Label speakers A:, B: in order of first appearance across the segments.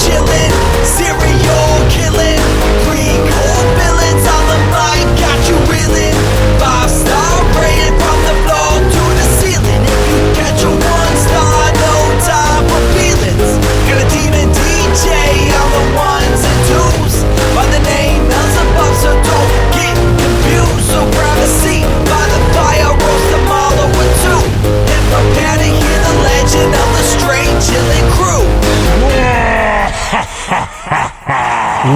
A: chillin', serial killing, pre-core villains on the mic, got you reeling. 5-star rated from the floor to the ceiling. If you catch a 1-star, no time for feelings. Got a demon DJ on the ones and twos, by the name Beelzebub, so don't get confused. So grab a seat by the fire, roast them all over two, and prepare to hear the legend of the Straight Chillin' Crew.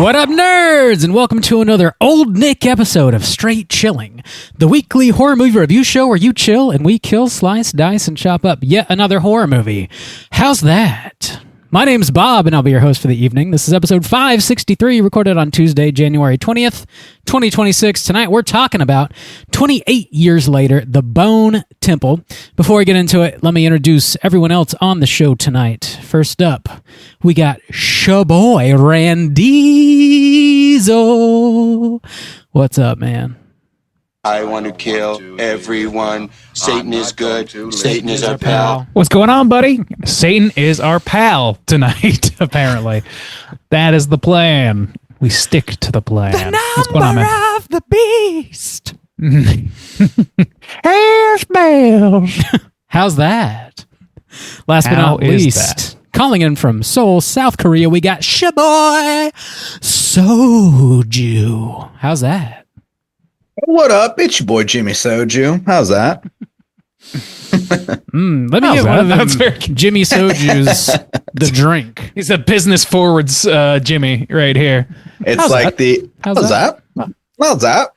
B: What up, nerds, and welcome to another Old Nick episode of Straight Chilling, the weekly horror movie review show where you chill and we kill, slice, dice, and chop up yet another horror movie. How's that? My name's Bob, and I'll be your host for the evening. This is episode 563, recorded on Tuesday, January 20th, 2026. Tonight, we're talking about 28 years later, The Bone Temple. Before we get into it, let me introduce everyone else on the show tonight. First up, we got Shaboy Randizo. What's up, man?
C: I want to kill everyone. Satan is good. Satan is our pal.
D: What's going on, buddy? Satan is our pal tonight, apparently. That is the plan. We stick to the plan.
B: The
D: What's going on, man?
B: of the beast.
D: Hey, smells.
B: How's that? Last but
D: How
B: not
D: is
B: least,
D: that?
B: calling in from Seoul, South Korea, we got Shaboy Soju. How's that?
E: What up? It's your boy Jimmy Soju. How's that?
B: Let me get one of them
D: That's very-
B: Jimmy Soju's the drink.
D: He's a business forwards Jimmy right here.
E: It's
D: How's
E: like
D: that?
E: how's that? How's that?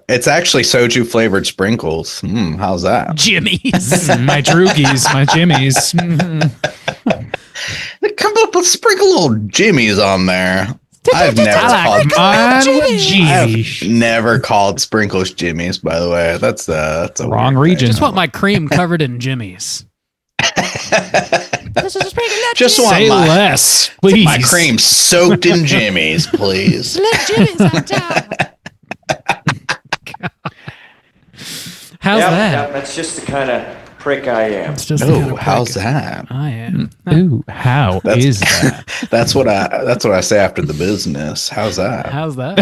E: It's actually soju flavored sprinkles. How's that?
B: Jimmy's.
D: My droogies, my Jimmies.
E: Come up with sprinkle little Jimmys on there. I've never called sprinkles Jimmys, by the way. That's a
D: Wrong
E: weird
D: region.
B: Just want my cream covered in Jimmy's.
E: thing. Just want
D: Say less, please.
E: my cream soaked in Jimmys, please.
B: How's that?
F: Yep, that's just the kind of prick I am.
B: It's just the kind
E: Oh,
B: of
E: how's
B: prick
E: that?
B: I am.
D: Ooh, how is that?
E: That's what I say after the business. How's that?
B: How's that?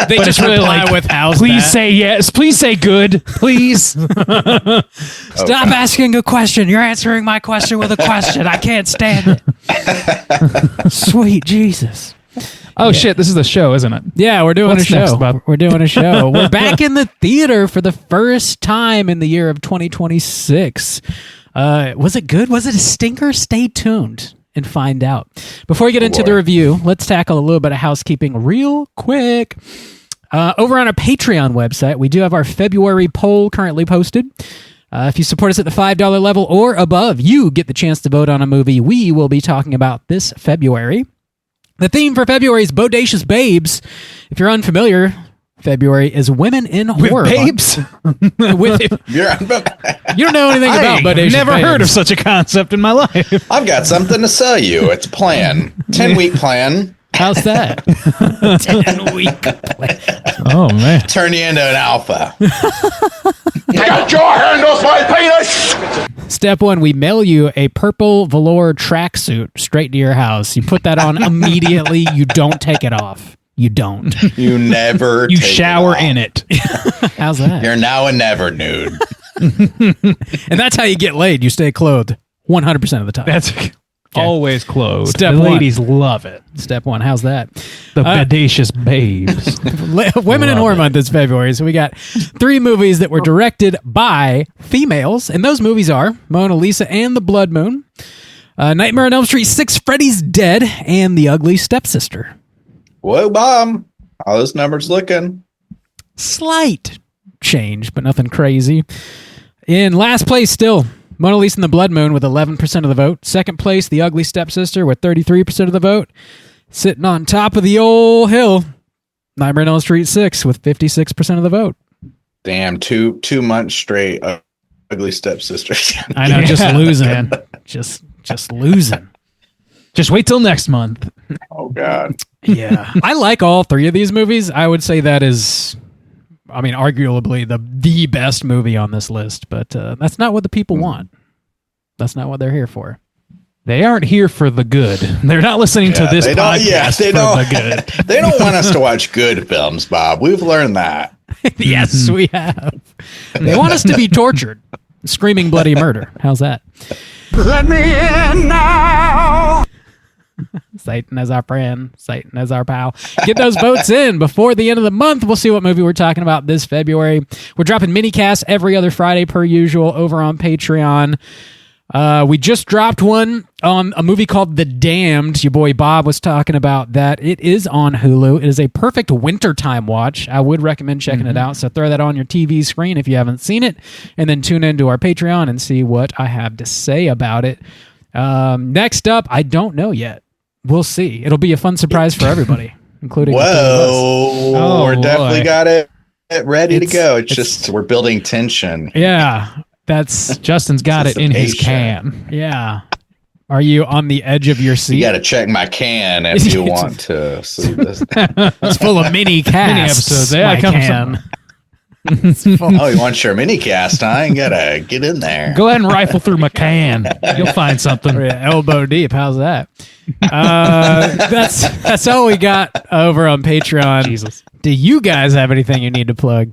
D: They
B: just reply with how's
D: please
B: that?
D: say yes. Please say good. Please.
B: Stop asking a question. You're answering my question with a question. I can't stand it. Sweet Jesus.
D: Oh shit! This is the show, isn't it?
B: Yeah, we're doing
D: What's
B: a show.
D: next, Bob?
B: We're doing a show. We're back in the theater for the first time in the year of 2026. Was it good? Was it a stinker? Stay tuned and find out. Before we get into the review, let's tackle a little bit of housekeeping real quick. Over on our Patreon website, we do have our February poll currently posted. If you support us at the $5 level or above, you get the chance to vote on a movie we will be talking about this February. The theme for February is Bodacious Babes. If you're unfamiliar, February is Women in Horror.
D: Babes.
B: You don't know anything about Bodacious
D: Never
B: Babes.
D: heard of such a concept in my life.
E: I've got something to sell you. It's a plan. 10-week plan.
B: How's that? 10-week plan.
D: Oh man.
E: Turn you into an alpha.
C: Get your hand off my penis!
B: Step one, we mail you a purple velour tracksuit straight to your house. You put that on immediately. You don't take it off. You don't.
E: You never
D: You
E: take
D: shower
E: it off.
D: in it.
B: How's that?
E: You're now a never nude.
B: And that's how you get laid. You stay clothed 100% of the time.
D: That's always closed.
B: Step
D: the
B: one.
D: ladies love it.
B: Step one. How's that?
D: The bodacious babes.
B: Women in
D: Love
B: Horror
D: it.
B: Month is February, so we got 3 movies that were directed by females, and those movies are Mona Lisa and the Blood Moon, Nightmare on Elm Street 6, Freddy's Dead, and The Ugly Stepsister.
E: Whoa, Bob. How those numbers looking?
B: Slight change, but nothing crazy. In last place still, Mona Lisa and the Blood Moon with 11% of the vote. Second place, The Ugly Stepsister with 33% of the vote. Sitting on top of the old hill, Nightmare on Elm Street 6 with 56% of the vote.
E: Damn, two months straight. Ugly Stepsister.
B: I know, just
D: Yeah,
B: losing.
D: man.
B: Just losing.
D: Just wait till next month.
E: Oh, God.
B: Yeah. I like all 3 of these movies. I would say that is, I mean, arguably the best movie on this list, but that's not what the people want. That's not what they're here for.
D: They aren't here for the good. They're not listening to this podcast
E: they
D: for
E: don't,
D: the good.
E: They don't want us to watch good films, Bob. We've learned that.
B: Yes, we have. They want us to be tortured. Screaming bloody murder. How's that?
A: Let me in now.
B: Satan as our friend, Satan as our pal. Get those votes in before the end of the month. We'll see what movie we're talking about this February. We're dropping mini casts every other Friday per usual over on Patreon. We just dropped one on a movie called The Damned. Your boy Bob was talking about that. It is on Hulu. It is a perfect wintertime watch. I would recommend checking it out. So throw that on your TV screen if you haven't seen it, and then tune into our Patreon and see what I have to say about it. Next up, I don't know yet. We'll see. It'll be a fun surprise for everybody, including
E: we're definitely got it ready to go. It's just we're building tension.
B: Yeah, that's
D: Justin's got it in his can.
B: Yeah. Are you on the edge of your seat?
E: You got to check my can if you want to see this.
B: It's full of mini casts.
D: Mini episodes. Yeah,
B: can.
E: Oh, you want your mini cast, huh? You gotta get in there.
D: Go ahead and rifle through my can. You'll find something.
B: Elbow deep. How's that? That's all we got over on Patreon.
D: Jesus.
B: Do you guys have anything you need to plug?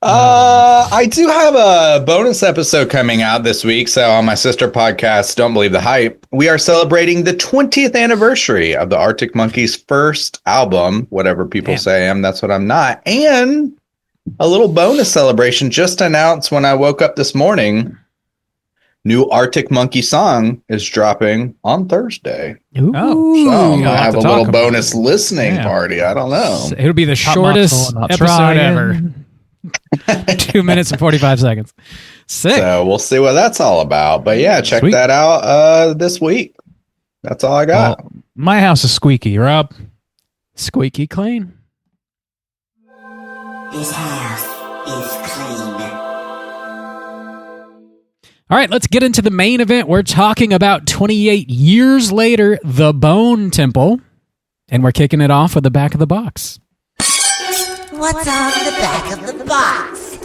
E: I do have a bonus episode coming out this week. So on my sister podcast, Don't Believe the Hype, we are celebrating the 20th anniversary of the Arctic Monkeys' first album, whatever people say I am, that's what I'm not. And a little bonus celebration just announced when I woke up this morning. New Arctic Monkey song is dropping on Thursday.
B: Ooh.
E: So I have a little bonus listening party. I don't know.
B: It'll be the shortest episode ever. 2 minutes and 45 seconds. Sick.
E: So we'll see what that's all about. But yeah, check that out this week. That's all I got.
D: Well, my house is squeaky, Rob.
B: Squeaky clean.
G: This house is clean.
B: All right, let's get into the main event. We're talking about 28 years later, The Bone Temple. And we're kicking it off with the back of the box.
G: What's on the back of the box?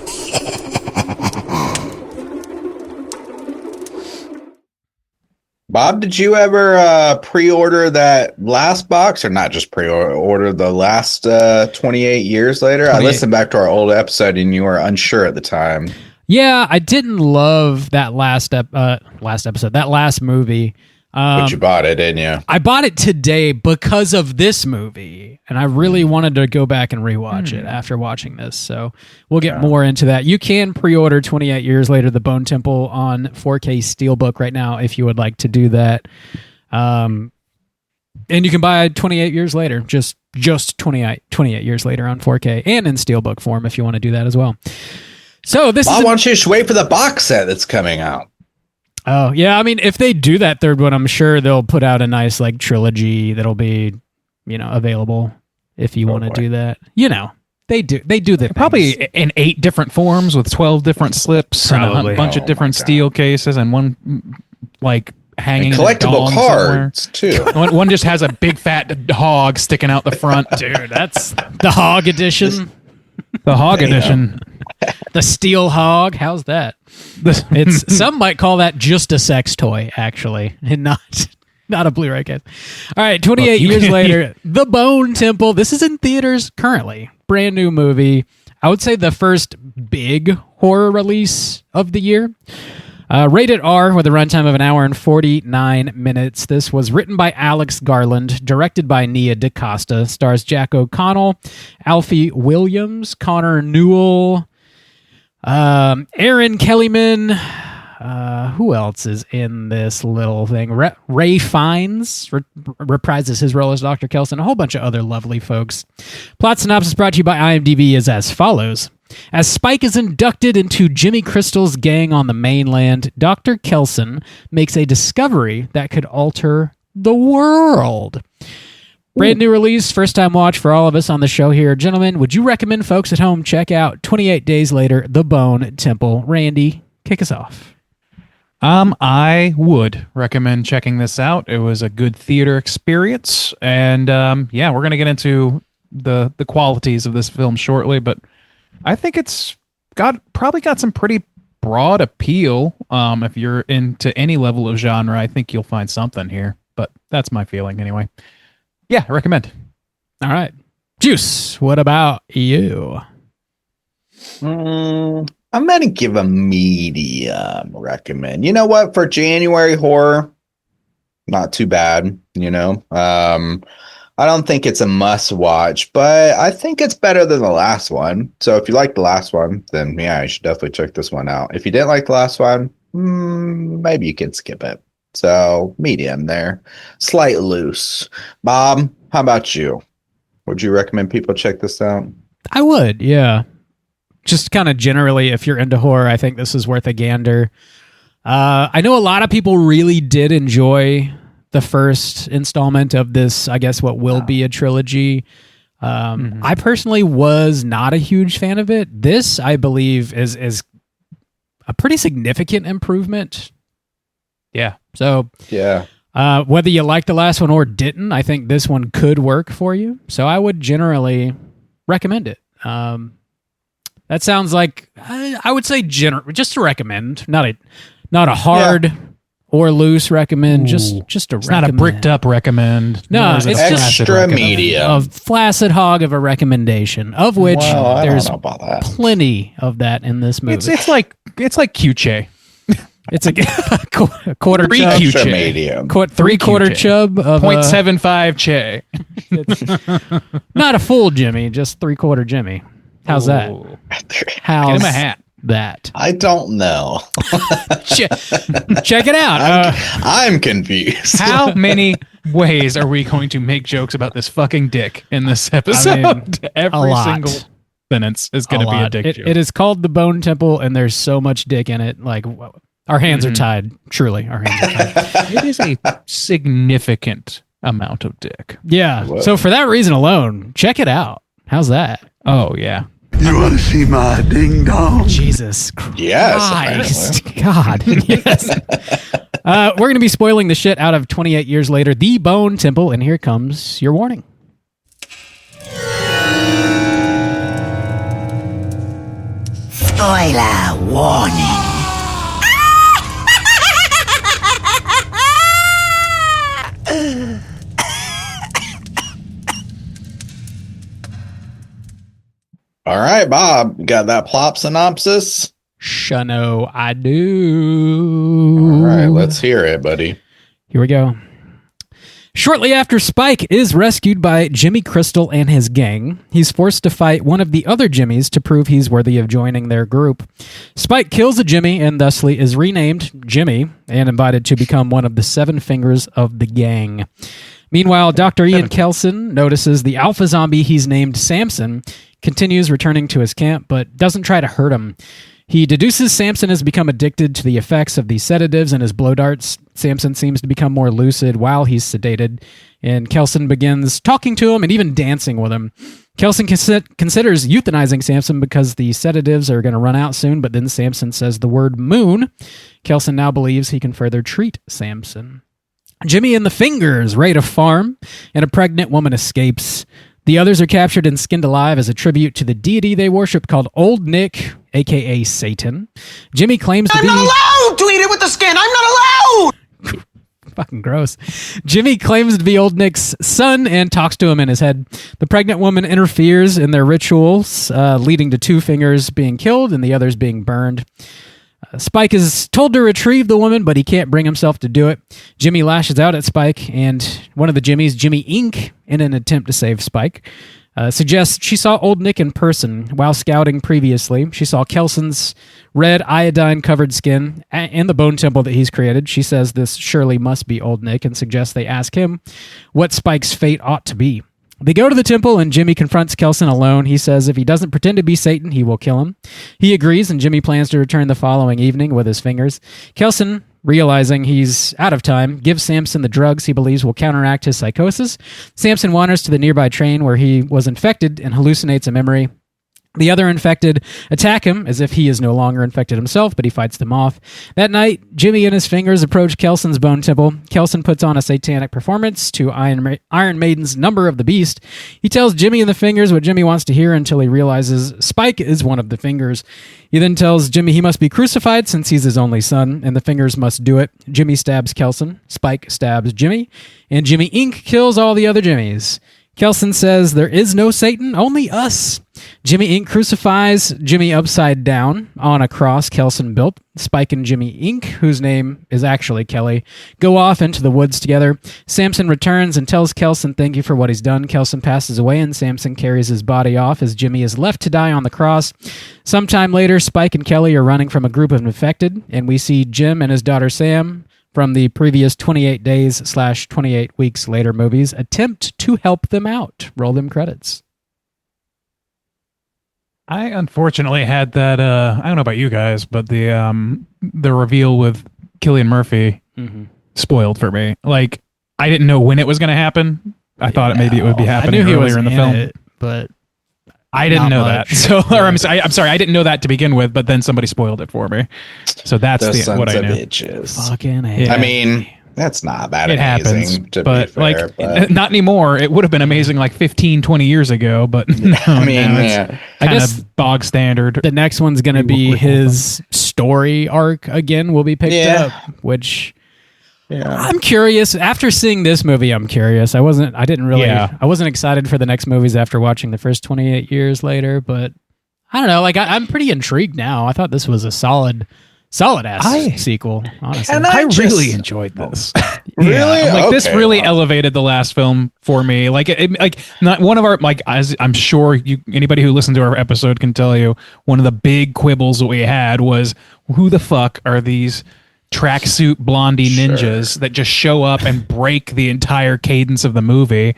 E: Bob, did you ever pre-order that last box, or not just pre-order the last 28 years later? I listened back to our old episode and you were unsure at the time.
B: Yeah, I didn't love that last episode, that last movie.
E: But you bought it, didn't you?
B: I bought it today because of this movie, and I really wanted to go back and rewatch it after watching this. So we'll get more into that. You can pre-order 28 Years Later, The Bone Temple on 4K Steelbook right now if you would like to do that. And you can buy 28 Years Later, just 28 Years Later on 4K and in Steelbook form if you want to do that as well. So this
E: Bob, why don't you just wait for the box set that's coming out?
B: Oh, yeah. I mean, if they do that third one, I'm sure they'll put out a nice like trilogy that'll be, available if you want to do that. They do the
D: probably in 8 different forms with 12 different slips and a bunch of different steel cases and one like hanging
E: and collectible cards too.
D: One just has a big fat hog sticking out the front.
B: Dude, that's the hog edition.
D: The hog edition.
B: The steel hog. How's that? Some might call that just a sex toy, actually, and not a Blu-ray case. All right, 28 years later, The Bone Temple. This is in theaters currently. Brand new movie. I would say the first big horror release of the year. Rated R with a runtime of 1 hour and 49 minutes. This was written by Alex Garland, directed by Nia DaCosta, stars Jack O'Connell, Alfie Williams, Connor Newell, Aaron Kellyman. Who else is in this little thing? Ray Fiennes reprises his role as Dr. Kelson. A whole bunch of other lovely folks. Plot synopsis brought to you by IMDb is as follows. As Spike is inducted into Jimmy Crystal's gang on the mainland, Dr. Kelson makes a discovery that could alter the world. Brand new release, first time watch for all of us on the show here. Gentlemen, would you recommend folks at home check out 28 Days Later, The Bone Temple? Randy, kick us off.
D: I would recommend checking this out. It was a good theater experience. And we're going to get into the qualities of this film shortly, but I think it's probably got some pretty broad appeal. If you're into any level of genre, I think you'll find something here. But that's my feeling anyway. Yeah, I recommend.
B: All right. Juice, what about you?
E: I'm going to give a medium recommend. You know what? For January horror, not too bad, you know. I don't think it's a must watch, but I think it's better than the last one. So if you like the last one, then yeah, you should definitely check this one out. If you didn't like the last one, maybe you can skip it. So medium there, slight loose. Bob, how about you? Would you recommend people check this out?
B: I would, yeah. Just kind of generally, if you're into horror, I think this is worth a gander. I know a lot of people really did enjoy the first installment of this, I guess what will be a trilogy. I personally was not a huge fan of it. This, I believe, is a pretty significant improvement.
D: Yeah.
B: So,
E: Yeah.
B: whether you like the last one or didn't, I think this one could work for you. So I would generally recommend it. That sounds like I would say just to recommend, not a hard or loose recommend. Just a
D: It's
B: recommend.
D: not a bricked up recommend.
B: No,
D: nor is it
B: it's
D: a
B: just
D: flaccid
E: extra
D: recommend.
E: medium.
B: A flaccid hog of a recommendation, of which
E: Well, I
B: there's
E: don't know about that.
B: plenty of that in this movie.
D: It's like Q-Che.
B: It's a quarter
D: Three
B: chub,
D: Q-Che.
E: Extra medium.
B: three-quarter
D: Q-Che.
B: chub of
D: 0.75 Che.
B: not a full Jimmy, just three-quarter Jimmy. How's that?
D: Ooh.
B: How's
D: Get him a hat.
B: that?
E: I don't know.
B: Check it out.
E: I'm confused.
D: How many ways are we going to make jokes about this fucking dick in this episode?
B: I mean,
D: Every
B: lot.
D: single sentence is going to be a
B: lot.
D: dick joke.
B: It is called the Bone Temple, and there's so much dick in it. Like our hands are tied. Truly, our hands are tied.
D: It is a significant amount of dick.
B: Yeah.
E: Whoa.
B: So for that reason alone, check it out. How's that?
D: Oh, yeah.
A: You want to see my ding dong?
B: Jesus Christ.
E: Yes,
B: God. Yes. We're going to be spoiling the shit out of 28 Years Later, The Bone Temple, and here comes your warning.
G: Spoiler warning.
E: All right, Bob, you got that plot synopsis?
B: Shano, I do.
E: All right, let's hear it, buddy.
B: Here we go. Shortly after Spike is rescued by Jimmy Crystal and his gang, he's forced to fight one of the other Jimmies to prove he's worthy of joining their group. Spike kills a Jimmy and thusly is renamed Jimmy and invited to become one of the 7 fingers of the gang. Meanwhile, Dr. Ian Kelson notices the alpha zombie he's named Samson continues returning to his camp, but doesn't try to hurt him. He deduces Samson has become addicted to the effects of the sedatives and his blow darts. Samson seems to become more lucid while he's sedated, and Kelson begins talking to him and even dancing with him. Kelson considers euthanizing Samson because the sedatives are going to run out soon, but then Samson says the word moon. Kelson now believes he can further treat Samson. Jimmy and the Fingers raid a farm, and a pregnant woman escapes. The others are captured and skinned alive as a tribute to the deity they worship called Old Nick, a.k.a. Satan. Jimmy claims to be...
A: I'm not allowed to eat it with the skin! I'm not allowed!
B: Fucking gross. Jimmy claims to be Old Nick's son and talks to him in his head. The pregnant woman interferes in their rituals, leading to 2 fingers being killed and the others being burned. Spike is told to retrieve the woman, but he can't bring himself to do it. Jimmy lashes out at Spike, and one of the Jimmies, Jimmy Inc., in an attempt to save Spike, suggests she saw Old Nick in person while scouting previously. She saw Kelson's red iodine-covered skin and the bone temple that he's created. She says this surely must be Old Nick and suggests they ask him what Spike's fate ought to be. They go to the temple and Jimmy confronts Kelson alone. He says if he doesn't pretend to be Satan, he will kill him. He agrees, and Jimmy plans to return the following evening with his fingers. Kelson, realizing he's out of time, gives Samson the drugs he believes will counteract his psychosis. Samson wanders to the nearby train where he was infected and hallucinates a memory. The other infected attack him as if he is no longer infected himself, but he fights them off. That night, Jimmy and his fingers approach Kelson's bone temple. Kelson puts on a satanic performance to Iron Maiden's Number of the Beast. He tells Jimmy and the fingers what Jimmy wants to hear until he realizes Spike is one of the fingers. He then tells Jimmy he must be crucified since he's his only son, and the fingers must do it. Jimmy stabs Kelson, Spike stabs Jimmy, and Jimmy Inc. kills all the other Jimmies. Kelson says there is no Satan, only us. Jimmy Inc. crucifies Jimmy upside down on a cross Kelson built. Spike and Jimmy Inc., whose name is actually Kelly, go off into the woods together. Samson returns and tells Kelson thank you for what he's done. Kelson passes away and Samson carries his body off as Jimmy is left to die on the cross. Sometime later, Spike and Kelly are running from a group of infected, and we see Jim and his daughter Sam from the previous 28 days/28 weeks later movies attempt to help them out. Roll them credits.
D: I unfortunately had that. I don't know about you guys, but the reveal with Cillian Murphy spoiled for me. Like, I didn't know when it was going to happen. I thought maybe it would be happening earlier in the film,
B: but
D: I didn't know
B: much.
D: that. So, or I'm sorry, I didn't know that to begin with. But then somebody spoiled it for me. So that's
E: Those
D: what
E: sons
D: I
E: of
D: knew.
E: bitches.
B: Fucking hell.
E: I mean, that's not that
D: It
E: amazing,
D: happens,
E: to
D: but
E: be fair,
D: like
E: but
D: not anymore. It would have been amazing like 15, 20 years ago, but no,
E: I mean,
D: now it's
E: yeah.
B: I
D: kind
B: guess
D: of bog standard.
B: The next one's going to be his story arc again will be picked
E: Yeah.
B: up, which
E: Yeah.
B: I'm curious. After seeing this movie, I'm curious. I wasn't excited for the next movies after watching the first 28 years later, but I don't know. Like, I'm pretty intrigued now. I thought this was a solid ass sequel, honestly.
E: And
D: I
E: just-
D: really enjoyed this.
E: Really?
D: Like this
E: Okay,
D: really
E: wow.
D: elevated the last film for me. Like like not one of our, like, as I'm sure anybody who listened to our episode can tell you, one of the big quibbles that we had was who the fuck are these tracksuit blondie ninjas that just show up and break the entire cadence of the movie,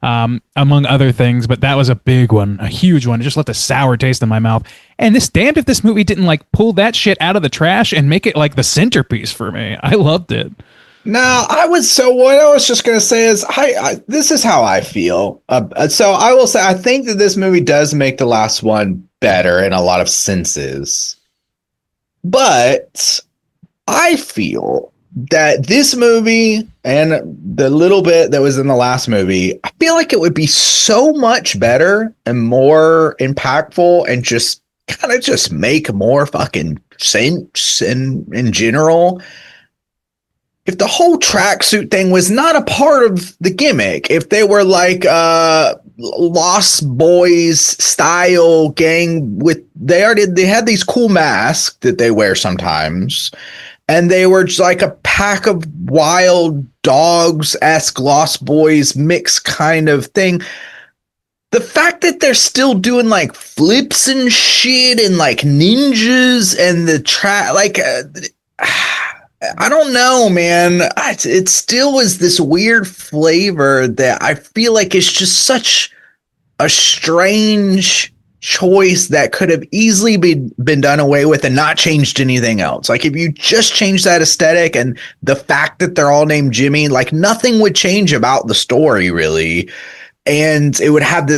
D: among other things. But that was a big one, a huge one. It just left a sour taste in my mouth. And this damned if this movie didn't like pull that shit out of the trash and make it like the centerpiece for me. I loved it.
E: No, what I was just going to say is, this is how I feel. So I will say, I think that this movie does make the last one better in a lot of senses. But I feel that this movie and the little bit that was in the last movie, I feel like it would be so much better and more impactful and just kind of just make more fucking sense in general if the whole tracksuit thing was not a part of the gimmick. If they were like Lost Boys style gang they had these cool masks that they wear sometimes, and they were just like a pack of wild dogs-esque Lost Boys mix kind of thing. The fact that they're still doing like flips and shit and like ninjas and the I don't know, man. It still was this weird flavor that I feel like it's just such a strange choice that could have easily been done away with and not changed anything else. Like, if you just change that aesthetic and the fact that they're all named Jimmy, like nothing would change about the story really. And it would have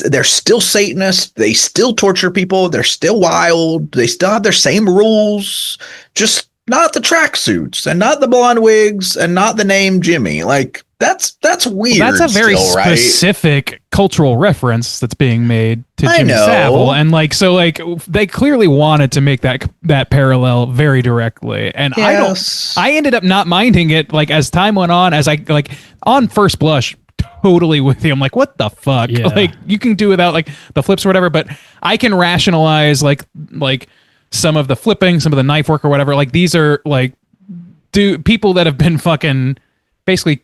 E: they're still Satanists. They still torture people. They're still wild. They still have their same rules, just not the tracksuits and not the blonde wigs and not the name Jimmy. Like, that's weird.
D: Well, that's a very
E: still, right?
D: specific cultural reference that's being made to
E: I
D: Jimmy
E: know.
D: Savile, and like, so like they clearly wanted to make that parallel very directly. And
E: Yes.
D: I ended up not minding it. Like, as time went on, as I like on first blush, totally with you. I'm like, what the fuck?
B: Yeah.
D: Like, you can do without like the flips or whatever, but I can rationalize like some of the flipping, some of the knife work or whatever. Like, these are like people that have been fucking basically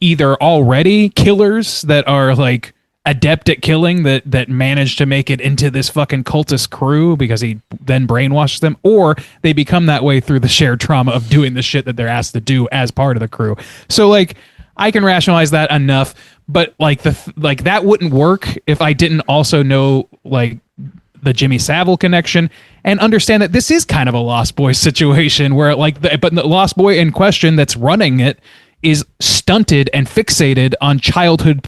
D: either already killers that are like adept at killing that manage to make it into this fucking cultist crew because he then brainwashes them, or they become that way through the shared trauma of doing the shit that they're asked to do as part of the crew. So like, I can rationalize that enough, but like that wouldn't work if I didn't also know like the Jimmy Savile connection and understand that this is kind of a Lost Boy situation where like but the Lost Boy in question that's running it is stunted and fixated on childhood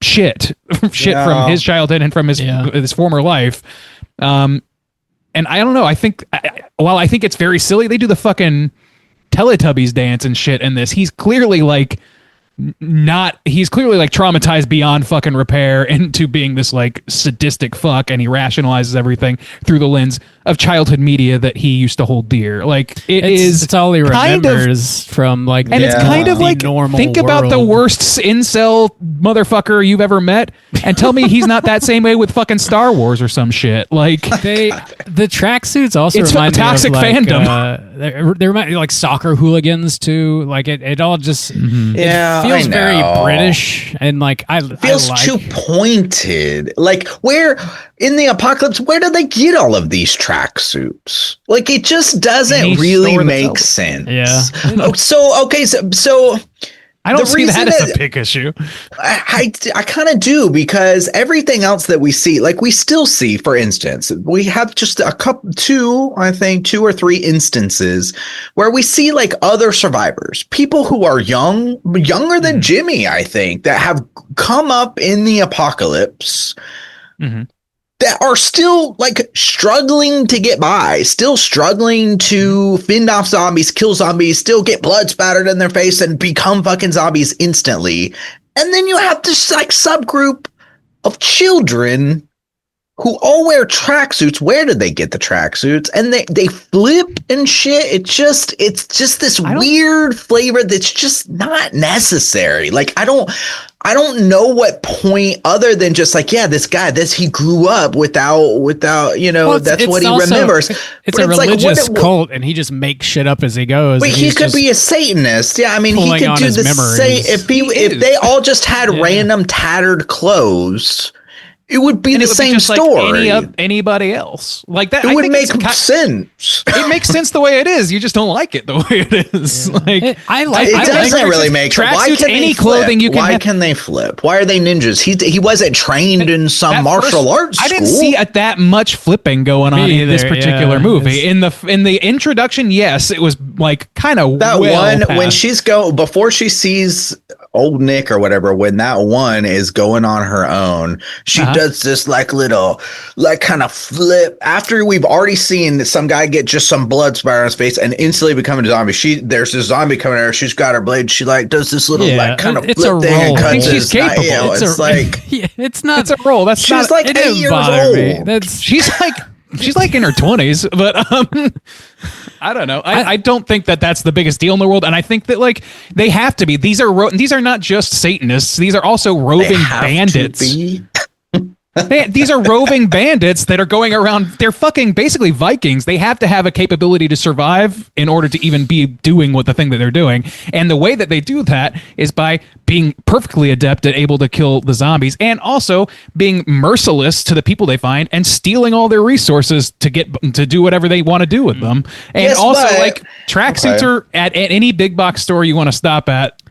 D: shit from his childhood and from his former life. And I don't know. I think while I think it's very silly, they do the fucking Teletubbies dance and shit in this. He's clearly like traumatized beyond fucking repair into being this like sadistic fuck, and he rationalizes everything through the lens of childhood media that he used to hold dear. Like it's all he remembers
B: from like,
D: and it's kind of like, think about the worst incel motherfucker you've ever met and tell me he's not that same way with fucking Star Wars or some shit. Like
B: the tracksuits also
D: it's
B: remind
D: a toxic
B: me of like,
D: fandom.
B: they remind me like soccer hooligans too. Like it all just it feels very British, and like
E: it feels too pointed. Like where in the apocalypse, where do they get all of these tracksuits? Like it just doesn't really make sense.
B: Yeah.
E: So
D: I don't see that as a big issue.
E: I kind of do, because everything else that we see, like we still see, for instance, we have just two or three instances where we see like other survivors, people who are younger than Jimmy, I think, that have come up in the apocalypse. Mm-hmm. That are still like struggling to get by, still struggling to fend off zombies, kill zombies, still get blood spattered in their face and become fucking zombies instantly. And then you have this like subgroup of children who all wear tracksuits. Where did they get the tracksuits? And they flip and shit. It's just this weird flavor that's just not necessary. Like I don't know what point other than just like, this guy, he grew up without, that's what he remembers.
B: It's a religious cult, and he just makes shit up as he goes.
E: But he could be a Satanist. Yeah, I mean, he could do the same. If they all just had random tattered clothes, it would be the same story.
D: Like anybody else like that.
E: It would make sense.
D: It makes sense the way it is. You just don't like it the way it is.
E: Yeah.
D: Like
E: it doesn't really make sense. Why can any clothing you can? Why can they flip? Why are they ninjas? He wasn't trained in some martial arts school.
D: I didn't see that much flipping going on in this particular movie. In the introduction, yes, it was like kind of
E: that one when before she sees old Nick or whatever. When that one is going on her own, she does this like little like kind of flip after we've already seen some guy get just some blood spatter on his face and instantly become a zombie. There's this zombie coming at her. She's got her blade. She like does this little like kind of flip thing and cuts
D: she's capable.
E: It's like
B: it's not.
D: It's a role. That's
E: she's like 8 years old.
D: She's like in her 20s, but I don't know. I don't think that's the biggest deal in the world, and I think that like they have to be. These are not just Satanists. These are also roving bandits. These are roving bandits that are going around. They're fucking basically Vikings. They have to have a capability to survive in order to even be doing the thing that they're doing. And the way that they do that is by being perfectly adept at able to kill the zombies, and also being merciless to the people they find and stealing all their resources to do whatever they want to do with them. And like tracksuits are at any big box store you want to stop at.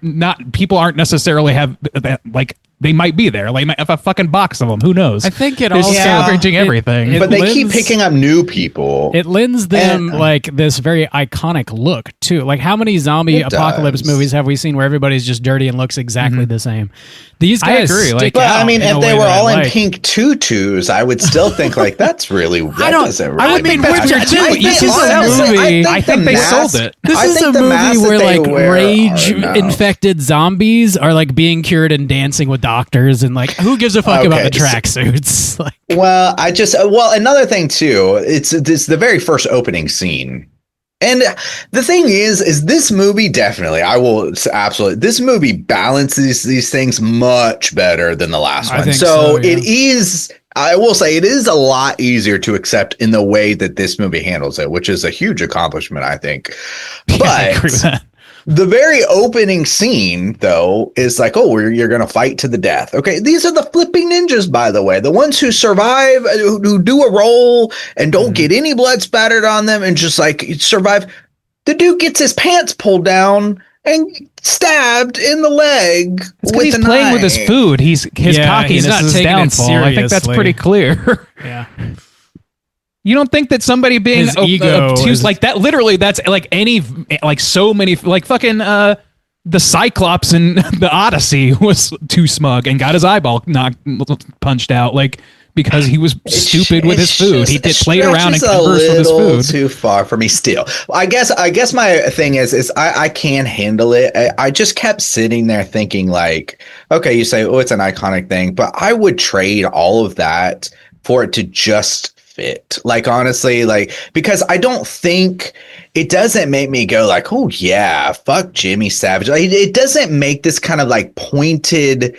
D: People aren't necessarily have that like. They might be there. Like, might have a fucking box of them. Who knows?
B: I think it
D: They're
B: also
D: salvaging everything.
E: But they keep picking up new people.
B: It lends them like this very iconic look too. Like, how many zombie apocalypse movies have we seen where everybody's just dirty and looks exactly the same? These guys,
D: I agree.
E: But I mean, if they were all in pink tutus, I would still think like that's really. I
B: mean, Witcher 2. This is a movie.
D: I think they sold it.
B: This is a movie where like rage-infected zombies are like being cured and dancing with doctors, and like who gives a fuck about the tracksuits? Like,
E: another thing too. It's the very first opening scene. And the thing is this movie definitely, this movie balances these things much better than the last one. So it is, I will say it is a lot easier to accept in the way that this movie handles it, which is a huge accomplishment, I think. But the very opening scene, though, is like, you're going to fight to the death. Okay, these are the flipping ninjas, by the way. The ones who survive, who do a roll and don't get any blood spattered on them and just like survive. The dude gets his pants pulled down and stabbed in the leg with a knife.
D: Playing with his food. His cockiness is his downfall. I think that's pretty clear.
B: Yeah.
D: You don't think that somebody being obtuse like that, literally, that's like any, like so many, like fucking the Cyclops in the Odyssey was too smug and got his eyeball punched out, like, because he was stupid with his food. He played around and conversed with his food.
E: Too far for me still. I guess my thing is I can handle it. I just kept sitting there thinking, like, okay, you say, oh, it's an iconic thing, but I would trade all of that for it to just fit. Like, honestly, like, because I don't think it doesn't make me go like, oh yeah, fuck Jimmy Savage. Like, it doesn't make this kind of like pointed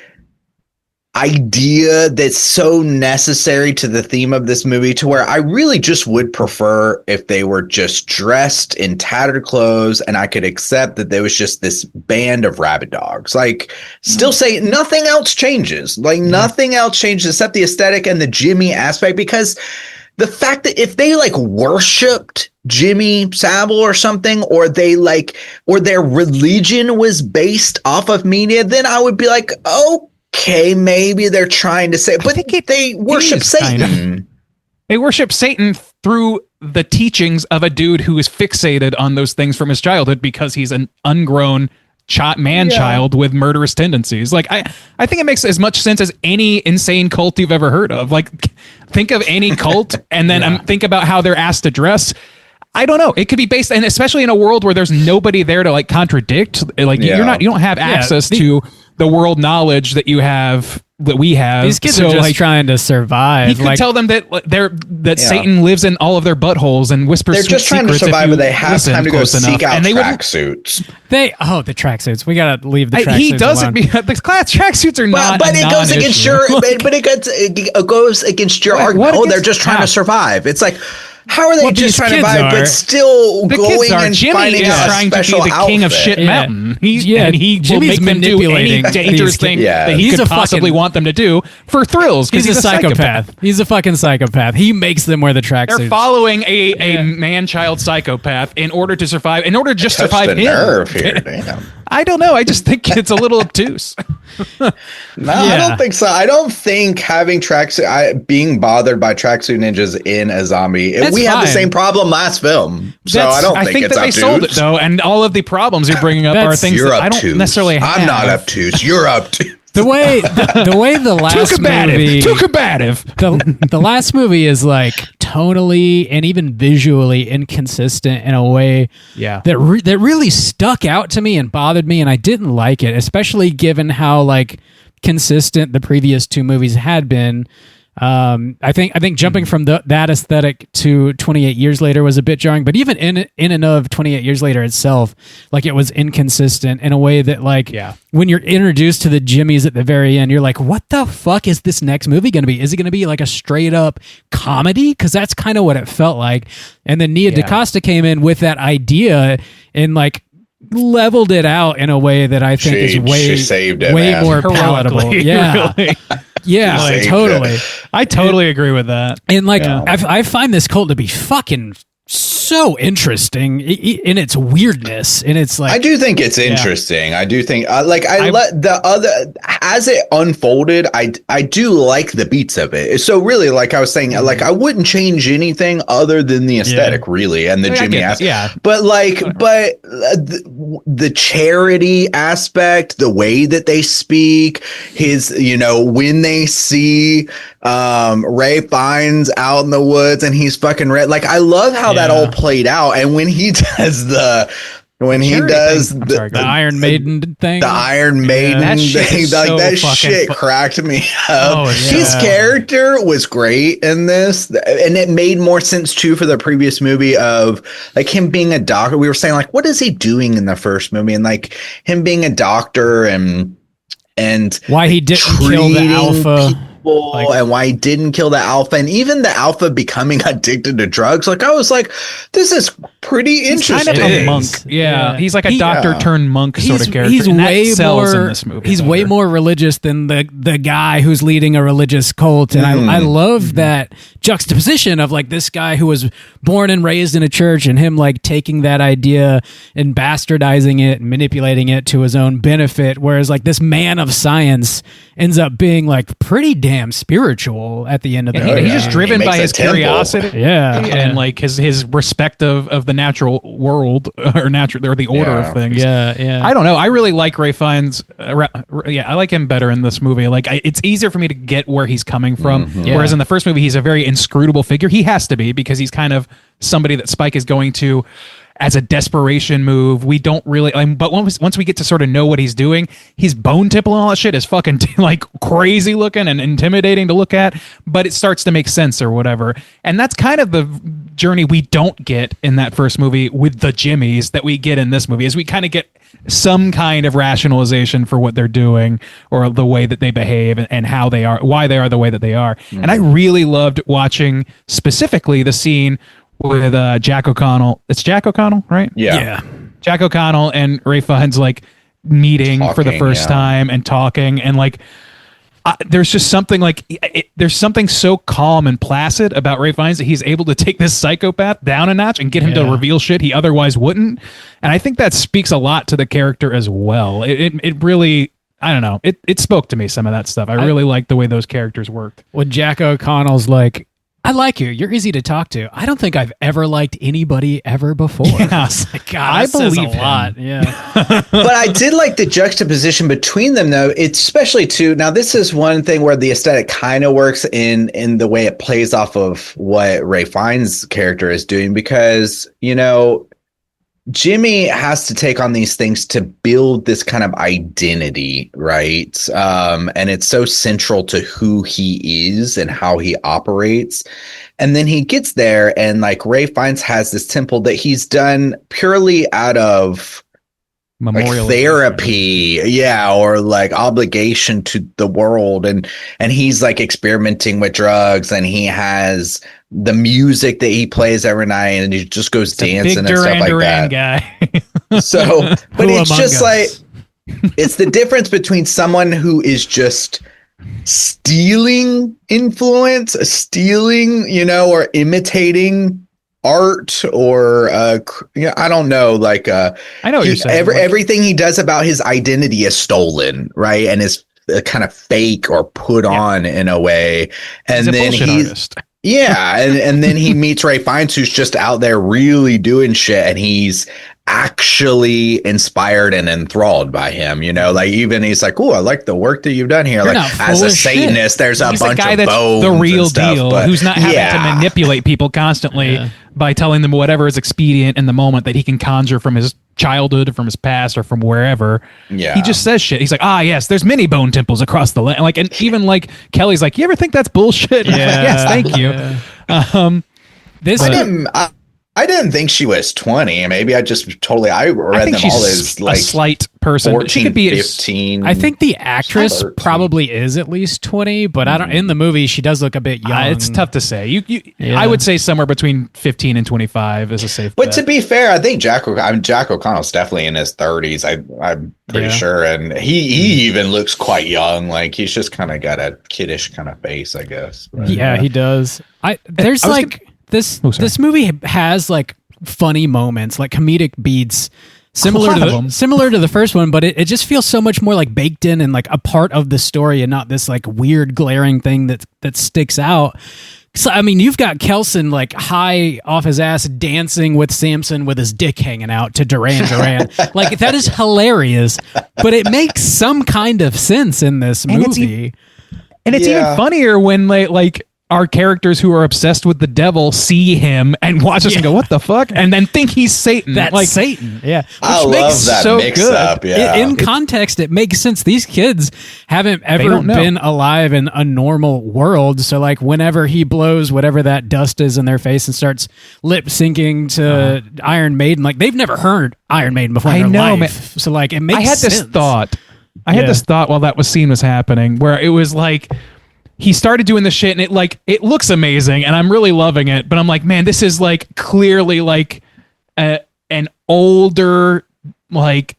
E: idea that's so necessary to the theme of this movie, to where I really just would prefer if they were just dressed in tattered clothes and I could accept that there was just this band of rabid dogs. Like, still say nothing else changes. Like, nothing else changes except the aesthetic and the Jimmy aspect, because the fact that if they like worshipped Jimmy Savile or something, or they like, or their religion was based off of media, then I would be like, okay, maybe they're trying to say, but they worship Satan.
D: Kind of. They worship Satan through the teachings of a dude who is fixated on those things from his childhood because he's an ungrown child with murderous tendencies. Like, I think it makes as much sense as any insane cult you've ever heard of. Like, think of any cult and then think about how they're asked to dress. I don't know. It could be based, and especially in a world where there's nobody there to like contradict. Like, you don't have access to the world knowledge that we have.
B: These kids are just trying to survive.
D: You could tell them that Satan lives in all of their buttholes and whispers.
E: They're just trying to survive, but they have time to go seek out tracksuits.
B: The tracksuits. We gotta leave the tracksuits.
D: He doesn't. The class tracksuits are not.
E: But it goes against your. But it goes against your argument. Oh, they're just trying to survive. It's like, how are they just trying to survive, but still going and finding out a special outfit? Jimmy is trying to be the king of shit mountain. And he will make them do any dangerous thing that he could possibly want them to do for thrills.
B: He's a psychopath. He's a fucking psychopath. He makes them wear the tracksuits.
D: They're following a man-child psychopath in order to survive. In order to just survive him.
E: Nerve here, damn.
D: I don't know. I just think it's a little obtuse.
E: I don't think so. I don't think having being bothered by tracksuit ninjas in a zombie. We had the same problem last film, so I don't think it's
D: that they sold it though, and all of the problems you're bringing up are things that I don't necessarily have.
E: I'm not obtuse. You're obtuse.
B: The way the last movie,
D: too combative.
B: The last movie is like tonally and even visually inconsistent in a way that really stuck out to me and bothered me, and I didn't like it, especially given how like consistent the previous two movies had been. I think jumping from that aesthetic to 28 Years Later was a bit jarring, but even in and of 28 Years Later itself, like, it was inconsistent in a way that, like, when you're introduced to the Jimmies at the very end, you're like, what the fuck is this next movie going to be? Is it going to be like a straight up comedy? Because that's kind of what it felt like. And then Nia DaCosta came in with that idea and like leveled it out in a way that I think is way more palatable. Yeah.
D: Really.
B: Yeah, totally.
D: I totally agree with that.
B: And like, I find this cult to be fucking so interesting in its weirdness, and it's like,
E: I do think it's interesting. I do think as it unfolded, I do like the beats of it. So really, like I was saying, like, I wouldn't change anything other than the aesthetic, really, and the Jimmy aspect. But like, the charity aspect, the way that they speak, when they see Ray Fiennes out in the woods and he's fucking red. Like, I love how that all played out. And when he does the
B: Iron Maiden thing,
E: that shit cracked me up. His character was great in this, and it made more sense too for the previous movie of like him being a doctor. We were saying like, what is he doing in the first movie, and like him being a doctor and
B: why he didn't kill the alpha.
E: And why he didn't kill the alpha, and even the alpha becoming addicted to drugs. Like, I was like, this is pretty interesting.
D: Kind of a monk. Yeah. He's like a doctor turned monk sort of character. He's way more in this movie.
B: He's way more religious than the guy who's leading a religious cult. And I love that juxtaposition of like this guy who was born and raised in a church, and him like taking that idea and bastardizing it and manipulating it to his own benefit. Whereas like this man of science ends up being like pretty damn damn spiritual at the end of the
D: And
B: movie.
D: he's just driven by his curiosity,
B: Yeah.
D: and like his respect of the natural world or the order of things.
B: Yeah.
D: I don't know. I really like Ray Fiennes. I like him better in this movie. Like, it's easier for me to get where he's coming from. Whereas in the first movie, he's a very inscrutable figure. He has to be, because he's kind of somebody that Spike is going to as a desperation move. We don't really, but once we get to sort of know what he's doing, his bone tipple and all that shit is fucking like crazy looking and intimidating to look at, but it starts to make sense or whatever. And that's kind of the journey we don't get in that first movie with the Jimmies that we get in this movie, is we kind of get some kind of rationalization for what they're doing or the way that they behave and how they are, why they are the way that they are. And I really loved watching specifically the scene with Jack O'Connell. It's Jack O'Connell, right?
E: Yeah.
D: Jack O'Connell and Ray Fiennes like meeting for the first time and talking, and like there's just something like there's something so calm and placid about Ray Fiennes that he's able to take this psychopath down a notch and get him to reveal shit he otherwise wouldn't. And I think that speaks a lot to the character as well. It really, I don't know, it spoke to me, some of that stuff. I really liked the way those characters worked.
B: When Jack O'Connell's like, I like you. You're easy to talk to. I don't think I've ever liked anybody ever before.
D: Yeah.
B: I was like, God,
D: I
B: that says
D: believe
B: a lot. Yeah.
E: But I did like the juxtaposition between them, though. It's especially too. Now, this is one thing where the aesthetic kind of works in the way it plays off of what Ray Fiennes' character is doing, because, you know, Jimmy has to take on these things to build this kind of identity, right? And it's so central to who he is and how he operates. And then he gets there, and like Ray Fiennes has this temple that he's done purely out of like therapy, or like obligation to the world, and he's like experimenting with drugs, and he has the music that he plays every night, and he just goes dancing and stuff like that.
D: Guy.
E: So, but it's just like, it's the difference between someone who is just stealing influence, or imitating art, or I don't know, like
D: I know what you're saying.
E: Everything he does about his identity is stolen, right, and is kind of fake or put on in a way, and then he's and then he meets Ray Fiennes, who's just out there really doing shit, and he's actually inspired and enthralled by him, like even he's like, oh, I like the work that you've done here.
B: You're
E: like, as a Satanist, there's
D: he's
E: a bunch
D: guy
E: of
D: that's
E: bones,
D: the real
E: and stuff,
D: deal,
E: but
D: who's not having to manipulate people constantly by telling them whatever is expedient in the moment that he can conjure from his childhood or from his past or from wherever. He just says shit. He's like, yes, there's many bone temples across the land. Like, and even like Kelly's like, you ever think that's bullshit? Like, yes, thank you.
E: I didn't think she was 20. Maybe I just I read them all as like
D: a slight person.
E: 14,
D: she could be
E: 15.
B: I think the actress
E: 13.
B: probably is at least 20, but I don't. In the movie, she does look a bit young.
D: It's tough to say. I would say somewhere between 15 and 25 is a safe bet.
E: But to be fair, I think Jack O'Connell's definitely in his 30s. I'm pretty sure, and he even looks quite young. Like, he's just kind of got a kiddish kind of face, I guess. Right?
B: Yeah, he does. This movie has like funny moments, like comedic beats, similar to the first one, but it just feels so much more like baked in and like a part of the story, and not this like weird glaring thing that sticks out. So I mean, you've got Kelson like high off his ass dancing with Samson with his dick hanging out to Duran Duran. Like, that is hilarious, but it makes some kind of sense in this movie.
D: And it's even funnier when our characters who are obsessed with the devil see him and watch us and go, what the fuck? And then think he's Satan.
B: That's like Satan. Yeah.
E: I love that mix-up. Yeah.
B: In context, it makes sense. These kids haven't ever been alive in a normal world. So like, whenever he blows whatever that dust is in their face and starts lip syncing to Iron Maiden, like, they've never heard Iron Maiden before in their life. Man. So like, it makes sense.
D: I had this thought while that scene was happening, where it was like, he started doing the shit, and it looks amazing, and I'm really loving it. But I'm like, man, this is like clearly like an older like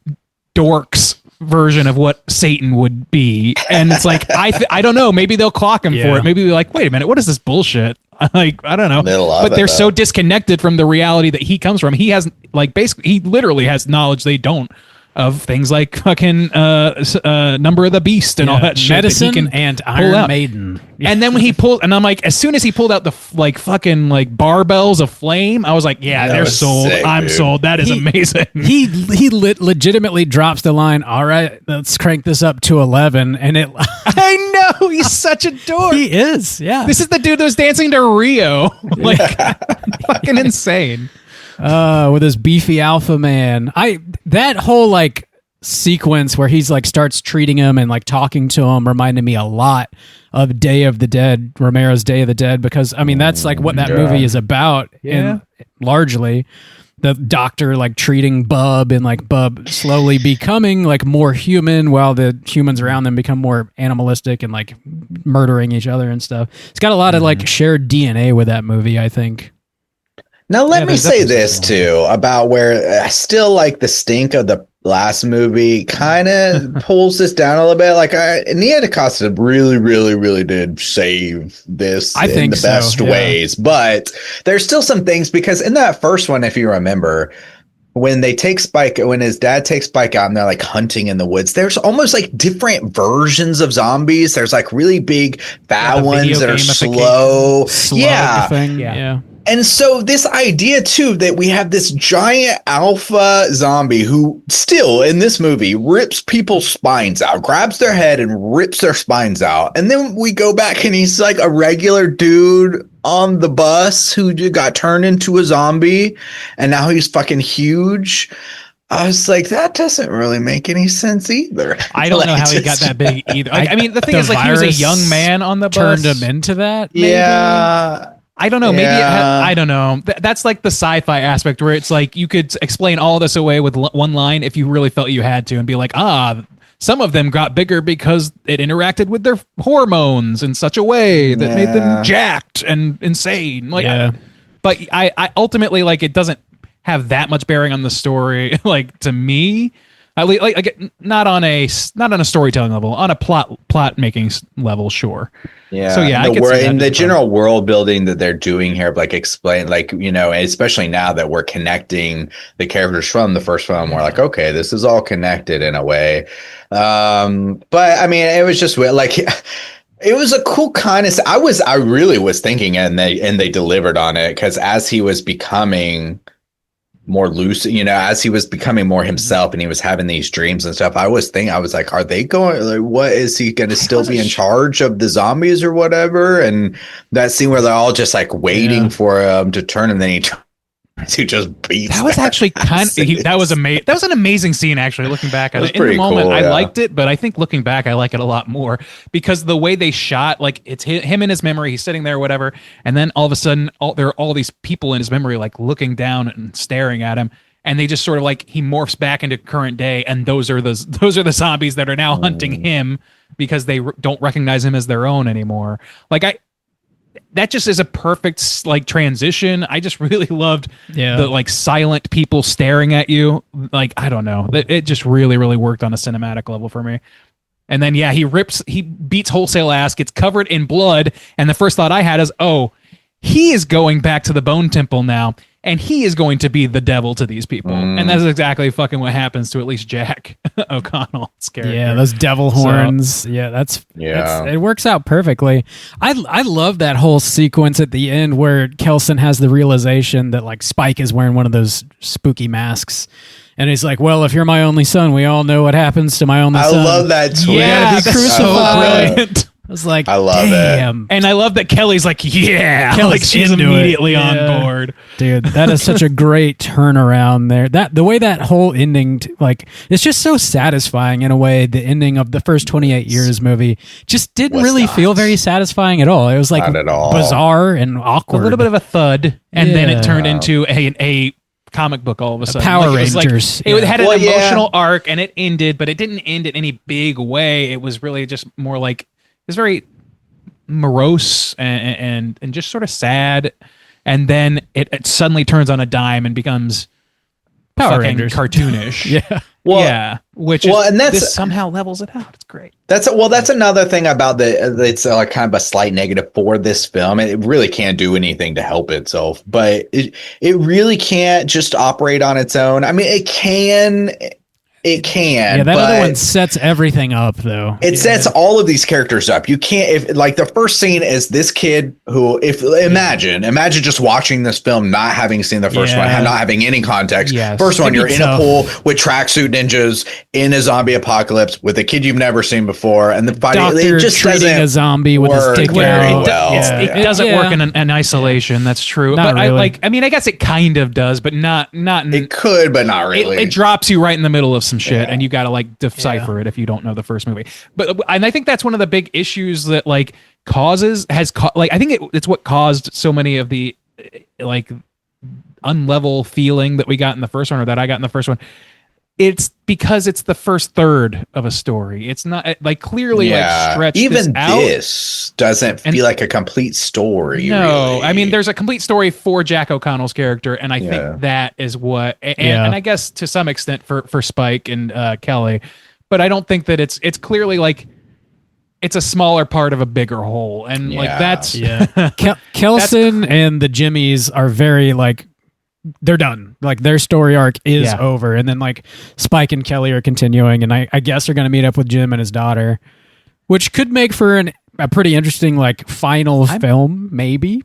D: dorks version of what Satan would be, and it's like I don't know. Maybe they'll clock him for it. Maybe they're like, wait a minute, what is this bullshit? Like, I don't know. But they're so disconnected from the reality that he comes from. He has like basically he literally has knowledge they don't of things like fucking Number of the Beast and all that shit.
B: Medicine
D: that he can
B: and
D: pull
B: Iron
D: out.
B: Maiden.
D: And then when he pulled, and I'm like, as soon as he pulled out the fucking like barbells of flame, I was like, yeah,
E: That
D: they're
E: was
D: sold.
E: sick,
D: I'm
E: dude.
D: sold. That is amazing.
B: He legitimately drops the line, all right, let's crank this up to 11. And it
D: I know, he's such a dork.
B: he is, yeah.
D: This is the dude that was dancing to Rio. Like, fucking insane.
B: With his beefy alpha man. That whole like sequence where he's like starts treating him and like talking to him reminded me a lot of Day of the Dead, Romero's Day of the Dead, because I mean that's like what that movie is about.
D: Yeah.
B: Largely the doctor like treating Bub and like Bub slowly becoming like more human while the humans around them become more animalistic and like murdering each other and stuff. It's got a lot of like shared DNA with that movie, I think.
E: Now, let
D: Yeah,
E: me
D: there's
E: say
D: definitely
E: this too about where I still like the stink of the last movie kind of pulls this down a little bit. Like, Nia DaCosta really did save this
B: I
E: in
B: think
E: the
B: so,
E: best
B: yeah.
E: ways. But there's still some things because in that first one, if you remember, when they take Spike, when his dad takes Spike out and they're like hunting in the woods, there's almost like different versions of zombies. There's like really big fat
D: the
E: ones
D: video
E: that are
D: gamification.
E: slow. Yeah.
B: Thing.
D: Yeah.
B: Yeah.
E: And so this idea too that we have this giant alpha zombie who still in this movie rips people's spines out, grabs their head and rips their spines out. And then we go back and he's like a regular dude on the bus who got turned into a zombie and now he's fucking huge. I was like, that doesn't really make any sense either.
D: I don't know how he got
E: just-
D: that big either. I mean, the thing
B: The
D: is, like, he was a
B: virus
D: young man on the bus.
B: Turned him into that. Maybe?
E: Yeah.
D: I don't know. Maybe
E: Yeah.
D: I don't know. That's like the sci-fi aspect where it's like you could explain all this away with one line if you really felt you had to, and be like, some of them got bigger because it interacted with their hormones in such a way that made them jacked and insane. Like,
B: Yeah.
D: but I ultimately like it doesn't have that much bearing on the story. Like to me, like not on a storytelling level, on a plot making level, sure.
E: Yeah.
D: So yeah, I
E: the
D: could see that
E: in the
D: as well.
E: general world building that they're doing here, like explain, like, you know, especially now that we're connecting the characters from the first film, we're like, okay, this is all connected in a way. But I mean, it was just like, it was a cool kind of, I really was thinking, and they delivered on it, because as he was becoming more loose, you know, as he was becoming more himself and he was having these dreams and stuff, I was like, are they going, like, what is he going to still be in charge of the zombies or whatever? And that scene where they're all just like waiting for him to turn, and then he just beats.
D: That was
E: their
D: actually kind of
E: asses.
D: that was amazing. That was an amazing scene, actually. Looking back at
E: was
D: it, in the
E: pretty
D: moment,
E: cool,
D: I
E: yeah.
D: liked it, but I think looking back, I like it a lot more because the way they shot, like it's him in his memory, he's sitting there, or whatever, and then all of a sudden, there are all these people in his memory, like looking down and staring at him, and they just sort of like he morphs back into current day, and those are the zombies that are now hunting him because they don't recognize him as their own anymore. Like that just is a perfect like transition. I just really loved the like silent people staring at you. Like, I don't know. It just really worked on a cinematic level for me. And then, yeah, he beats wholesale ass, gets covered in blood. And the first thought I had is, oh, he is going back to the Bone Temple now, and he is going to be the devil to these people. And that's exactly fucking what happens to at least Jack O'Connell's character.
B: Yeah, those devil horns. That's it works out perfectly. I love that whole sequence at the end where Kelson has the realization that like Spike is wearing one of those spooky masks. And he's like, well, if you're my only son, we all know what happens to my only son.
E: I love that twist.
D: Yeah,
B: be
D: that's so
B: crucified.
D: brilliant.
B: I was like,
E: I love it.
B: damn.
D: And I love that Kelly's like, yeah,
B: Kelly's
D: like she's
B: into it.
D: immediately
B: Yeah.
D: on board.
B: Dude, that is such a great turnaround there. That the way that whole ending, like, it's just so satisfying in a way. The ending of the first 28 years movie just didn't
E: Was
B: really
E: not.
B: feel very satisfying at all. It was like
E: Not at all.
B: bizarre and
D: A
B: awkward.
D: little bit of a thud, and then
B: Yeah.
D: it turned into a comic book all of a sudden.
B: Power
D: Like, it was
B: Rangers,
D: It
B: yeah.
D: had an
E: Well, yeah.
D: emotional arc, and it ended, but it didn't end in any big way. It was really just more like, it was very morose and just sort of sad. And then it suddenly turns on a dime and becomes
B: Power
D: fucking
B: Rangers.
D: cartoonish.
B: Yeah.
E: Well,
D: yeah, which
E: well,
D: is,
E: and that's-
D: this somehow levels it out. It's great.
E: That's another thing about it's like kind of a slight negative for this film. It really can't do anything to help itself, but it really can't just operate on its own. I mean, it can It can.
B: Yeah, that
E: but
B: other one sets everything up, though.
E: It sets all of these characters up. You can't, if like the first scene is this kid who, if imagine just watching this film, not having seen the first one, not having any context.
D: Yes.
E: First one,
B: It'd
E: you're
B: be
E: in a
B: tough.
E: pool with tracksuit ninjas in a zombie apocalypse with a kid you've never seen before, and the fighting.
B: Doctor
E: It just
B: treating
E: doesn't
B: a zombie with his
E: work
B: dick
E: very
B: out.
E: well.
D: It doesn't work in isolation. That's true.
B: Not
D: But
B: really.
D: I mean, I guess it kind of does, but not.
E: It could, but not really.
D: It drops you right in the middle of some shit, and you got to like decipher it if you don't know the first movie. But and I think that's one of the big issues that like I think it's what caused so many of the like unlevel feeling that we got in the first one, or that I got in the first one. It's because it's the first third of a story. It's not like clearly like stretched
E: Even
D: this out.
E: this doesn't feel like a complete story.
D: No,
E: really.
D: I mean, there's a complete story for Jack O'Connell's character, and I think that is what, and I guess to some extent for Spike and Kelly, but I don't think that it's clearly like it's a smaller part of a bigger whole, and like that's
B: Kelson and the Jimmies are very like they're done. Like their story arc is over, and then like Spike and Kelly are continuing, and I guess they're going to meet up with Jim and his daughter, which could make for a pretty interesting like final film, maybe.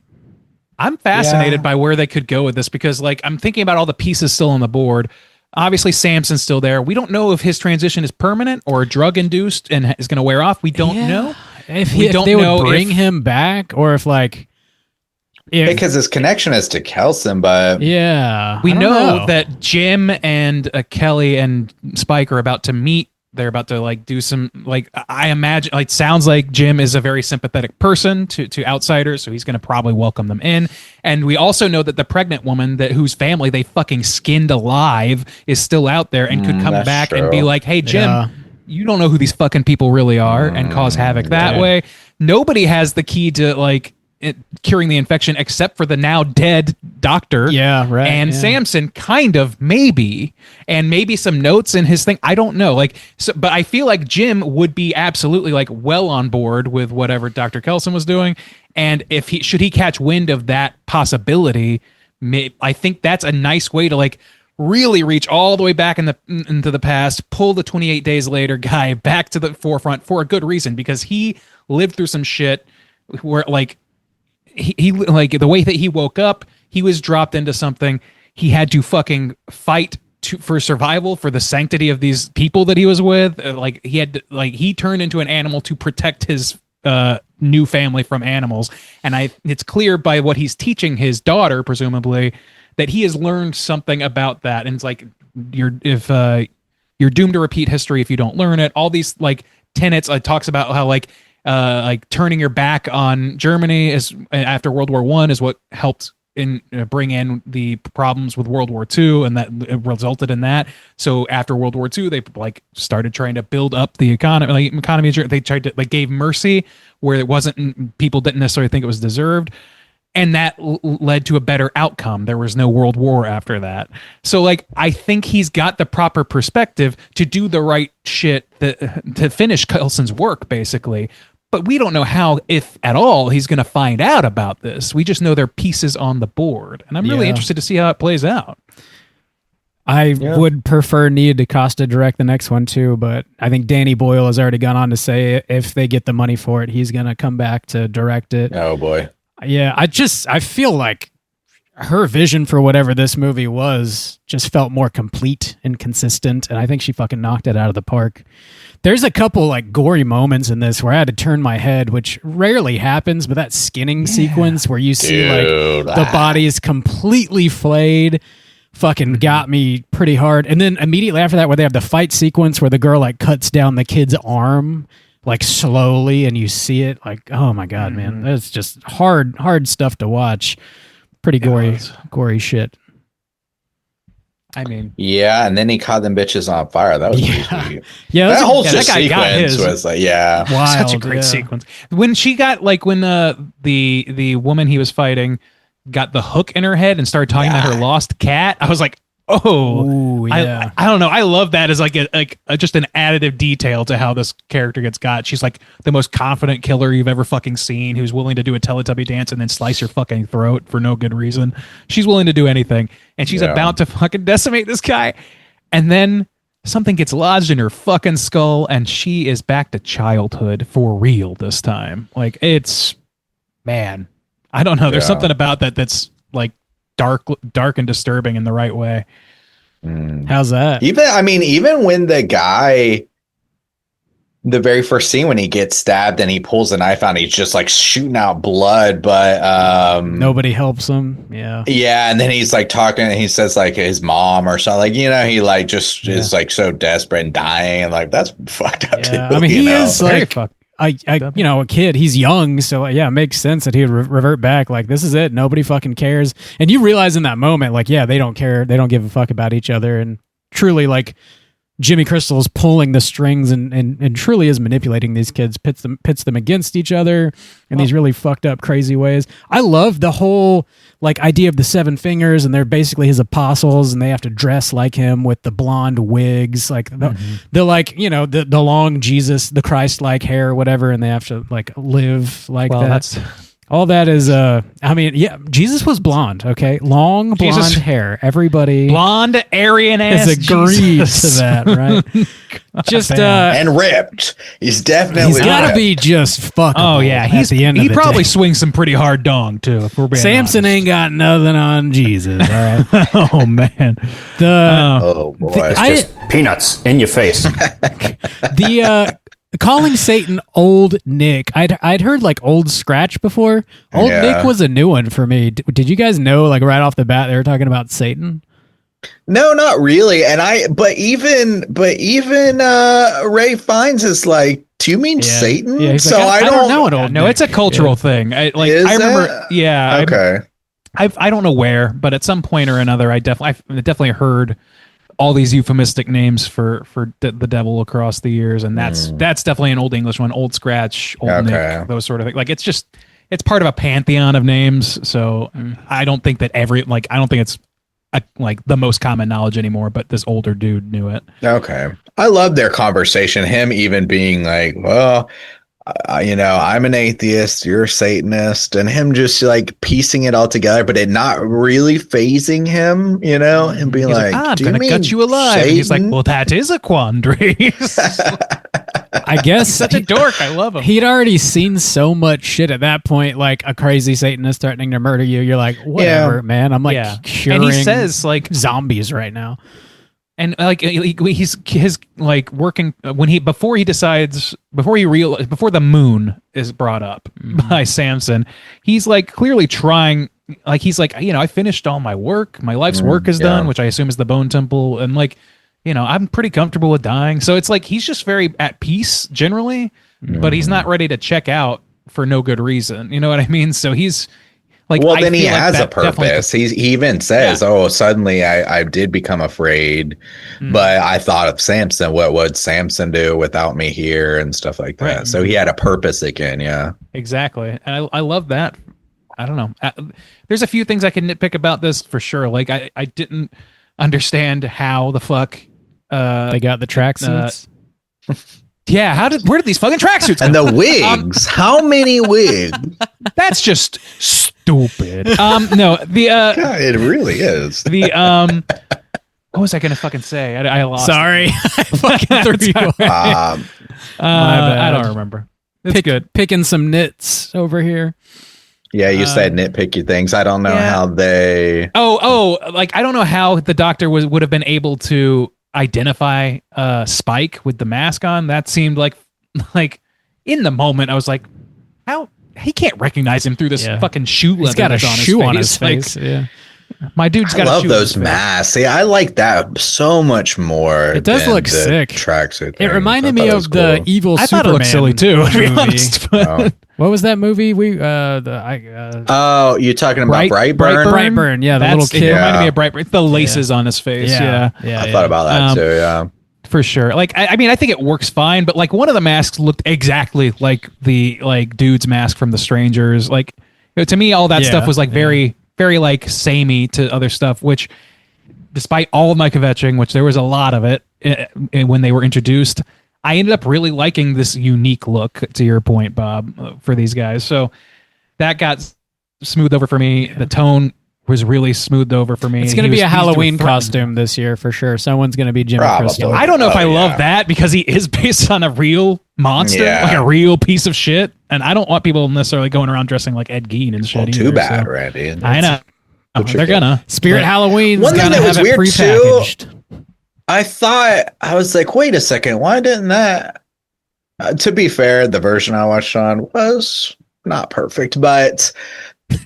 D: I'm fascinated by where they could go with this, because like I'm thinking about all the pieces still on the board. Obviously, Samson's still there. We don't know if his transition is permanent or drug induced and is going to wear off. We don't know.
B: If they would bring him back, or if like.
E: Because his connection is to Kelson, but
D: we know that Jim and Kelly and Spike are about to meet. They're about to like do some like I imagine like sounds like Jim is a very sympathetic person to outsiders, so he's going to probably welcome them in. And we also know that the pregnant woman whose family they fucking skinned alive is still out there and could come back and be like, "Hey Jim, you don't know who these fucking people really are," and cause havoc that way. Nobody has the key to like curing the infection except for the now dead doctor. And Samson kind of maybe, and maybe some notes in his thing. I don't know. Like, so, but I feel like Jim would be absolutely like well on board with whatever Dr. Kelson was doing. And if should he catch wind of that possibility, I think that's a nice way to like really reach all the way back into the past, pull the 28 Days Later guy back to the forefront for a good reason, because he lived through some shit where like, he like the way that he woke up, he was dropped into something. He had to fucking fight for survival, for the sanctity of these people that he was with. Like he had to, like he turned into an animal to protect his new family from animals. And it's clear by what he's teaching his daughter, presumably, that he has learned something about that. And it's like you're doomed to repeat history if you don't learn it. All these like tenets talks about how like turning your back on Germany is after World War I is what helped bring in the problems with World War II, and that resulted in that. So after World War II, they like started trying to build up the economy. They tried to like gave mercy where it wasn't, people didn't necessarily think it was deserved. And that led to a better outcome. There was no World War after that. So, like, I think he's got the proper perspective to do the right shit to finish Kelson's work, basically. But we don't know how, if at all, he's going to find out about this. We just know there are pieces on the board. And I'm really interested to see how it plays out.
B: I would prefer Nia DaCosta direct the next one, too. But I think Danny Boyle has already gone on to say if they get the money for it, he's going to come back to direct it.
E: Oh, boy.
B: Yeah, I feel like her vision for whatever this movie was just felt more complete and consistent, and I think she fucking knocked it out of the park. There's a couple like gory moments in this where I had to turn my head, which rarely happens, but that skinning sequence where you see like the body is completely flayed fucking got me pretty hard. And then immediately after that, where they have the fight sequence where the girl like cuts down the kid's arm like slowly, and you see it like, oh my god, man, that's just hard stuff to watch. Pretty gory shit.
D: I mean,
E: yeah, and then he caught them bitches on fire. That was pretty sweet.
B: Yeah,
E: that whole
D: that guy got
E: sequence
D: his.
E: was like, yeah,
B: wild,
D: such a great sequence. When she got like when the woman he was fighting got the hook in her head and started talking about her lost cat, I was like, oh,
B: ooh, yeah.
D: I don't know. I love that as like just an additive detail to how this character gets got. She's like the most confident killer you've ever fucking seen, who's willing to do a Teletubby dance and then slice your fucking throat for no good reason. She's willing to do anything, and she's about to fucking decimate this guy. And then something gets lodged in her fucking skull, and she is back to childhood for real this time. Like, it's, man, I don't know. There's something about that that's like dark and disturbing in the right way.
B: How's that?
E: Even when the guy, the very first scene when he gets stabbed and he pulls a knife out and he's just like shooting out blood, but
B: nobody helps him. Yeah.
E: Yeah, and then he's like talking and he says like his mom or something, like, he like just is like so desperate and dying, and like that's fucked up too.
B: I mean, he is
D: Very
B: like a kid. He's young, so it makes sense that he would revert back. Like, this is it. Nobody fucking cares. And you realize in that moment, like, they don't care. They don't give a fuck about each other. And truly, like, Jimmy Crystal is pulling the strings and truly is manipulating these kids, pits them against each other in these really fucked up, crazy ways. I love the whole like idea of the seven fingers, and they're basically his apostles, and they have to dress like him with the blonde wigs, like the like, the long Jesus, the Christ-like hair or whatever, and they have to like live like that.
D: That's
B: all that is, Jesus was blonde, okay? Long blonde hair. Everybody
D: blonde Aryan ass
B: has agreed to that, right? Just
E: and ripped. He's definitely
B: he's got to be just fuckable.
D: Oh yeah,
B: at the end of
D: he
B: the
D: probably
B: day.
D: swings some pretty hard dong too. If we're being
B: Samson
D: honest.
B: ain't got nothing on Jesus. All right.
D: Oh man,
E: Oh boy.
H: Peanuts in your face.
B: Calling Satan Old Nick. I'd heard like Old Scratch before. Old Nick was a new one for me. Did you guys know, like, right off the bat they were talking about Satan?
E: No, not really. And but even Ray Fiennes is like, do you mean Satan?
B: Yeah,
E: so
B: like,
E: I don't
B: know it. Old
D: no,
B: Nick.
D: it's a cultural thing. I remember.
E: It?
D: Yeah.
E: Okay.
D: I don't know where, but at some point or another, I definitely heard all these euphemistic names for the devil across the years, and that's definitely an Old English one. Old Scratch, Old Nick, those sort of things. Like, it's part of a pantheon of names. So I don't think that I don't think it's like the most common knowledge anymore. But this older dude knew it.
E: Okay. I love their conversation. Him even being like, well, I'm an atheist, you're a Satanist, and him just like piecing it all together, but it not really phasing him, and being
D: He's
E: like,
D: I'm
E: do you
D: gonna
E: mean
D: gut you alive. And he's like, well, that is a quandary.
B: I guess
D: Such a dork. I love him.
B: He'd already seen so much shit at that point, like a crazy Satanist threatening to murder you. You're like, whatever, man. I'm like curing
D: and he says like
B: zombies right now.
D: And like he's his like working before the moon is brought up by Samson, he's like clearly trying, like he's like, I finished all my work, my life's work is done, which I assume is the Bone Temple, and like, I'm pretty comfortable with dying. So it's like he's just very at peace generally, but he's not ready to check out for no good reason. You know what I mean? So he's like,
E: well, then he has a purpose. He even says, "Oh, suddenly I did become afraid, but I thought of Samson. What would Samson do without me here and stuff like that?"
D: Right.
E: So he had a purpose again. Yeah,
D: exactly. And I love that. I don't know. There's a few things I can nitpick about this for sure. Like I didn't understand how the fuck
B: they got the tracksuits.
D: Yeah, where did these fucking tracksuits come?
E: and the wigs. How many wigs?
D: That's just stupid. No, the
E: God, it really is.
D: the what was I gonna fucking say? I lost.
B: Sorry, I fucking threw you off.
E: Um,
D: I don't remember. It's good.
B: Picking some nits over here.
E: Yeah, you said nitpicky things. I don't know how they.
D: Oh, like I don't know how the doctor would have been able to identify Spike with the mask on. That seemed like in the moment I was like, how he can't recognize him through this fucking shoe leather.
B: He's got a shoe on his face.
D: Like,
B: yeah.
D: My dude's
E: I
D: got a
E: love
D: shoe
E: those
D: on his face.
E: masks. See, I like that so much more.
B: It does
E: than
B: look
E: the
B: sick.
E: Tracksuit.
B: It reminded me of the evil
D: I thought
B: Superman
D: it looked silly too, to be
B: movie.
D: honest.
B: What was that movie?
E: Oh, you're talking about Brightburn?
B: Brightburn. Yeah, the little kid.
D: It reminded me of Brightburn. The laces on his face. Yeah.
E: I thought about that too. Yeah.
D: For sure. Like, I mean, I think it works fine, but like one of the masks looked exactly like the dude's mask from The Strangers. Like, to me, all that stuff was like very, very like samey to other stuff, which despite all of my kvetching, which there was a lot of it when they were introduced, I ended up really liking this unique look, to your point, Bob, for these guys. So that got smoothed over for me. The tone was really smoothed over for me.
B: It's going to be a Halloween costume this year for sure. Someone's going to be Jimmy
E: Probably.
B: Crystal.
D: I don't know if I love that because he is based on a real monster,
E: Yeah.
D: like a real piece of shit. And I don't want people necessarily going around dressing like Ed Gein and shit.
E: Well, too
D: either,
E: bad,
D: so.
E: Randy.
D: I know. They're gonna.
B: Spirit Halloween's
E: One thing
B: gonna
E: that was
B: have it
E: weird, too,
B: prepackaged.
E: I was like, wait a second, why didn't that? To be fair, the version I watched on was not perfect, but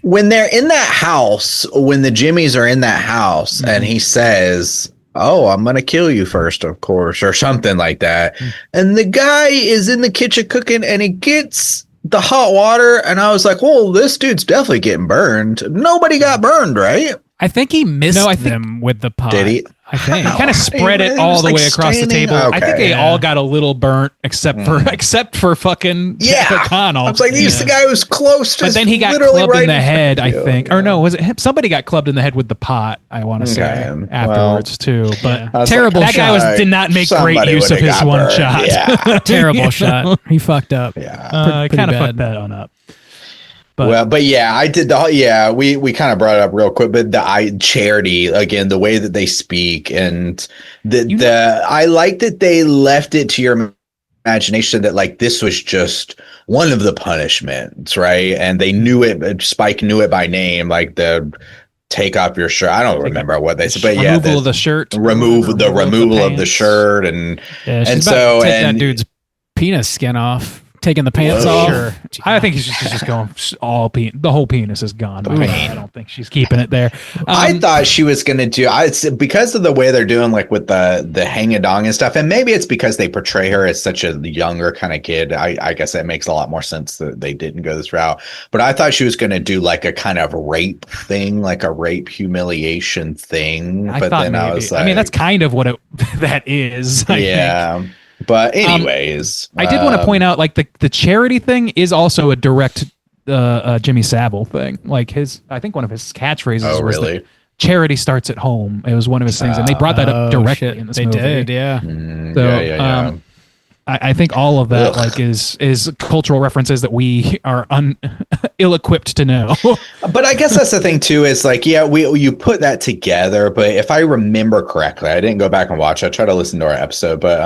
E: when they're in that house, when the Jimmies are in that house, and he says, "Oh, I'm gonna kill you first, of course," or something like that, and the guy is in the kitchen cooking, and he gets the hot water, and I was like, "Well, this dude's definitely getting burned." Nobody got burned, right?
B: I think he missed them with the pot.
E: Did he?
B: I think.
D: He kind of spread it
E: He
D: all
E: was,
D: the
E: like,
D: way across the
E: standing-
D: table. I think
E: okay.
D: they all got a little burnt, except for fucking Jack O'Connell.
E: I was like, he's the guy who's close to.
D: But then he got
E: literally
D: clubbed
E: right
D: in the head, I
E: front of
D: think.
E: you.
D: Or no, was it him? Somebody got clubbed in the head with the pot, I want to say,
E: Okay.
D: afterwards, too. But
E: I was
B: Terrible
E: like,
D: that guy did not make great
E: somebody
D: use of
E: would've
D: his
E: got
D: one
E: burned.
D: shot.
E: Yeah.
B: Terrible shot. He fucked up.
E: Yeah.
D: Kind of
B: bad.
D: fucked that on up. But
E: But yeah, I did we kind of brought it up real quick, but charity, again, the way that they speak, and I like that they left it to your imagination that like this was just one of the punishments, right? And they knew it. Spike knew it by name, like the take off your shirt. I don't remember what they said, but yeah,
D: removal of the shirt,
E: removal of the
D: pants.
E: shirt, and
B: Yeah, she's
E: and
B: about
E: so
B: to take
E: and
B: that dude's penis skin off. Taking the pants
E: Whoa.
B: off.
D: Sure. I think she's just going all the whole penis is gone. I don't think she's keeping it there.
E: I thought she was going to do because of the way they're doing like with the hang a dong and stuff, and maybe it's because they portray her as such a younger kind of kid. I guess that makes a lot more sense that they didn't go this route. But I thought she was going to do like a kind of rape thing, like a rape humiliation thing.
D: I
E: but
D: thought
E: then
D: maybe.
E: I was like,
D: I mean, that's kind of what that is. I think.
E: But anyways,
D: I did want to point out, like the charity thing is also a direct Jimmy Savile thing. Like I think one of his catchphrases
E: Oh,
D: was
E: really?
D: that charity starts at home. It was one of his things, and they brought that up directly in this movie.
B: They did, yeah.
D: So, I think all of that like is cultural references that we are ill-equipped to know.
E: But I guess that's the thing too, is like, you put that together, but if I remember correctly, I didn't go back and watch. I tried to listen to our episode, but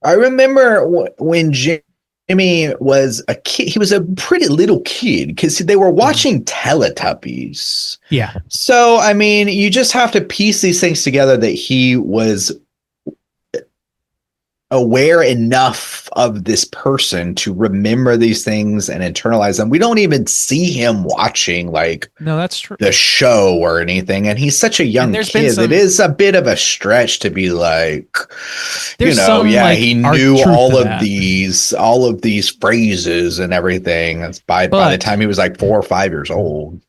E: I remember when Jimmy was a kid, he was a pretty little kid because they were watching Teletubbies.
D: Yeah.
E: So, I mean, you just have to piece these things together that he was aware enough of this person to remember these things and internalize them. We don't even see him watching like
D: No, that's true.
E: the show or anything, and he's such a young kid. It is a bit of a stretch to be like,
D: There's some, like,
E: he
D: art
E: knew
D: truth
E: all
D: to
E: of
D: that.
E: these phrases and everything. That's by the time he was like 4 or 5 years old.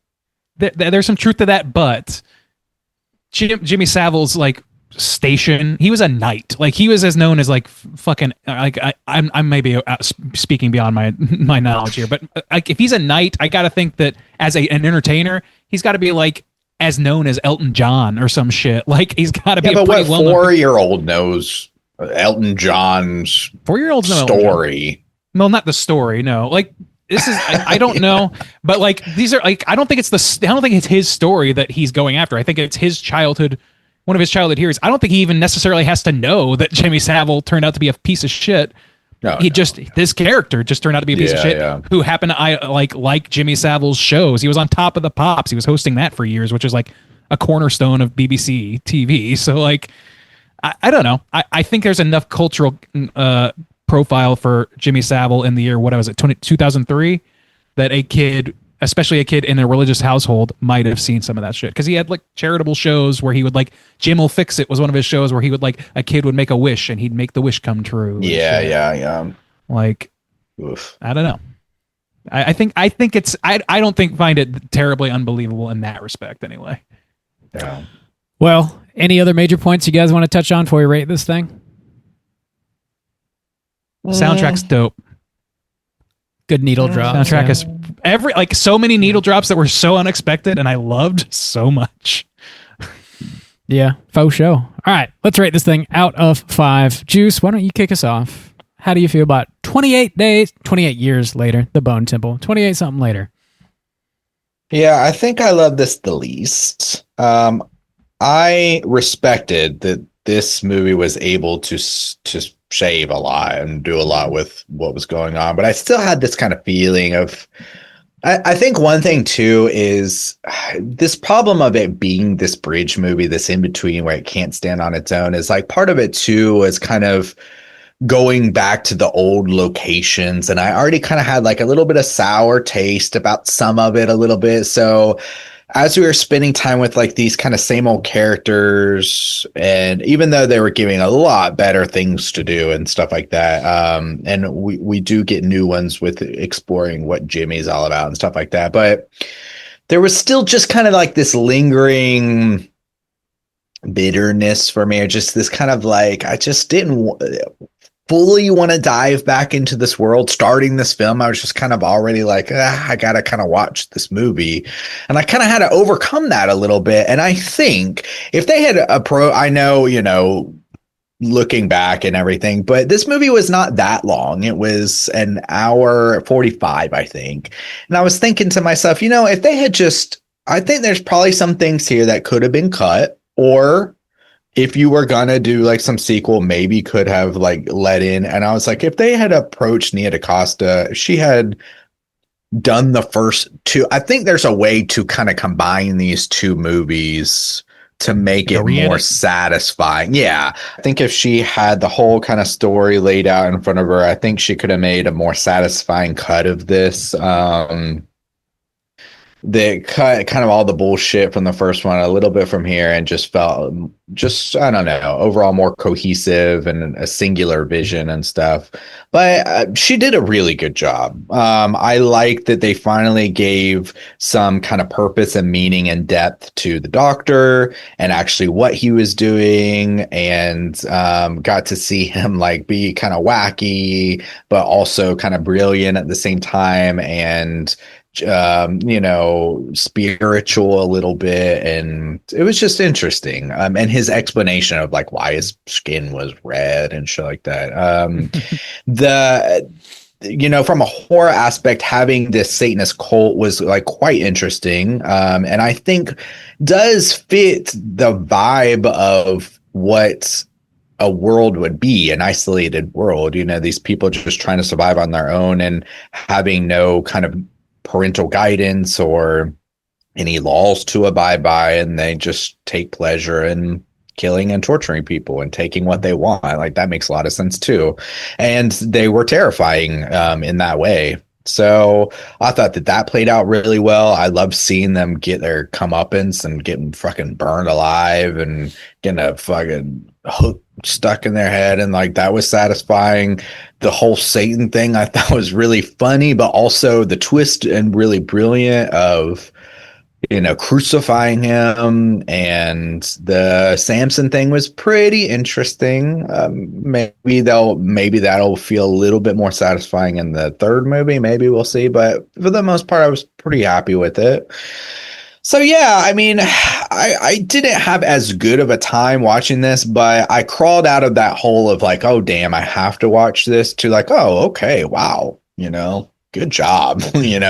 D: There's some truth to that, but Jimmy Savile's like station, he was a knight. Like he was as known as like fucking like I'm maybe speaking beyond my knowledge here, but like if he's a knight, I gotta think that as an entertainer, he's got to be like as known as Elton John or some shit. Like he's got to be.
E: But
D: a pretty
E: what 4-year-old knows Elton John's
D: 4-year-olds know
E: story?
D: No, not the story. No, like. This is I don't know, but like these are like I don't think it's his story that he's going after. I think it's his childhood, one of his childhood heroes. I don't think he even necessarily has to know that Jimmy Savile turned out to be a piece of shit. This character just turned out to be a piece of shit who happened to like Jimmy Savile's shows. He was on Top of the Pops. He was hosting that for years, which is like a cornerstone of BBC TV. So like I don't know. I think there's enough cultural profile for Jimmy Savile in the year, what was it, 2003, that a kid, especially a kid in a religious household, might have seen some of that shit. Because he had like charitable shows where he would like, Jim Will Fix It was one of his shows where he would like, a kid would make a wish and he'd make the wish come true.
E: Yeah.
D: Like,
E: oof.
D: I don't know. I think it's, I don't find it terribly unbelievable in that respect anyway.
E: Yeah.
B: Well, any other major points you guys want to touch on before we rate this thing?
D: Soundtrack's dope.
B: Good needle drop.
D: Soundtrack is so many needle drops that were so unexpected and I loved so much.
B: Yeah, faux show. All right, let's rate this thing out of 5. Juice, why don't you kick us off? How do you feel about 28 years later, the Bone Temple, 28 something later?
E: Yeah, I think I love this the least. I respected that this movie was able to shave a lot and do a lot with what was going on, but I still had this kind of feeling of. I think one thing too is this problem of it being this bridge movie, this in between where it can't stand on its own, is like part of it too was kind of going back to the old locations, and I already kind of had like a little bit of sour taste about some of it a little bit. So as we were spending time with like these kind of same old characters, and even though they were giving a lot better things to do and stuff like that, and we do get new ones with exploring what Jimmy's all about and stuff like that, but there was still just kind of like this lingering bitterness for me, or just this kind of like I just didn't fully want to dive back into this world. Starting this film, I was just kind of already like, I gotta kind of watch this movie, and I kind of had to overcome that a little bit. And I think if they had I know, looking back and everything, but this movie was not that long. It was an hour 45, I think. And I was thinking to myself, if they had I think there's probably some things here that could have been cut, or if you were gonna do like some sequel, maybe could have like let in. And I was like, if they had approached Nia DaCosta, if she had done the first two, I think there's a way to kind of combine these two movies to make it more satisfying. Yeah. I think if she had the whole kind of story laid out in front of her, I think she could have made a more satisfying cut of this. They cut kind of all the bullshit from the first one a little bit from here, and just felt I don't know, overall more cohesive and a singular vision and stuff. But she did a really good job. I like that they finally gave some kind of purpose and meaning and depth to the doctor and actually what he was doing, and got to see him like be kind of wacky, but also kind of brilliant at the same time, and spiritual a little bit. And it was just interesting. And his explanation of like why his skin was red and shit like that. From a horror aspect, having this Satanist cult was like quite interesting. And I think does fit the vibe of what a world would be, an isolated world, these people just trying to survive on their own and having no kind of parental guidance or any laws to abide by, and they just take pleasure in killing and torturing people and taking what they want. Like that makes a lot of sense too, and they were terrifying in that way. So I thought that played out really well. I loved seeing them get their comeuppance and getting fucking burned alive and getting a fucking hook stuck in their head, and like that was satisfying. The whole Satan thing I thought was really funny, but also the twist and really brilliant of crucifying him, and the Samson thing was pretty interesting. Maybe that'll feel a little bit more satisfying in the third movie. Maybe we'll see, but for the most part I was pretty happy with it. So yeah, I mean, I didn't have as good of a time watching this, but I crawled out of that hole of like, oh damn, I have to watch this, to like, oh okay, wow, good job,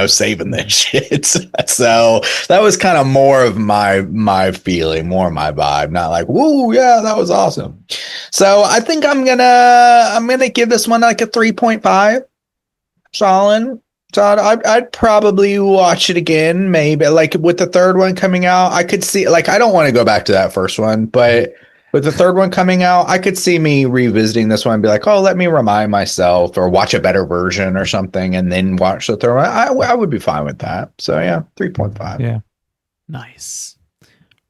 E: saving this shit. So that was kind of more of my feeling, more of my vibe, not like, woo, yeah, that was awesome. So I think I'm gonna give this one like a 3.5. Solid. So I'd probably watch it again, maybe like with the third one coming out. I could see, like, I don't want to go back to that first one, but with the third one coming out, I could see me revisiting this one and be like, oh, let me remind myself, or watch a better version or something, and then watch the third one. I would be fine with that. So yeah, 3.5.
B: Yeah. Nice.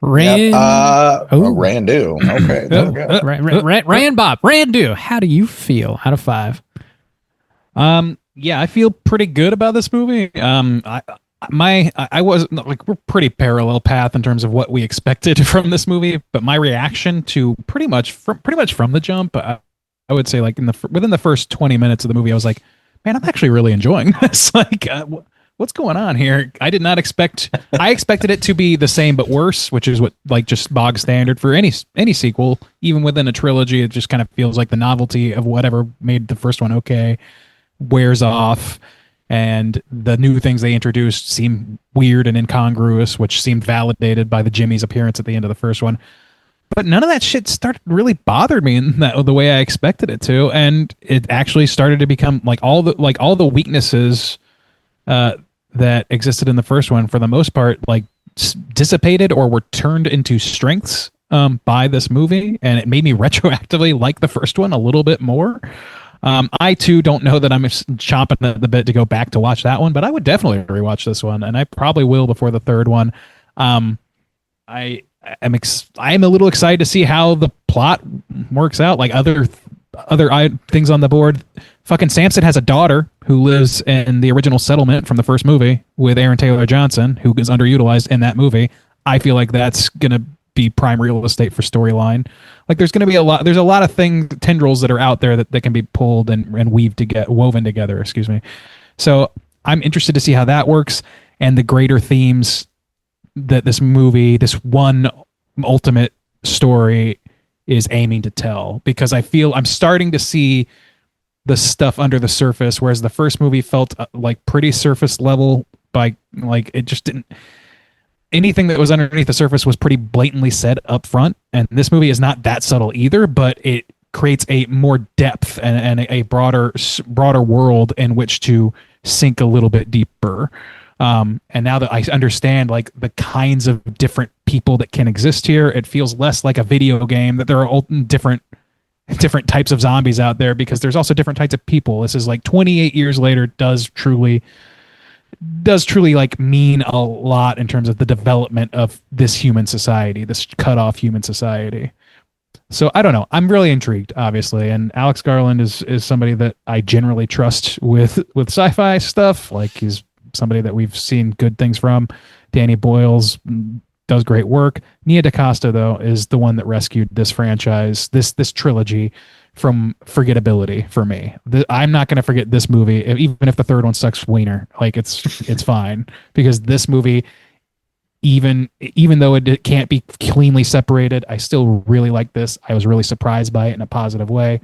B: Rand.
E: Randu. Okay. There we go.
B: Rand Bob. Randu. How do you feel out of 5?
D: Yeah, I feel pretty good about this movie. I was like, we're pretty parallel path in terms of what we expected from this movie, but my reaction to pretty much from the jump, I would say like within the first 20 minutes of the movie, I was like, man, I'm actually really enjoying this. Like, what's going on here? I did not expect. I expected it to be the same but worse, which is what like just bog standard for any sequel, even within a trilogy. It just kind of feels like the novelty of whatever made the first one okay wears off, and the new things they introduced seem weird and incongruous, which seemed validated by the Jimmies appearance at the end of the first one. But none of that shit started really bothered me in the way I expected it to, and it actually started to become like all the weaknesses that existed in the first one, for the most part, like dissipated or were turned into strengths by this movie, and it made me retroactively like the first one a little bit more. I too don't know that I'm chomping at the bit to go back to watch that one, but I would definitely rewatch this one, and I probably will before the third one. I'm a little excited to see how the plot works out. Like other things on the board. Fucking Samson has a daughter who lives in the original settlement from the first movie with Aaron Taylor Johnson, who is underutilized in that movie. I feel like that's gonna be prime real estate for storyline. Like there's gonna be there's a lot of tendrils that are out there that can be pulled and woven together. Excuse me. So I'm interested to see how that works and the greater themes that this movie, this one ultimate story, is aiming to tell, because I feel I'm starting to see the stuff under the surface, whereas the first movie felt like pretty surface level. By like it just didn't, anything that was underneath the surface was pretty blatantly said up front, and this movie is not that subtle either, but it creates a more depth and a broader world in which to sink a little bit deeper. And now that I understand like the kinds of different people that can exist here, it feels less like a video game, that there are all different types of zombies out there, because there's also different types of people. This is like 28 years later does truly like mean a lot in terms of the development of this human society, this cut off human society. So I don't know. I'm really intrigued, obviously. And Alex Garland is somebody that I generally trust with sci-fi stuff. Like he's somebody that we've seen good things from. Danny Boyles does great work. Nia DaCosta, though, is the one that rescued this franchise, this trilogy, from forgettability for me. I'm not going to forget this movie, even if the third one sucks wiener. Like it's fine, because this movie, even though it can't be cleanly separated, I still really like this. I was really surprised by it in a positive way.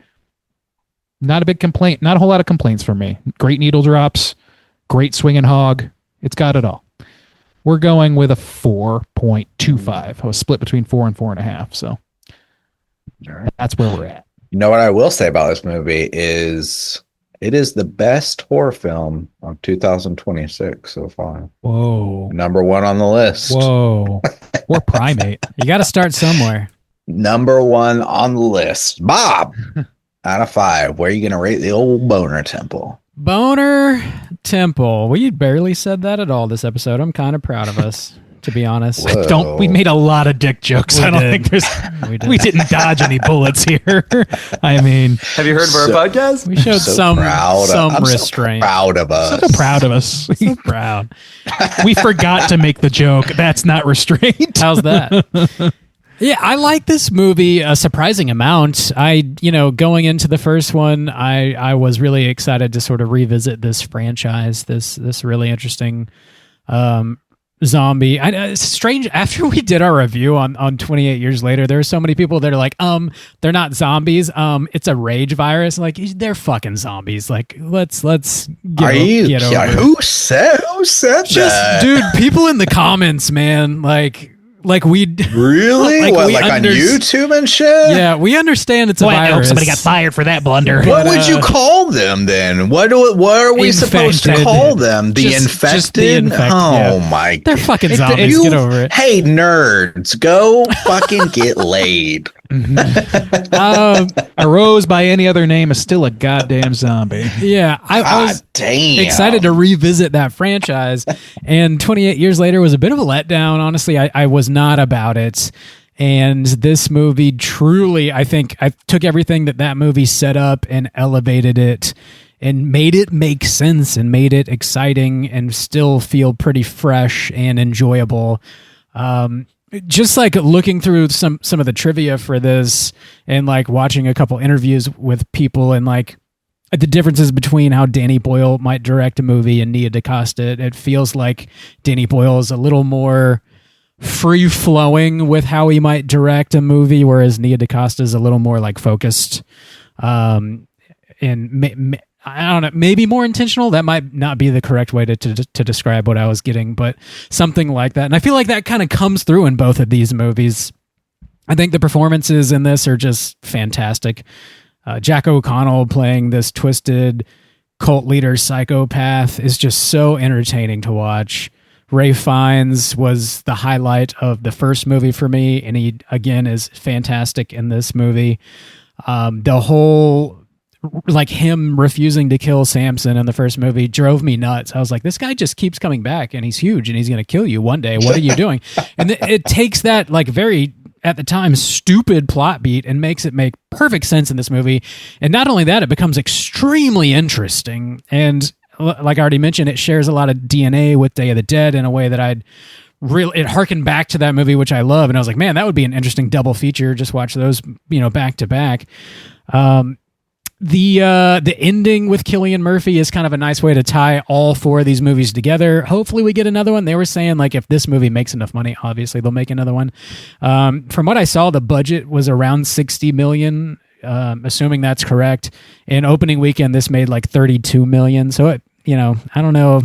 D: Not a big complaint. Not a whole lot of complaints from me. Great needle drops. Great swinging hog. It's got it all. We're going with a 4.25. I was split between 4 and 4.5. So that's where we're at.
E: You know what I will say about this movie is it is the best horror film of 2026 so far.
D: Whoa.
E: Number one on the list.
D: Whoa. We're primate.
B: You got to start somewhere.
E: Number one on the list. Bob, out of 5, where are you going to rate the old Boner Temple?
B: Boner Temple. We barely said that at all this episode. I'm kind of proud of us, to be honest.
D: We made a lot of dick jokes. I don't think we didn't dodge any bullets here. I mean,
F: Have you heard of our podcast?
B: We showed some restraint.
E: So proud of us.
D: So proud of us.
B: So proud.
D: We forgot to make the joke. That's not restraint.
B: How's that? Yeah, I like this movie a surprising amount. Going into the first one, I was really excited to sort of revisit this franchise, this really interesting zombie. It's strange. After we did our review on 28 Years Later, there are so many people that are like, they're not zombies. It's a rage virus. Like, they're fucking zombies. Like, let's get over it.
E: Who said that?
B: Dude, people in the comments, man, like we
E: really like on YouTube and shit.
B: Yeah, we understand it's a virus.
D: I hope somebody got fired for that blunder.
E: What would you call them then? What are we supposed to call them? The infected?
B: Just the infected.
E: Oh my!
B: They're fucking zombies. Get over it.
E: Hey, nerds, go fucking get laid.
D: A rose by any other name is still a goddamn zombie.
B: Yeah, I was excited to revisit that franchise, and 28 Years Later was a bit of a letdown. Honestly, I was not about it. And this movie truly, I think I took everything that movie set up and elevated it and made it make sense and made it exciting and still feel pretty fresh and enjoyable. Just like looking through some of the trivia for this and like watching a couple interviews with people and like the differences between how Danny Boyle might direct a movie and Nia DaCosta, it feels like Danny Boyle is a little more free flowing with how he might direct a movie, whereas Nia DaCosta is a little more like focused. And I don't know, maybe more intentional. That might not be the correct way to describe what I was getting, but something like that. And I feel like that kind of comes through in both of these movies. I think the performances in this are just fantastic. Jack O'Connell playing this twisted cult leader psychopath is just so entertaining to watch. Ralph Fiennes was the highlight of the first movie for me, and he, again, is fantastic in this movie. The whole, like, him refusing to kill Samson in the first movie drove me nuts. I was like, this guy just keeps coming back, and he's huge, and he's going to kill you one day. What are you doing? And it takes that, like, very, at the time, stupid plot beat and makes it make perfect sense in this movie. And not only that, it becomes extremely interesting. And like I already mentioned, it shares a lot of DNA with Day of the Dead in a way that it harkened back to that movie, which I love. And I was like, man, that would be an interesting double feature. Just watch those, back to back. The ending with Cillian Murphy is kind of a nice way to tie all four of these movies together. Hopefully we get another one. They were saying, like, if this movie makes enough money, obviously they'll make another one. From what I saw, the budget was around $60 million. Assuming that's correct. In opening weekend, this made like $32 million. So I don't know.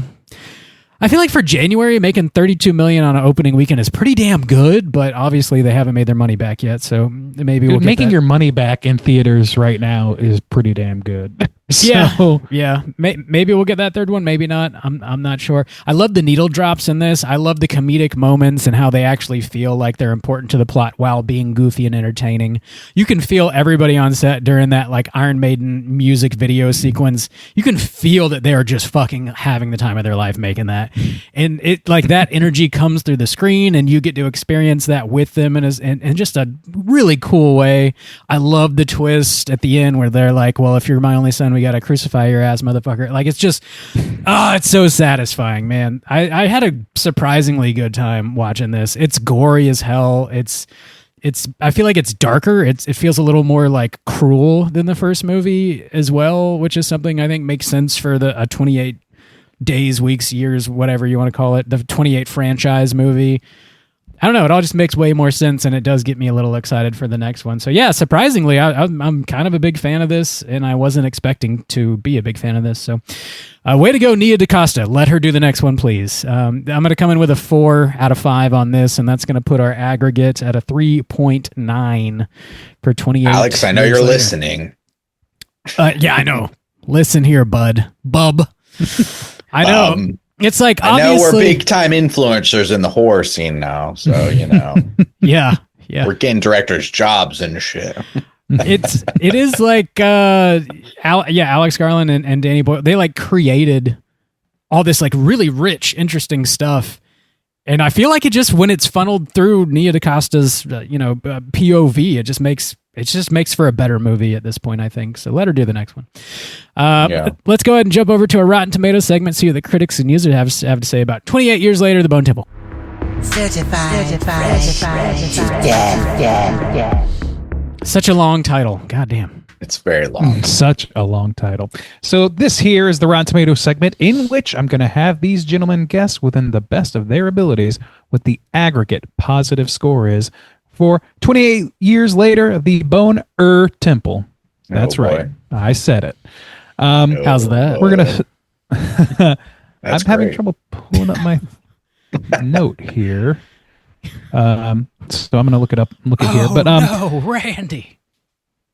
B: I feel like for January, making $32 million on an opening weekend is pretty damn good, but obviously they haven't made their money back yet. So maybe we'll get
D: making your money back in theaters right now is pretty damn good.
B: Yeah. Maybe we'll get that third one. Maybe not. I'm not sure. I love the needle drops in this. I love the comedic moments and how they actually feel like they're important to the plot while being goofy and entertaining. You can feel everybody on set during that, like, Iron Maiden music video sequence. You can feel that they are just fucking having the time of their life making that. And it, like, that energy comes through the screen and you get to experience that with them in just a really cool way. I love the twist at the end where they're like, well, if you're my only son, we got to crucify your ass, motherfucker. Like, it's just, it's so satisfying, man. I had a surprisingly good time watching this. It's gory as hell. I feel like it's darker. It feels a little more like cruel than the first movie as well, which is something I think makes sense for a 28 days, weeks, years, whatever you want to call it, the 28 franchise movie. I don't know. It all just makes way more sense, and it does get me a little excited for the next one. So yeah, surprisingly, I'm kind of a big fan of this, and I wasn't expecting to be a big fan of this. So way to go, Nia DaCosta. Let her do the next one, please. I'm going to come in with a 4 out of 5 on this, and that's going to put our aggregate at a 3.9 for 28.
E: Alex, I know you're listening.
B: Yeah, I know. Listen here, bub. I know. It's like,
E: I know we're big time influencers in the horror scene now, so
B: yeah,
E: we're getting directors' jobs and shit.
B: It is like Alex Garland and Danny Boyle. They like created all this like really rich, interesting stuff, and I feel like it just, when it's funneled through Nia DaCosta's POV, it just makes for a better movie at this point, I think. So let her do the next one. Let's go ahead and jump over to a Rotten Tomatoes segment, see what the critics and users have to say about 28 Years Later, The Bone Temple.
G: Certified.
B: Such a long title. Goddamn.
E: It's very long.
D: Such a long title. So this here is the Rotten Tomatoes segment in which I'm going to have these gentlemen guess within the best of their abilities what the aggregate positive score is for 28 Years Later, The Bone Temple. That's right. I said it.
B: How's that?
D: We're going to... I'm having trouble pulling up my note here. So I'm going to look it here. But
B: no, Randy.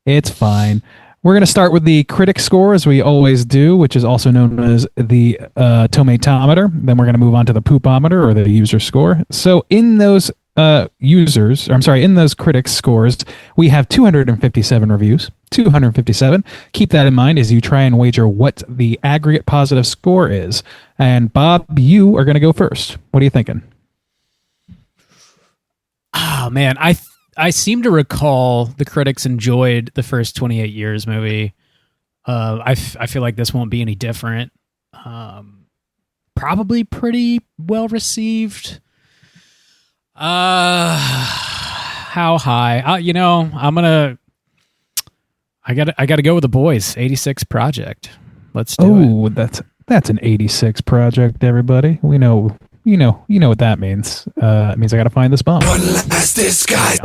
D: It's fine. We're going to start with the critic score, as we always do, which is also known as the tomatometer. Then we're going to move on to the poopometer, or the user score. So in those in those critics scores, we have 257 reviews. 257. Keep that in mind as you try and wager what the aggregate positive score is. And Bob, you are going to go first. What are you thinking?
B: Oh man, I seem to recall the critics enjoyed the first 28 Years movie. I feel like this won't be any different. Probably pretty well received. How high? I gotta go with the boys. 86 Project. Let's do it.
D: That's an 86 project, everybody. We know. You know what that means. It means I got to find this bomb.
A: One last disguise.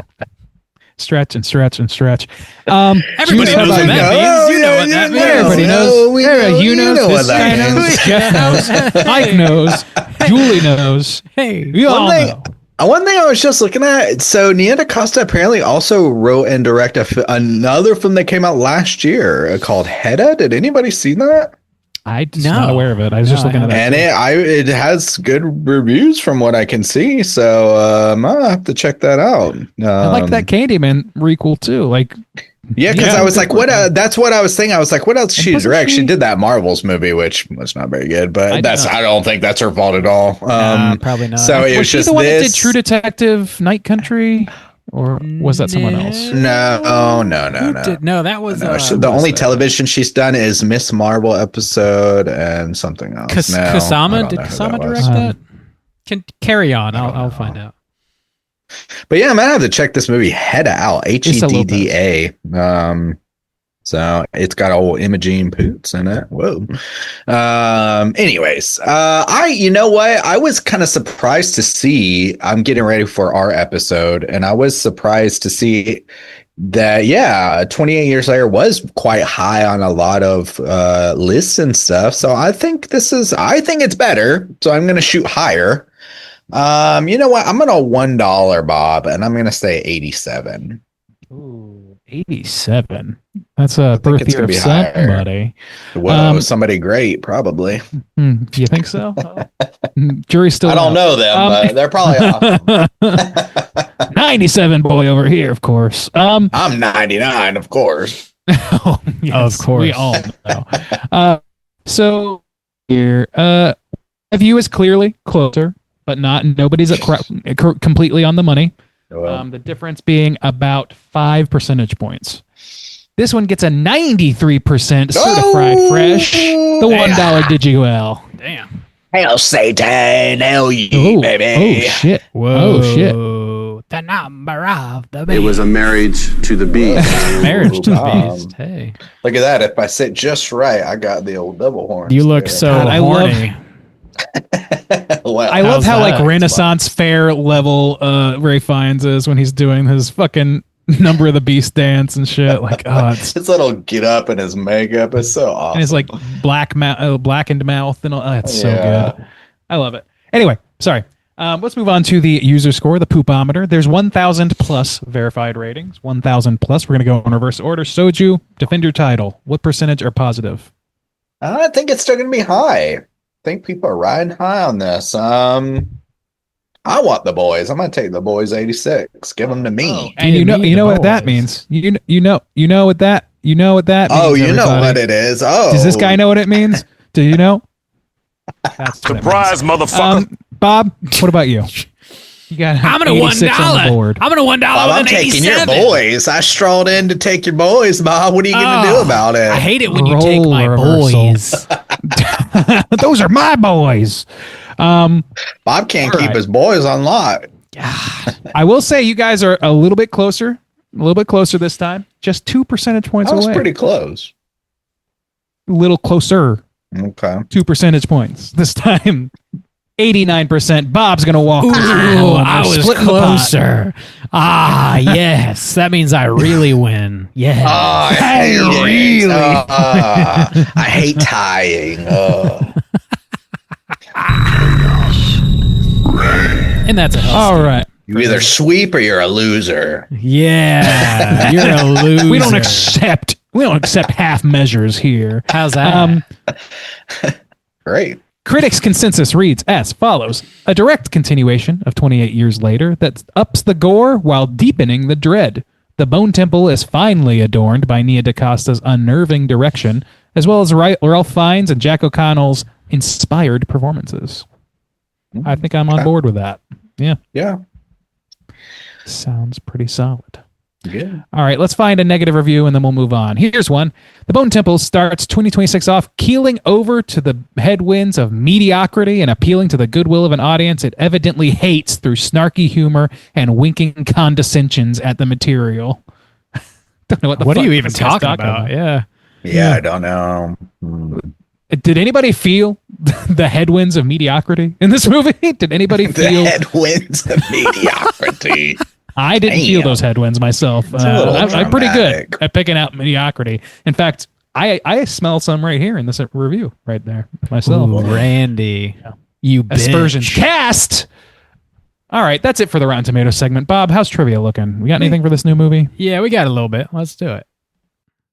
D: Stretch and stretch and stretch.
B: Everybody knows what that means. You know what that means.
D: Everybody knows. You know
E: what
D: this
E: that
D: guy knows.
E: means.
D: Jeff knows. Mike knows. Julie knows.
B: Hey.
D: We all know.
E: One thing I was just looking at, so Nia DaCosta apparently also wrote and directed another film that came out last year called Hedda. Did anybody see that?
D: I'm not aware of it. I was just looking at that.
E: And it has good reviews from what I can see. So I'll have to check that out.
D: I like that Candyman requel too. Like,
E: yeah, because I was like, what? That's what I was thinking. I was like, what else she direct? She did that Marvels movie, which was not very good, but I don't think that's her fault at all.
B: Probably not.
E: So it was
D: she
E: just
D: the one that did True Detective, Night Country, or was that someone else?
E: No.
B: No, that was
E: the only television she's done is Miss Marvel episode and something else.
B: Kasama, did Kasama direct that? Can carry on. I'll find out.
E: But yeah, I'm gonna have to check this movie Hedda out. Hedda. So it's got old Imogene Poots in it. Whoa. Anyways, you know what? I was kind of surprised to see. I'm getting ready for our episode, and I was surprised to see that 28 Years Later was quite high on a lot of lists and stuff. So I think it's better. So I'm gonna shoot higher. You know what? I'm gonna $1, Bob, and I'm gonna say 87.
D: Ooh, 87. That's a birth year of somebody.
E: Well, somebody great, probably.
D: Do you think so? Jury's still.
E: I don't know them, but they're probably awesome.
D: 97 boy over here, of course.
E: I'm 99, of course.
D: Oh, yes,
B: of course,
D: we all know. So here, view is clearly closer, but nobody's completely on the money. The difference being about 5 percentage points. This one gets a 93% certified fresh. The $1 Digio.
B: Damn.
E: Hail Satan, hail you, baby.
D: Oh shit!
B: Whoa.
D: Oh shit!
B: The number of the beast.
C: It was a marriage to the beast.
B: Marriage to the beast. Hey,
E: look at that! If I sit just right, I got the old double horn.
B: You look so horny.
D: I love how like Renaissance fair level Ray Fiennes is when he's doing his fucking Number of the Beast dance and shit. Like, it's
E: his little get up and his makeup is so awesome.
D: And his like blackened mouth and all. That's so good. I love it. Anyway, sorry. Let's move on to the user score, the poopometer. There's 1,000 plus verified ratings. 1,000 plus. We're gonna go in reverse order. Soju, defend your title. What percentage are positive?
E: I think it's still gonna be high. I think people are riding high on this. I want the boys. I'm gonna take the boys 86. Give them to me.
D: And you know what that means. You know what that means.
E: Oh, you
D: everybody.
E: know what it is. Oh,
D: does this guy know what it means? Do you know?
I: That's surprise, motherfucker.
D: Bob, what about you? You got.
B: I'm gonna $1. I'm gonna $1.
E: Bob, I'm taking your boys. I strolled in to take your boys, Bob. What are you gonna do about it?
B: I hate it when you take my boys.
D: Those are my boys.
E: Bob can't keep his boys on lock.
D: I will say you guys are a little bit closer this time. Just 2 percentage points away.
E: That was pretty close.
D: A little closer.
E: Okay.
D: 2 percentage points this time. 89%. Bob's gonna walk.
B: Ooh, I was closer. Yes. That means I really win. Yeah.
E: Oh, I hate tying.
B: And that's a
D: all right.
E: You either sweep or you're a loser.
B: Yeah, you're a loser.
D: We don't accept half measures here.
B: How's that?
E: Great.
D: Critics' consensus reads as follows: a direct continuation of 28 Years Later that ups the gore while deepening the dread. The Bone Temple is finely adorned by Nia DaCosta's unnerving direction, as well as Ralph Fiennes and Jack O'Connell's inspired performances. I think I'm on board with that. Yeah.
E: Yeah.
D: Sounds pretty solid.
E: Yeah.
D: All right, let's find a negative review and then we'll move on. Here's one. The Bone Temple starts 2026 off keeling over to the headwinds of mediocrity and appealing to the goodwill of an audience it evidently hates through snarky humor and winking condescensions at the material. Don't know what
B: are you even talking about? Yeah.
E: Yeah, I don't know.
D: Did anybody feel the headwinds of mediocrity in this movie? Did anybody feel
E: the headwinds of mediocrity?
D: I didn't feel those headwinds myself. I'm pretty good at picking out mediocrity. In fact, I smell some right here in this review right there myself.
B: Ooh, Randy, you bitch.
D: Aspersions cast. All right, that's it for the Rotten Tomatoes segment. Bob, how's trivia looking? We got anything for this new movie?
B: Yeah, we got a little bit. Let's do it.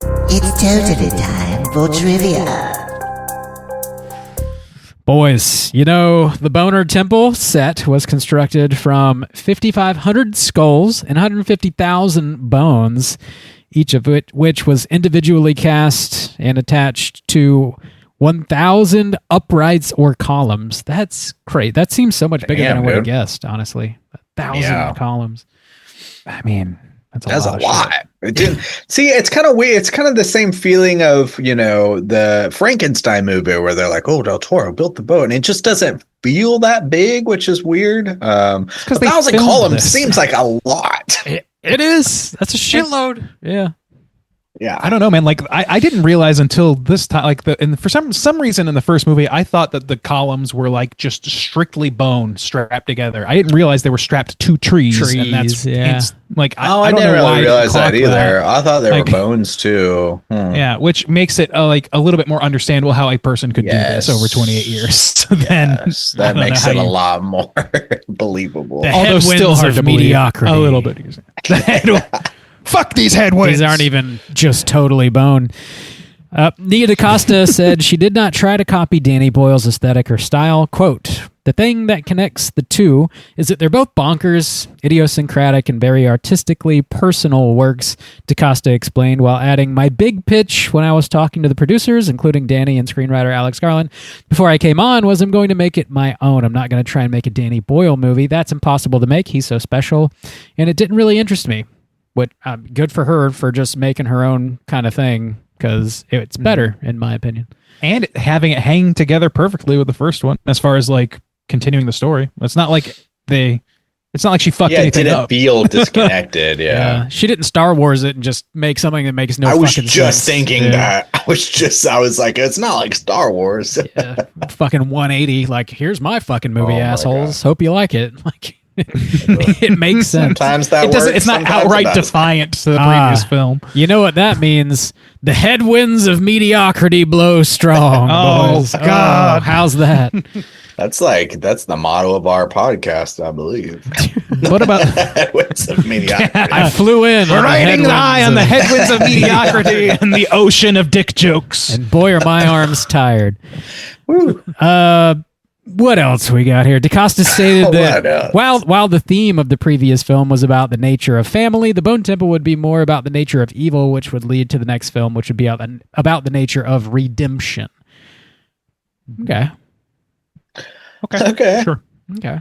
G: It's totally time for trivia.
B: Boys, the Boner Temple set was constructed from 5,500 skulls and 150,000 bones, each of which was individually cast and attached to 1,000 uprights or columns. That's great. That seems so much bigger than I would have guessed, honestly. 1,000 columns.
D: I mean, that's
E: a lot. It didn't see. It's kind of weird. It's kind of the same feeling of the Frankenstein movie where they're like, "Oh, Del Toro built the boat," and it just doesn't feel that big, which is weird. 1,000 columns seems like a lot.
B: It is. That's a shitload. Yeah.
E: Yeah,
D: I don't know, man. Like, I didn't realize until this time, like, for some reason in the first movie, I thought that the columns were like just strictly bone strapped together. I didn't realize they were strapped to trees. And that's like,
E: I didn't really realize that either. I thought they were bones too.
D: Yeah, which makes it like a little bit more understandable how a person could do this over 28 years.
E: That makes it a lot more believable.
B: Although still hard to mediocrity.
D: A little bit. Fuck these headwinds.
B: These aren't even just totally bone. Nia DaCosta said she did not try to copy Danny Boyle's aesthetic or style. Quote, "The thing that connects the two is that they're both bonkers, idiosyncratic, and very artistically personal works," DaCosta explained, while adding, "My big pitch when I was talking to the producers, including Danny and screenwriter Alex Garland, before I came on, was I'm going to make it my own. I'm not going to try and make a Danny Boyle movie. That's impossible to make. He's so special. And it didn't really interest me." Good for her for just making her own kind of thing, because it's better in my opinion,
D: and having it hang together perfectly with the first one as far as like continuing the story. It's not like she fucked anything up.
E: It didn't feel disconnected. Yeah.
B: She didn't Star Wars it and just make something that makes no
E: I was
B: fucking
E: just
B: sense.
E: thinking that. I was like, it's not like Star Wars.
B: Fucking 180. Like, here's my fucking movie, assholes. Hope you like it. Like, it makes sense.
E: Sometimes that works.
D: It's not outright defiant to the previous film.
B: You know what that means? The headwinds of mediocrity blow strong. Boys. God, how's that?
E: That's the motto of our podcast, I believe.
D: What about
E: headwinds of mediocrity?
B: I flew in.
D: We're riding high on the headwinds of mediocrity and the ocean of dick jokes.
B: And boy, are my arms tired.
E: Woo.
B: What else we got here? DaCosta stated that while the theme of the previous film was about the nature of family, the Bone Temple would be more about the nature of evil, which would lead to the next film, which would be about the nature of redemption. Okay.
D: Sure.
B: Okay.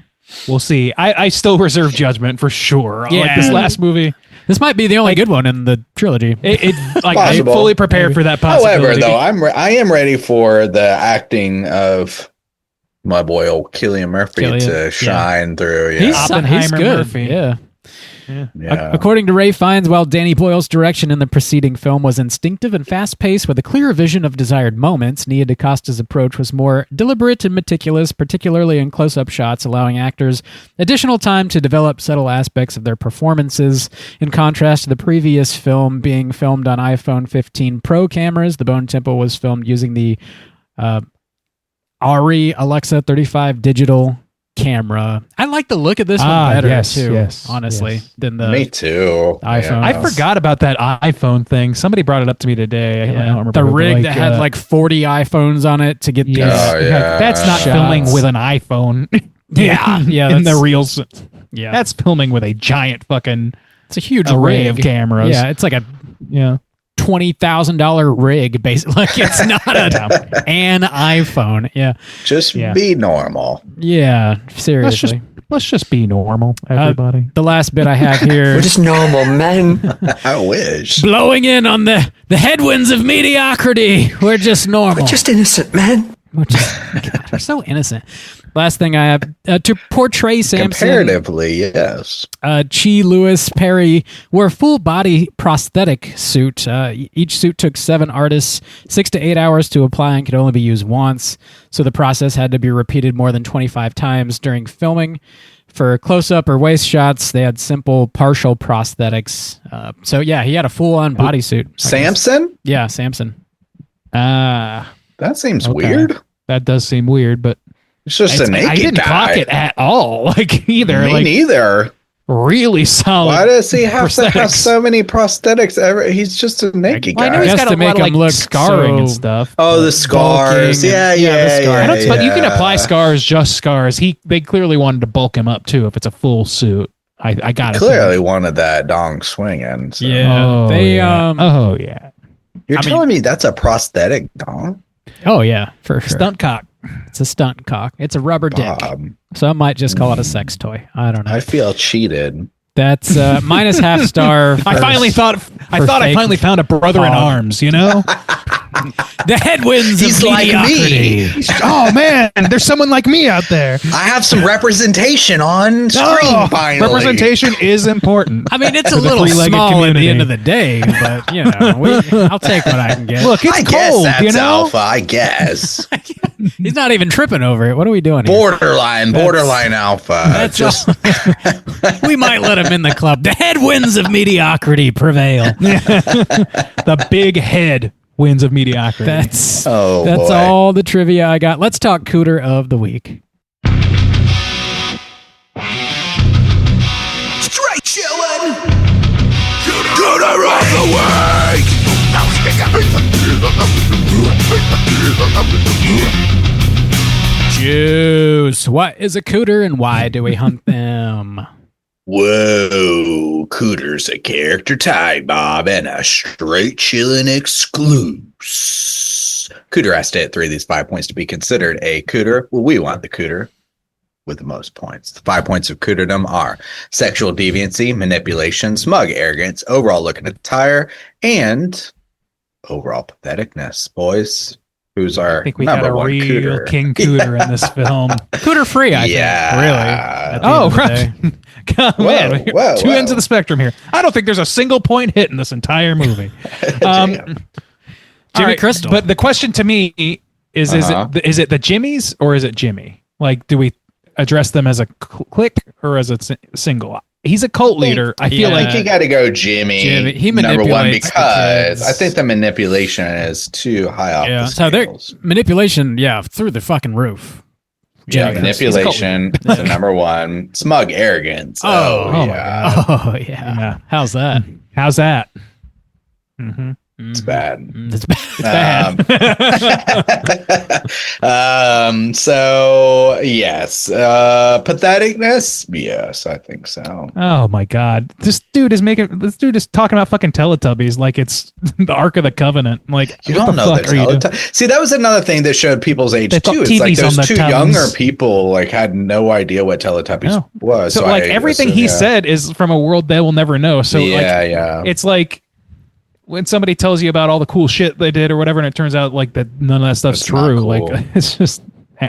D: We'll see. I still reserve judgment for sure.
B: Yeah.
D: Like this last movie.
B: This might be the only good one in the trilogy.
D: I'm fully prepared for that possibility.
E: However, though, I am ready for the acting of my boy old Cillian Murphy to shine through. Yeah.
B: He's good.
D: Murphy.
B: Yeah.
E: Yeah.
B: According to Ray Fiennes, while Danny Boyle's direction in the preceding film was instinctive and fast-paced with a clear vision of desired moments, Nia DaCosta's approach was more deliberate and meticulous, particularly in close-up shots, allowing actors additional time to develop subtle aspects of their performances. In contrast to the previous film being filmed on iPhone 15 Pro cameras, The Bone Temple was filmed using the Arri Alexa 35 digital camera. I like the look of this one better too, honestly, than the
E: Me too.
B: iPhone.
D: I forgot about that iPhone thing. Somebody brought it up to me today. I don't remember
B: the rig that had like 40 iPhones on it to get these.
D: That's not filming with an iPhone. In the real sense.
B: Yeah,
D: that's filming with a giant fucking.
B: It's a huge
D: array
B: rig
D: of cameras.
B: Yeah, it's like a $20,000 rig, basically. Like, it's not an iPhone. Yeah,
E: just be normal.
B: Yeah, seriously.
D: Let's just be normal, everybody.
B: The last bit I have here.
F: We're just normal men.
E: I wish.
B: Blowing in on the headwinds of mediocrity. We're just normal.
F: We're just innocent men.
B: We're so innocent. Last thing I have to portray Samson.
E: Comparatively, yes.
B: Chi Lewis Perry wore a full body prosthetic suit. Each suit took 7 artists 6 to 8 hours to apply and could only be used once. So the process had to be repeated more than 25 times during filming. For close-up or waist shots, they had simple partial prosthetics. So yeah, he had a full-on bodysuit.
E: Samson?
B: Yeah, Samson.
E: That seems
D: Okay.
E: weird.
D: That does seem weird, but
E: It's just a naked
D: I didn't
E: guy.
D: clock it at all. Like either.
E: Me
D: like
E: neither.
D: really solid.
E: Why does he have to have
D: prosthetics.
E: so many prosthetics? He's just a naked
D: Well, I know
E: guy.
D: he's
B: guess
D: got
B: to
D: a
B: make
D: lot of
B: him
D: like
B: look
D: scarring and
B: so-
D: stuff.
E: Oh, the scars.
B: bulking and-
E: Yeah.
B: the scars.
D: I don't, but you can apply scars, just scars. They clearly wanted to bulk him up too. If it's a full suit, I got it.
E: Clearly wanted that dong swinging. So.
B: Yeah.
D: Oh,
B: They
D: yeah. Oh yeah.
E: You're telling me that's a prosthetic dong?
B: Oh yeah, for sure.
D: Stunt cock.
B: It's a stunt cock. It's a rubber dick.
E: Bob,
B: Some might just call it a sex toy. I don't know.
E: I feel cheated.
B: That's minus half star.
D: I finally thought I
B: fake
D: finally found a brother in
B: hog.
D: arms. You know.
B: the headwinds
E: He's
B: of
E: like
B: mediocrity.
E: me.
D: Oh man, there's someone like me out there.
E: I have some representation on screen.
D: Oh,
E: Finally,
D: representation is important.
B: I mean, it's a
D: For the
B: little
D: three-legged
B: small at the
D: community.
B: end of the day, but you know, I'll take what I can get.
D: Look, it's
E: I guess
D: cold.
E: that's
D: You know.
E: alpha. I guess
B: He's not even tripping over it. What are we doing here?
E: borderline alpha.
B: That's
E: Just
B: we might let him in the club. The headwinds of mediocrity prevail.
D: The big head wins of mediocrity.
B: That's
E: Oh,
B: that's
E: boy.
B: all the trivia I got. Let's talk Cooter of the week.
A: Straight chillin'. Cooter of the
B: Juice. What is a Cooter and why do we hunt them?
E: whoa. Cooter's a character type, Bob, and a straight chillin' exclusive. Cooter has to hit 3 of these 5 points to be considered a Cooter. Well, we want the Cooter with the most points. The 5 points of Cooterdom are sexual deviancy, manipulation, smug arrogance, overall look and attire, and overall patheticness. Boys, who's our
D: I think we
E: number
D: had a
E: one
D: real
E: Cooter?
D: King Cooter in this film.
B: Cooter free, I
E: Yeah.
B: think. Really. At the
D: Oh,
B: end of the
D: right.
B: day.
D: God, man,
E: whoa,
D: two
E: whoa.
D: ends of the spectrum here. I don't think there's a single point hit in this entire movie.
E: Damn.
B: Jimmy
D: all right,
B: Crystal.
D: But the question to me is: is it the Jimmies or is it Jimmy? Like, do we address them as a clique or as a single? He's a cult leader. I feel
B: Yeah.
D: like
E: I think you got to go Jimmy.
B: He
E: number one
B: manipulates the
E: because
B: kids.
E: I think the manipulation is too high off
B: Yeah.
E: the
B: So they're
E: scales.
B: manipulation, through the fucking roof.
E: Yeah,
B: Jimmy.
E: manipulation is the number one. Smug arrogance.
B: Oh,
D: my
E: yeah,
B: Oh yeah.
D: Yeah.
B: How's that?
D: how's that? Mm-hmm.
E: it's bad.
B: It's bad.
E: So yes, patheticness. Yes, I think so.
D: Oh my God! This dude is talking about fucking Teletubbies like it's the Ark of the Covenant. Like,
E: You
D: what
E: don't
D: the
E: know
D: fuck
E: the
D: are you doing?
E: See, that was another thing that showed people's age
D: They
E: too.
D: thought
E: It's like
D: TVs on
E: those
D: the
E: two
D: tongues.
E: younger people like had no idea what Teletubbies
D: No.
E: was.
D: So like
E: I
D: everything
E: assume,
D: he
E: yeah.
D: said is from a world they will never know. So
E: yeah.
D: it's like when somebody tells you about all the cool shit they did or whatever, and it turns out like that none of that stuff's
E: That's not
D: true.
E: cool.
D: Like it's just,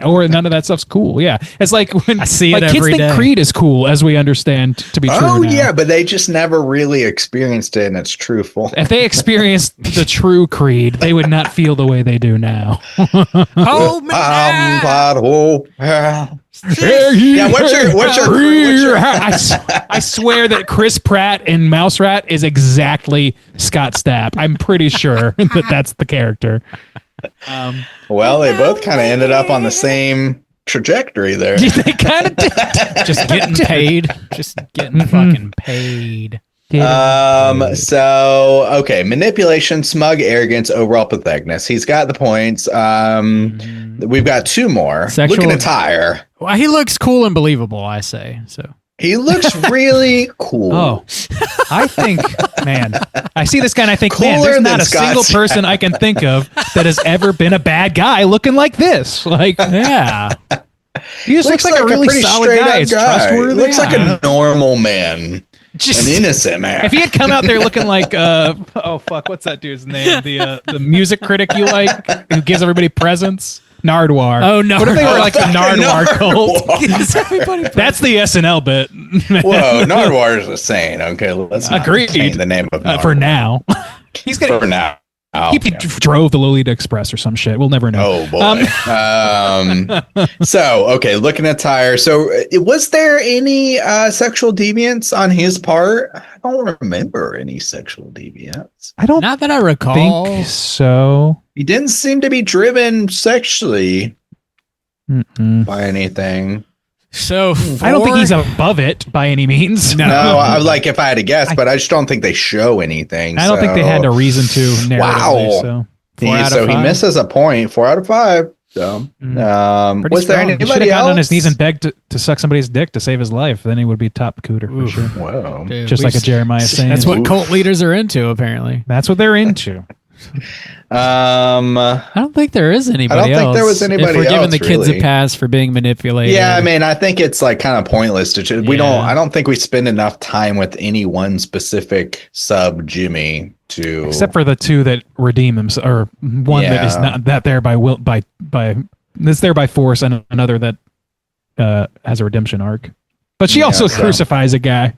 D: or none of that stuff's cool. Yeah, it's like when
B: I see it
D: like kids
B: every
D: think
B: day.
D: Creed is cool as we understand to be true.
E: Oh
D: now.
E: yeah, but they just never really experienced it in its true form.
D: If they experienced the true Creed, they would not feel the way they do now.
B: Hold me now.
E: Yeah, what's your
D: I swear that Chris Pratt in Mouse Rat is exactly Scott Stapp. I'm pretty sure that that's the character.
E: Well, they both kind of ended up on the same trajectory there.
D: They kind of did.
B: Just getting paid. Just getting fucking paid.
E: So okay, manipulation, smug arrogance, overall patheticness. He's got the points. We've got 2 more.
B: Sexual-
E: Look at attire.
B: Well, he looks cool and believable, I say. So
E: He looks really cool.
D: Oh, I think, man, I see this guy and I think, man,
E: Cooler
D: there's
E: than
D: not a
E: Scott
D: single
E: Stapp.
D: person I can think of that has ever been a bad guy looking like this. Like,
B: yeah.
D: he just looks like a really
E: pretty
D: solid
E: straight
D: guy.
E: up
D: It's
E: guy.
D: trustworthy.
E: Looks like
D: Yeah.
E: a normal man,
B: Just
E: an innocent man.
D: If he had come out there looking like oh fuck, what's that dude's name? The music critic you like who gives everybody presents? Nardwar.
B: Oh, no.
D: What if they were like the
E: fucking
D: Nardwar cult?
B: everybody
D: That's the SNL bit.
E: Whoa, Nardwar is a saint. Okay, let's not
D: Agreed.
E: retain the name of
D: For
E: Nardwar.
D: now. He's gonna
E: For now.
D: he drove the Lolita Express or some shit. We'll never know.
E: Oh boy. So okay, looking at attire. So was there any sexual deviance on his part? I don't remember any sexual deviance.
D: I don't
B: not that I recall.
D: think so.
E: He didn't seem to be driven sexually by anything.
B: So
D: I don't think he's above it by any means.
E: No, I like if I had to guess, but I just don't think they show anything.
D: I don't think they had a reason to.
E: Wow.
D: So,
E: He misses a point. 4 out of 5. So, was there
D: he should have
E: anybody
D: gotten on
E: else?
D: his knees and begged to suck somebody's dick to save his life. Then he would be top Cooter for sure.
E: Whoa.
B: Dude,
D: Just like a Jeremiah saying.
B: That's what cult leaders are into, apparently.
D: That's what they're into.
B: I don't think there is anybody else.
E: I don't think there was anybody
B: if we're giving
E: else,
B: the kids
E: really.
B: a pass for being manipulated.
E: Yeah, I mean, I think it's like kind of pointless to. I don't think we spend enough time with any one specific sub Jimmy to.
D: Except for the two that redeem themselves, or one that is not that there by will by that's there by force, and another that has a redemption arc. But she also crucifies a guy,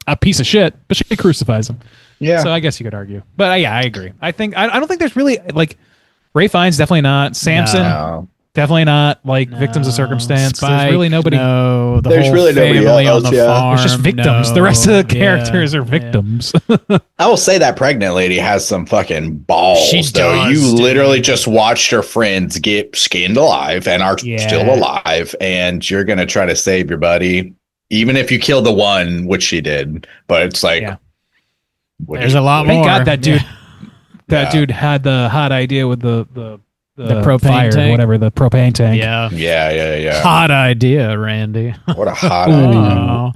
D: a piece of shit, but she crucifies him.
E: Yeah.
D: So I guess you could argue, but yeah, I agree. I think I don't think there's really like Ray Fiennes, definitely not. Samson, definitely not. Like victims of circumstance.
B: Spike,
D: there's really nobody.
B: No,
E: there's really nobody else.
B: On the farm,
D: It's just victims. The rest of the characters are
B: yeah.
D: victims.
E: I will say that pregnant lady has some fucking balls.
B: She
E: though.
B: does,
E: You
B: dude.
E: literally just watched her friends get skinned alive and are still alive, and you're gonna try to save your buddy, even if you kill the one, which she did. But it's like,
B: There's a lot
D: Thank
B: more.
D: God that dude.
B: Yeah.
D: That dude had the hot idea with the
B: propane
D: fire,
B: tank?
D: whatever, the propane tank.
B: Yeah. Hot idea, Randy.
E: What a hot idea.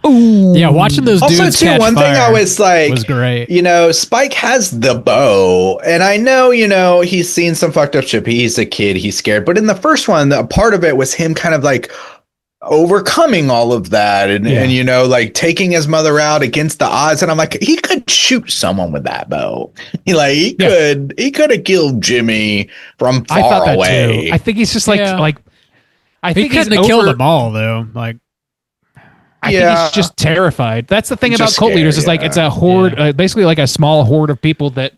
B: Yeah, watching those
E: Also,
B: dudes
E: too,
B: catch
E: one thing
B: fire
E: I was like,
B: was great.
E: Spike has the bow, and I know, he's seen some fucked up shit. He's a kid, he's scared. But in the first one, a part of it was him kind of like overcoming all of that and like taking his mother out against the odds. And I'm like, he could shoot someone with that bow. He could have killed Jimmy from far
D: I thought that
E: away.
D: too. I think he's just I
B: He
D: think
B: couldn't have killed them all, though. Like,
D: I think he's just terrified. That's the thing
E: He's
D: about
E: just
D: cult leaders is
E: scared,
D: like it's a horde, basically like a small horde of people that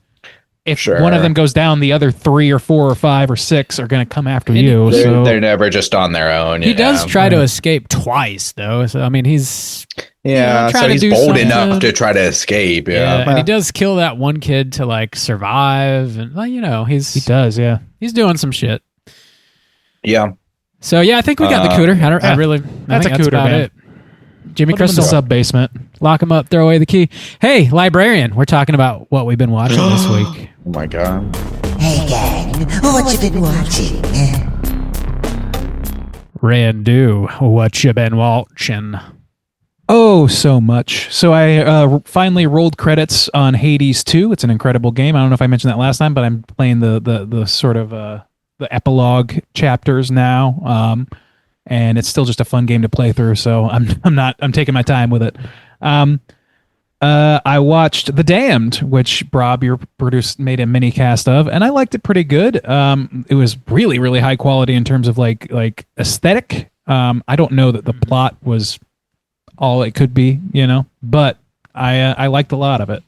D: if one of them goes down, the other 3 or 4 or 5 or 6 are going to come after you.
E: They're never just on their own.
B: he does try to escape twice, though. So I mean, he's
E: so
B: trying to
E: he's
B: do
E: bold
B: something.
E: enough to try to escape.
B: and he does kill that one kid to like survive, and
D: he does. Yeah,
B: he's doing some shit.
E: Yeah.
B: So yeah, I think we got the Cooter. I think
D: that's
B: that's
D: Cooter,
B: about
D: man.
B: it. Jimmy
D: Put him in the
B: Crystal,
D: sub basement.
B: lock him up, throw away the key. Hey, librarian, we're talking about what we've been watching this week.
E: Oh my god.
G: Hey gang, what you been watching?
B: Randu, what you been watching?
D: Oh, so much. So I finally rolled credits on Hades 2. It's an incredible game. I don't know if I mentioned that last time, but I'm playing the sort of the epilogue chapters now. And it's still just a fun game to play through. So I'm taking my time with it. I watched The Damned, which Rob, your producer, made a mini cast of, and I liked it pretty good. It was really, really high quality in terms of like aesthetic. I don't know that the plot was all it could be, but I liked a lot of it.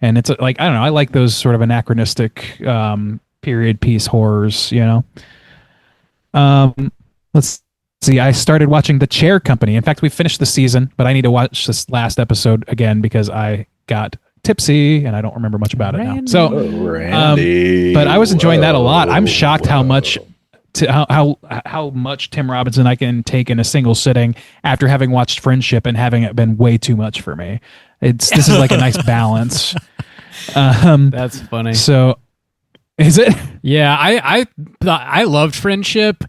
D: And it's like, I don't know, I like those sort of anachronistic period piece horrors, Let's see, I started watching The Chair Company. In fact, we finished the season, but I need to watch this last episode again because I got tipsy and I don't remember much about it now. So,
E: Randy.
D: but I was enjoying that a lot. I'm shocked how much how much Tim Robinson I can take in a single sitting after having watched Friendship and having it been way too much for me. This is like a nice balance.
B: That's funny.
D: So, is it?
B: Yeah, I loved Friendship.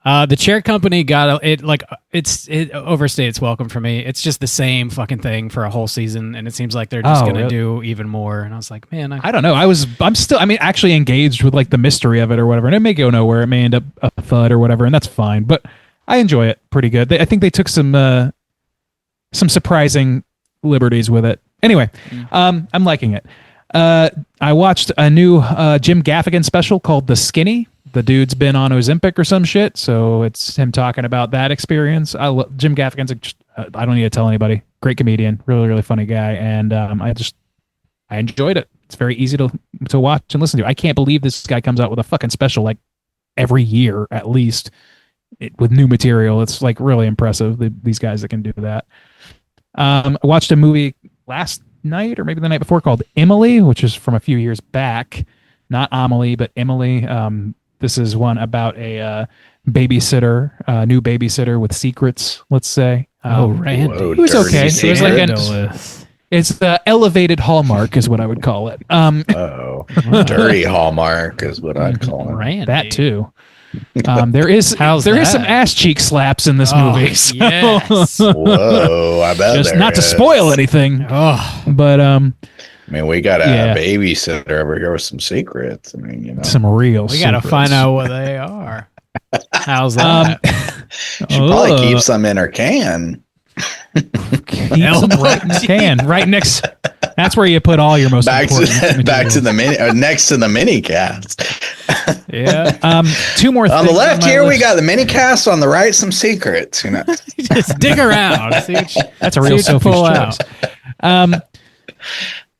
B: The Chair Company got it overstayed its welcome for me. It's just the same fucking thing for a whole season, and it seems like they're just gonna do even more. And I was like, man,
D: I don't know. I'm still actually engaged with like the mystery of it or whatever, and it may go nowhere. It may end up a thud or whatever, and that's fine. But I enjoy it pretty good. I think they took some surprising liberties with it. Anyway, I'm liking it. I watched a new Jim Gaffigan special called The Skinny. The dude's been on Ozempic or some shit, so it's him talking about that experience. Jim Gaffigan's I don't need to tell anybody. Great comedian, really, really funny guy, and I enjoyed it. It's very easy to watch and listen to. I can't believe this guy comes out with a fucking special like every year at least with new material. It's like really impressive. These guys that can do that. I watched a movie last night or maybe the night before called Emily, which is from a few years back. not Amelie, but Emily. This is one about a babysitter, new babysitter with secrets, let's say.
B: Randy.
E: Whoa,
D: It was
E: dirty
D: okay. It was like
E: secret.
D: it's the elevated Hallmark is what I would call it.
E: Dirty Hallmark is what I'd call it.
B: Randy.
D: That too. There is
B: How's
D: there is
B: that?
D: some ass cheek slaps in this movie. So
B: Yes.
E: Whoa, I bet
D: just
E: there
D: not to
E: is.
D: spoil anything.
B: Oh,
D: But
E: I mean, we got a
D: Yeah.
E: babysitter over here with some secrets. I mean, you know,
D: some real
B: we got to
D: secrets.
B: find out what they are. How's that?
E: she probably keeps some in her can.
D: Keep them right in the can, right next. That's where you put all your most
E: Back
D: important
E: to the mini, next to the mini cast.
D: Yeah. Two more things
E: On the left
D: my
E: here, we
D: list.
E: got the mini cast. On the right, some secrets. You know,
B: Just dig around. See what you,
D: That's a
B: see
D: real
B: what you
D: Sophie's
B: pull
D: choice.
B: out.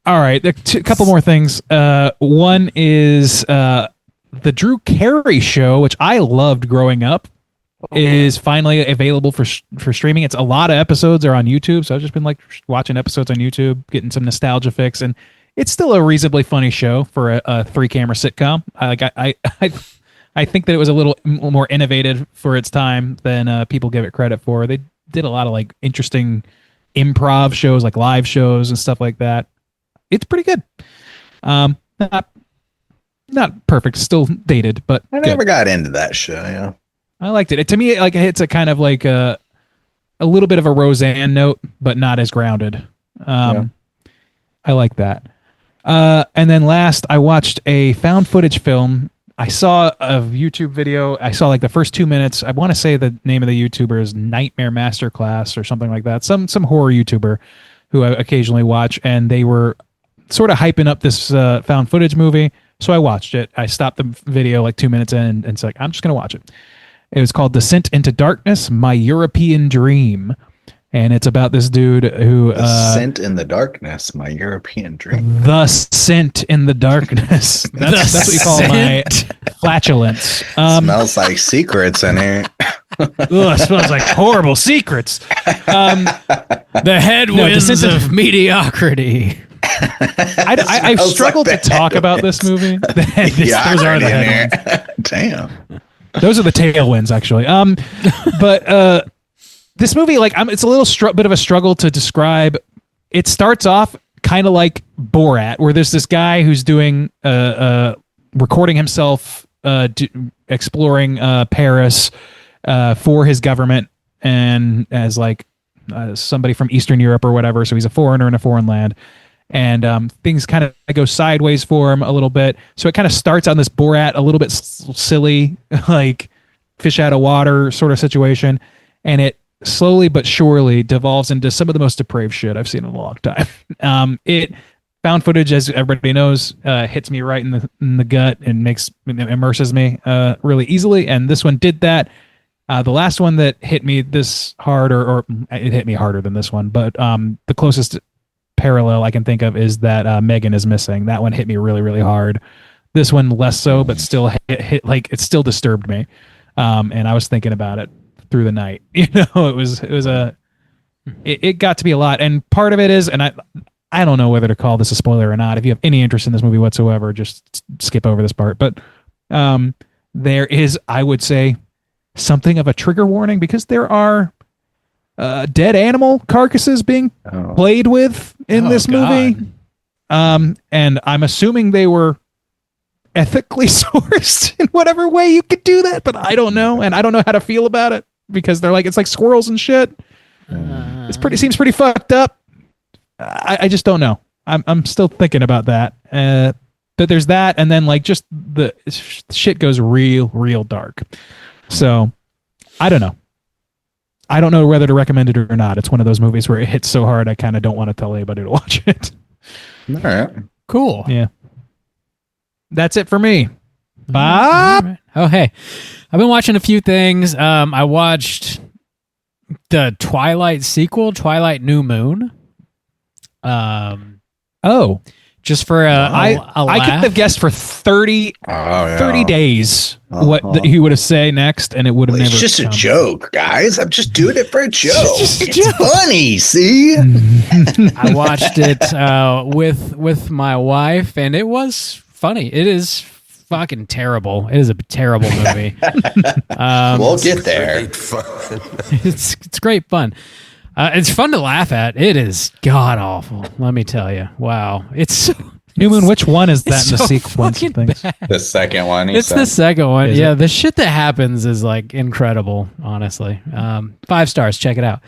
D: All right, a couple more things. One is the Drew Carey show, which I loved growing up, is finally available for streaming. It's a lot of episodes are on YouTube, so I've just been like watching episodes on YouTube, getting some nostalgia fix, and it's still a reasonably funny show for a 3-camera sitcom. I think that it was a little more innovative for its time than people give it credit for. They did a lot of like interesting improv shows, like live shows and stuff like that. It's pretty good. Not perfect, still dated, but
E: I
D: good.
E: never got into that show. Yeah,
D: I liked it. To me, like it's a kind of like a little bit of a Roseanne note, but not as grounded. I like that. And then last, I watched a found footage film. I saw a YouTube video. I saw like the first 2 minutes. I want to say the name of the YouTuber is Nightmare Masterclass or something like that. Some horror YouTuber who I occasionally watch, and they were sort of hyping up this found footage movie. So I watched it. I stopped the video like 2 minutes in, and it's like, I'm just going to watch it. It was called Descent into Darkness, My European Dream. And it's about this dude who...
E: Scent in the Darkness, My European Dream.
D: The scent in the darkness. That's what we call my flatulence.
E: Smells like secrets in here.
D: It smells like horrible secrets.
B: The headwinds of mediocrity.
D: I
E: Smells
D: struggled
E: like
D: to talk about this movie. Those are the headwinds.
E: Damn.
D: Those are the tailwinds, actually. But this movie, like, it's a little bit of a struggle to describe. It starts off kind of like Borat, where there's this guy who's doing recording himself exploring Paris for his government, and as like somebody from Eastern Europe or whatever. So he's a foreigner in a foreign land. And things kind of go sideways for him a little bit. So it kind of starts on this Borat, a little bit silly, like fish out of water sort of situation. And it slowly but surely devolves into some of the most depraved shit I've seen in a long time. It found footage, as everybody knows, hits me right in the gut and immerses me really easily. And this one did that. The last one that hit me this hard, or it hit me harder than this one, but the closest parallel I can think of is that Megan is Missing. That one hit me really, really hard. This one less so, but still hit like it still disturbed me. And I was thinking about it through the night. You know, it got to be a lot. And part of it is, and I don't know whether to call this a spoiler or not. If you have any interest in this movie whatsoever, just skip over this part. But there is, I would say, something of a trigger warning, because there are dead animal carcasses being played with in this movie. And I'm assuming they were ethically sourced in whatever way you could do that, but I don't know. And I don't know how to feel about it, because they're like, it's like squirrels and shit. Seems pretty fucked up. I just don't know. I'm still thinking about that. But there's that. And then like just the shit goes real dark. So I don't know. I don't know whether to recommend it or not. It's one of those movies where it hits so hard I kind of don't want to tell anybody to watch it.
E: All right.
B: Cool.
D: Yeah. That's it for me. Bob?
B: Oh, hey. I've been watching a few things. I watched the Twilight sequel, Twilight New Moon. Just for a
D: I
B: laugh.
D: could have guessed for 30 days what he would have said next, and it would have never.
E: It's just a
D: come.
E: joke, guys. I'm just doing it for a joke.
B: just a
E: It's
B: joke.
E: funny, see?
B: I watched it with my wife, and it was funny. It is fucking terrible. It is a terrible movie.
E: We'll get there.
B: It's great fun. It's fun to laugh at. It is god awful. Let me tell you. Wow. It's so,
D: Newman, which one is that in the
B: so
D: sequence of
B: fucking
D: things?
B: bad.
E: The second one.
B: It's the second one.
D: Is
B: Yeah,
D: it?
B: the shit that happens is like incredible, honestly. 5 stars. Check it out.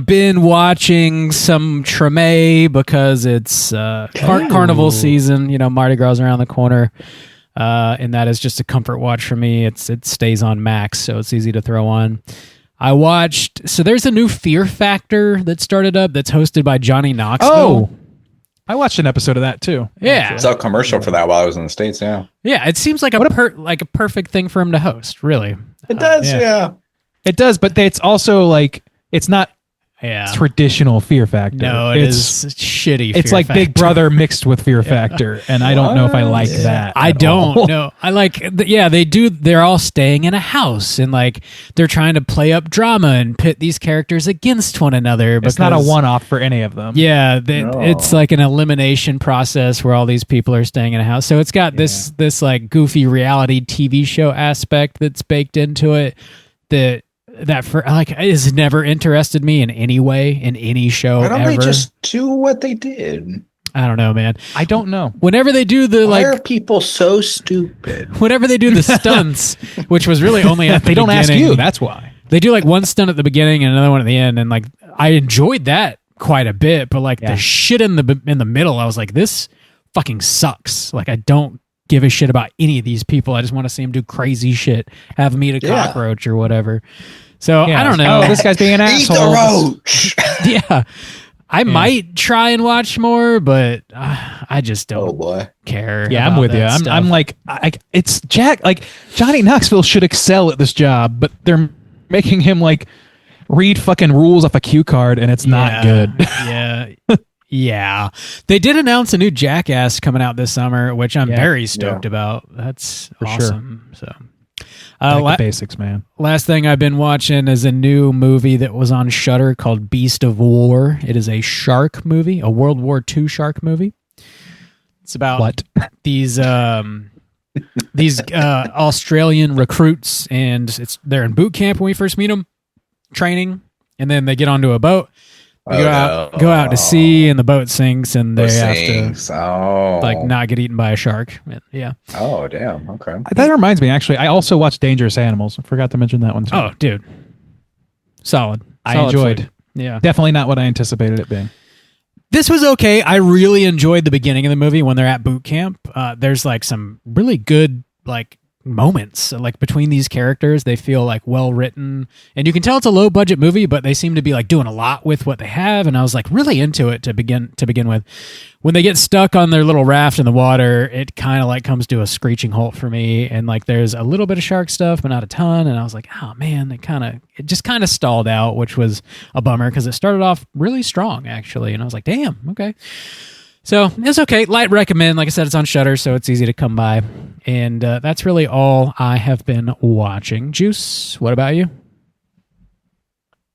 B: Been watching some Treme because it's carnival season. You know, Mardi Gras around the corner. And that is just a comfort watch for me. It stays on Max, so it's easy to throw on. I watched, so there's a new Fear Factor that started up that's hosted by Johnny Knoxville.
D: Oh, I watched an episode of that too.
B: Yeah.
E: I saw a commercial for that while I was in the States, yeah.
B: Yeah, it seems like a perfect thing for him to host, really.
E: It does, yeah.
D: It does, but it's also like, it's not traditional Fear Factor.
B: No, it's shitty.
D: It's
B: Fear
D: like
B: Factor.
D: Big Brother mixed with Fear Factor, and I don't know if I like that.
B: I
D: at
B: don't
D: all.
B: know. I like, they do. They're all staying in a house, and like they're trying to play up drama and pit these characters against one another.
D: It's not a one-off for any of them.
B: Yeah, it's like an elimination process where all these people are staying in a house. So it's got this like goofy reality TV show aspect that's baked into it. That for like it has never interested me in any way in any show
E: Why don't
B: ever.
E: they just do what they did?
B: I don't know, man.
D: I don't know.
B: Whenever they do the
E: Why are people so stupid?
B: whenever they do the stunts, which was really only at the
D: They don't ask
B: beginning.
D: you. That's why.
B: They do like one stunt at the beginning and another one at the end, and like I enjoyed that quite a bit. But like the shit in the middle, I was like, this fucking sucks. Like I don't give a shit about any of these people. I just want to see them do crazy shit, have them eat a cockroach or whatever. So I don't know.
D: Oh, this guy's being an
E: Eat
D: asshole.
E: the roach!
B: Yeah, I might try and watch more, but I just don't care.
D: Yeah, I'm
B: about
D: with you.
B: that stuff.
D: I'm like, it's Jack. Like Johnny Knoxville should excel at this job, but they're making him like read fucking rules off a cue card, and it's not good.
B: Yeah. Yeah. They did announce a new Jackass coming out this summer, which I'm very stoked about. That's awesome. So,
D: Like the basics, man.
B: last thing I've been watching is a new movie that was on Shudder called Beast of War. It is a shark movie, a World War II shark movie. It's about these Australian recruits, and they're in boot camp when we first meet them, training, and then they get onto a boat. They go out to sea, and the boat sinks, and they have to like not get eaten by a shark. Yeah.
E: Oh, damn. Okay.
D: That reminds me, actually, I also watched Dangerous Animals. I forgot to mention that one too.
B: Oh, dude. Solid.
D: I
B: Solid
D: enjoyed.
B: flick. Yeah.
D: Definitely not what I anticipated it being.
B: This was okay. I really enjoyed the beginning of the movie when they're at boot camp. There's like some really good like moments like between these characters. They feel like well written, and you can tell it's a low budget movie, but they seem to be like doing a lot with what they have. And I was like really into it to begin with. When they get stuck on their little raft in the water, it kind of like comes to a screeching halt for me. And like there's a little bit of shark stuff, but not a ton. And I was like, oh man, it just kind of stalled out, which was a bummer because it started off really strong actually. And I was like, damn, okay. So it's okay. Light recommend. Like I said, it's on Shudder, so it's easy to come by. And that's really all I have been watching. Juice, what about you?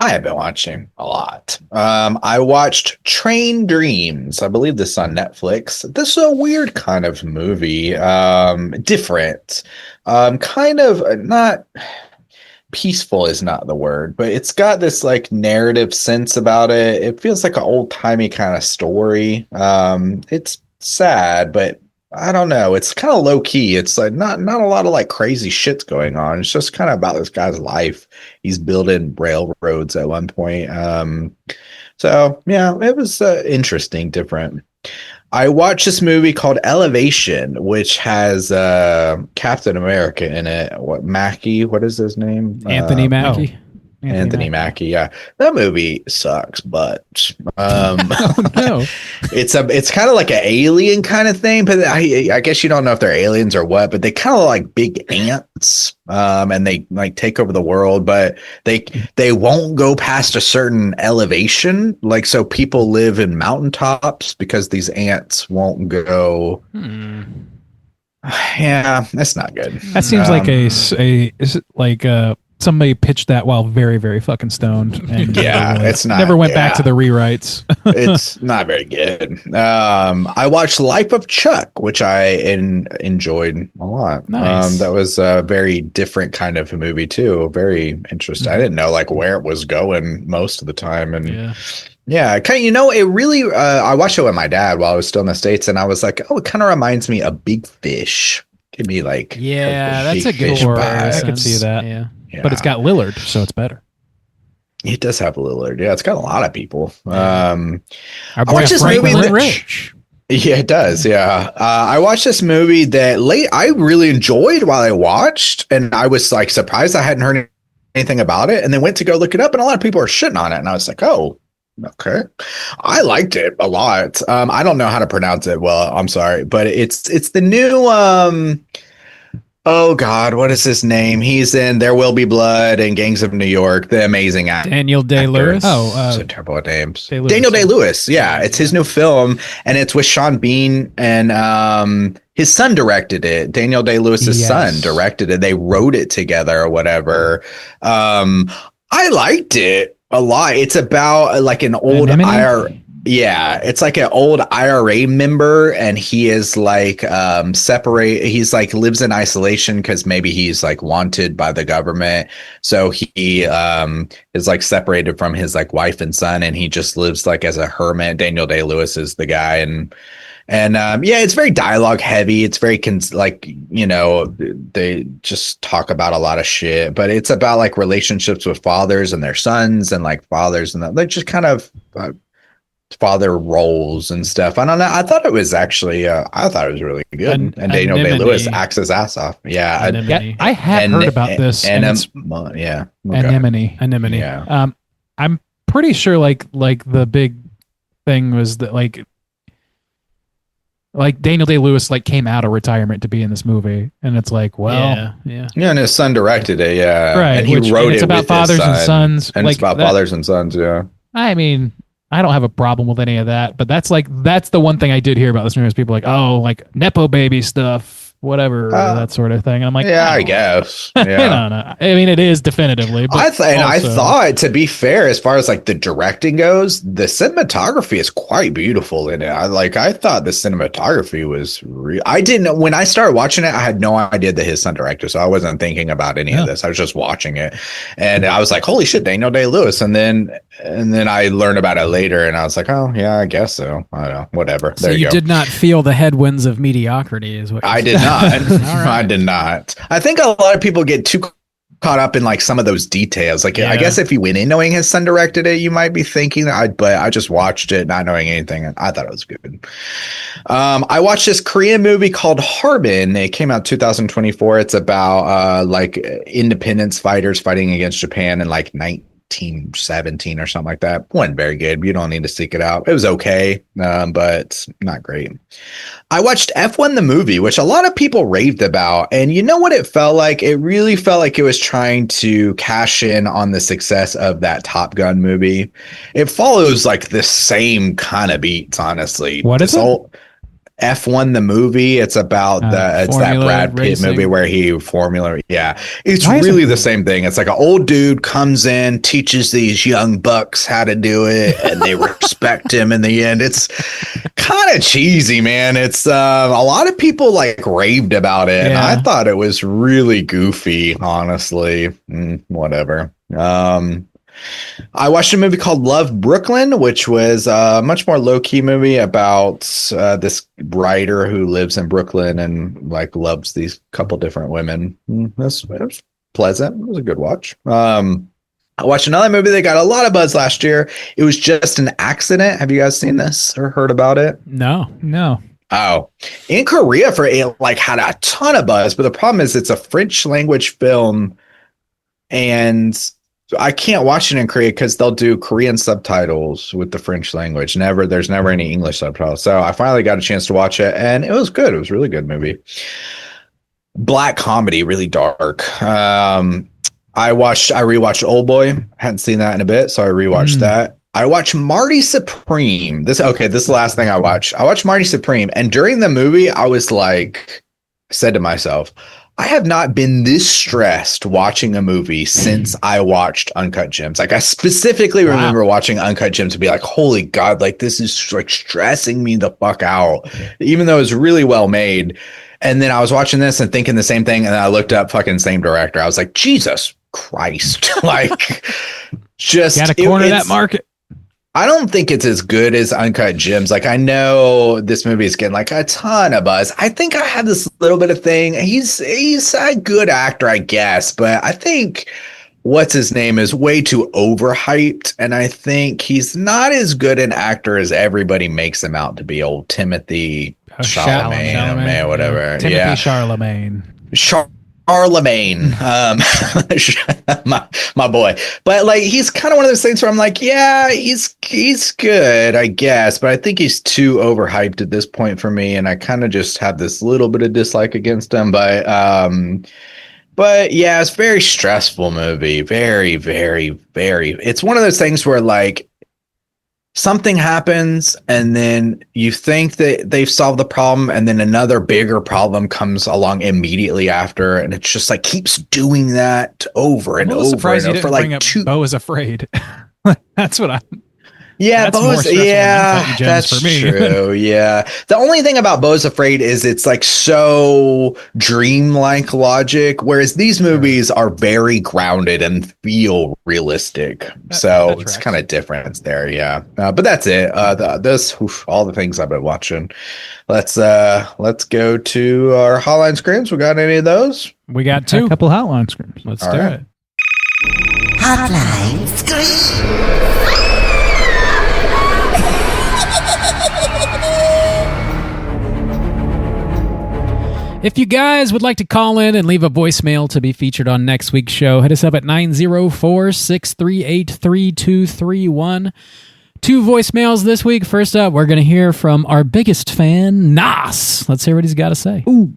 E: I have been watching a lot. I watched Train Dreams. I believe this is on Netflix. This is a weird kind of movie. Different. Kind of not... Peaceful is not the word, but it's got this like narrative sense about it. It feels like an old timey kind of story. It's sad, but I don't know. It's kind of low key. It's like not a lot of like crazy shit's going on. It's just kind of about this guy's life. He's building railroads at one point. So yeah, it was interesting, different. I watched this movie called Elevation, which has Captain America in it. What is his name?
B: Anthony Mackie.
E: Anthony Mackie, yeah. That movie sucks, but
D: Oh no.
E: it's kind of like an alien kind of thing, but I guess you don't know if they're aliens or what, but they kind of like big ants, and they like take over the world, but they won't go past a certain elevation, like so people live in mountaintops because these ants won't go. Yeah, that's not good.
D: That seems like is it like somebody pitched that while very, very fucking stoned. And
E: it's not.
D: Never went back to the rewrites.
E: It's not very good. I watched Life of Chuck, which I enjoyed a lot.
B: Nice.
E: That was a very different kind of a movie too. Very interesting. I didn't know like where it was going most of the time, and it really. I watched it with my dad while I was still in the States, and I was like, oh, it kind of reminds me of Big Fish. Give me like
B: that's a good
D: one. I could see that.
B: Yeah.
D: But it's got Lillard, so it's better.
E: It does have Lillard. Yeah, it's got a lot of people.
B: Our
E: I
B: boy
E: watched this movie
B: Franklin Rich.
E: Yeah, it does. Yeah. I watched this movie that I really enjoyed while I watched, and I was like surprised I hadn't heard anything about it, and then went to go look it up, and a lot of people are shitting on it, and I was like, oh, okay. I liked it a lot. I don't know how to pronounce it well. I'm sorry, but it's the new oh God, what is his name? He's in There Will Be Blood and Gangs of New York. The amazing actor.
B: Daniel Day-Lewis.
E: So terrible at names. Daniel Day-Lewis. Yeah, it's his new film, and it's with Sean Bean, and his son directed it. Daniel Day-Lewis's son directed it. They wrote it together or whatever. I liked it a lot. It's about like an old IRA. Yeah, it's like an old IRA member, and he is like separate. He's like lives in isolation because maybe he's like wanted by the government. So he is like separated from his like wife and son, and he just lives like as a hermit. Daniel Day-Lewis is the guy, and it's very dialogue heavy. It's very they just talk about a lot of shit, but it's about like relationships with fathers and their sons, and like fathers and like just kind of father roles and stuff. I don't know. I thought it was actually I thought it was really good. And Daniel Day-Lewis acts his ass off. Yeah.
D: I had heard about this.
E: Anemone.
D: Yeah. I'm pretty sure like the big thing was that like Daniel Day-Lewis like came out of retirement to be in this movie, and it's like, well,
E: and his son directed it,
D: right,
E: and he wrote
D: it's
E: it
D: about
E: with
D: fathers
E: his son,
D: and sons,
E: and
D: like
E: it's about fathers and sons. Yeah,
D: I mean, I don't have a problem with any of that, but that's the one thing I did hear about this movie is people like, oh, like Nepo baby stuff, whatever, that sort of thing. And I'm like,
E: I guess. Yeah.
D: I don't know. I mean, it is definitively. But
E: I thought, to be fair, as far as like the directing goes, the cinematography is quite beautiful in it. I thought the cinematography was real. I didn't, when I started watching it, I had no idea that his son directed, so I wasn't thinking about any of this. I was just watching it, and I was like, holy shit, Daniel Day-Lewis. And then I learned about it later, and I was like, oh yeah, I guess so. I don't know, whatever.
B: So you did not feel the headwinds of mediocrity, is what
E: I did not. I did not. I think a lot of people get too caught up in like some of those details. Like, I guess if you went in knowing his son directed it, you might be thinking that. But I just watched it not knowing anything, and I thought it was good. I watched this Korean movie called Harbin. It came out 2024. It's about like independence fighters fighting against Japan in like 1917 or something like that. Wasn't very good. You don't need to seek it out. It was okay, but not great. I watched F1 the movie, which a lot of people raved about. And you know what it felt like? It really felt like it was trying to cash in on the success of that Top Gun movie. It follows like the same kind of beats, honestly.
D: What is it?
E: F1 the movie. It's about it's that Brad Pitt
B: racing
E: movie where he formula. Yeah, it's really the same thing. It's like an old dude comes in, teaches these young bucks how to do it, and they respect him in the end. It's kind of cheesy, man. It's a lot of people like raved about it, and I thought it was really goofy, honestly. Whatever. I watched a movie called Love Brooklyn, which was a much more low-key movie about this writer who lives in Brooklyn and like loves these couple different women. It was pleasant. It was a good watch. I watched another movie that got a lot of buzz last year. It was Just an Accident. Have you guys seen this or heard about it?
B: No.
E: Oh, in Korea it like had a ton of buzz, but the problem is it's a French language film, and I can't watch it in Korea because they'll do Korean subtitles with the French language. There's never any English subtitles. So I finally got a chance to watch it, and it was good. It was a really good movie. Black comedy, really dark. I rewatched Old Boy. Hadn't seen that in a bit, so I rewatched that. I watched Marty Supreme. This is the last thing I watched. I watched Marty Supreme, and during the movie, I was like, said to myself, I have not been this stressed watching a movie since I watched Uncut Gems. Like I specifically remember watching Uncut Gems to be like, holy God, like this is like stressing me the fuck out, even though it's really well made. And then I was watching this and thinking the same thing. And then I looked up fucking same director. I was like, Jesus Christ. Like just
D: got to corner that market.
E: I don't think it's as good as Uncut Gems. Like I know this movie is getting like a ton of buzz. I think I have this little bit of thing. He's a good actor, I guess, but I think what's his name is way too overhyped, and I think he's not as good an actor as everybody makes him out to be. Old Timothy Chalamet or whatever.
D: Timothy Chalamet.
E: Charlemagne, my boy. But like he's kind of one of those things where I'm like, yeah, he's good, I guess, but I think he's too overhyped at this point for me, and I kind of just have this little bit of dislike against him. But yeah, it's a very stressful movie. Very, very, very. It's one of those things where like something happens and then you think that they've solved the problem, and then another bigger problem comes along immediately after, and it's just like keeps doing that over and over.
D: Surprised you didn't
E: for like
D: bring up Beau is Afraid. That's what I'm.
E: Yeah, that's for me. True. Yeah. The only thing about Beau's Afraid is it's like so dreamlike logic, whereas these movies are very grounded and feel realistic. So it's kind of different there. Yeah. But that's it. All the things I've been watching. Let's go to our Hotline Screams. We got any of those?
B: We got two.
D: A couple Hotline Screams.
B: Let's do it.
G: Hotline Scream.
B: If you guys would like to call in and leave a voicemail to be featured on next week's show, hit us up at 904-638-3231. 2 voicemails this week. First up, we're going to hear from our biggest fan, Nas. Let's hear what he's got to say.
J: Ooh.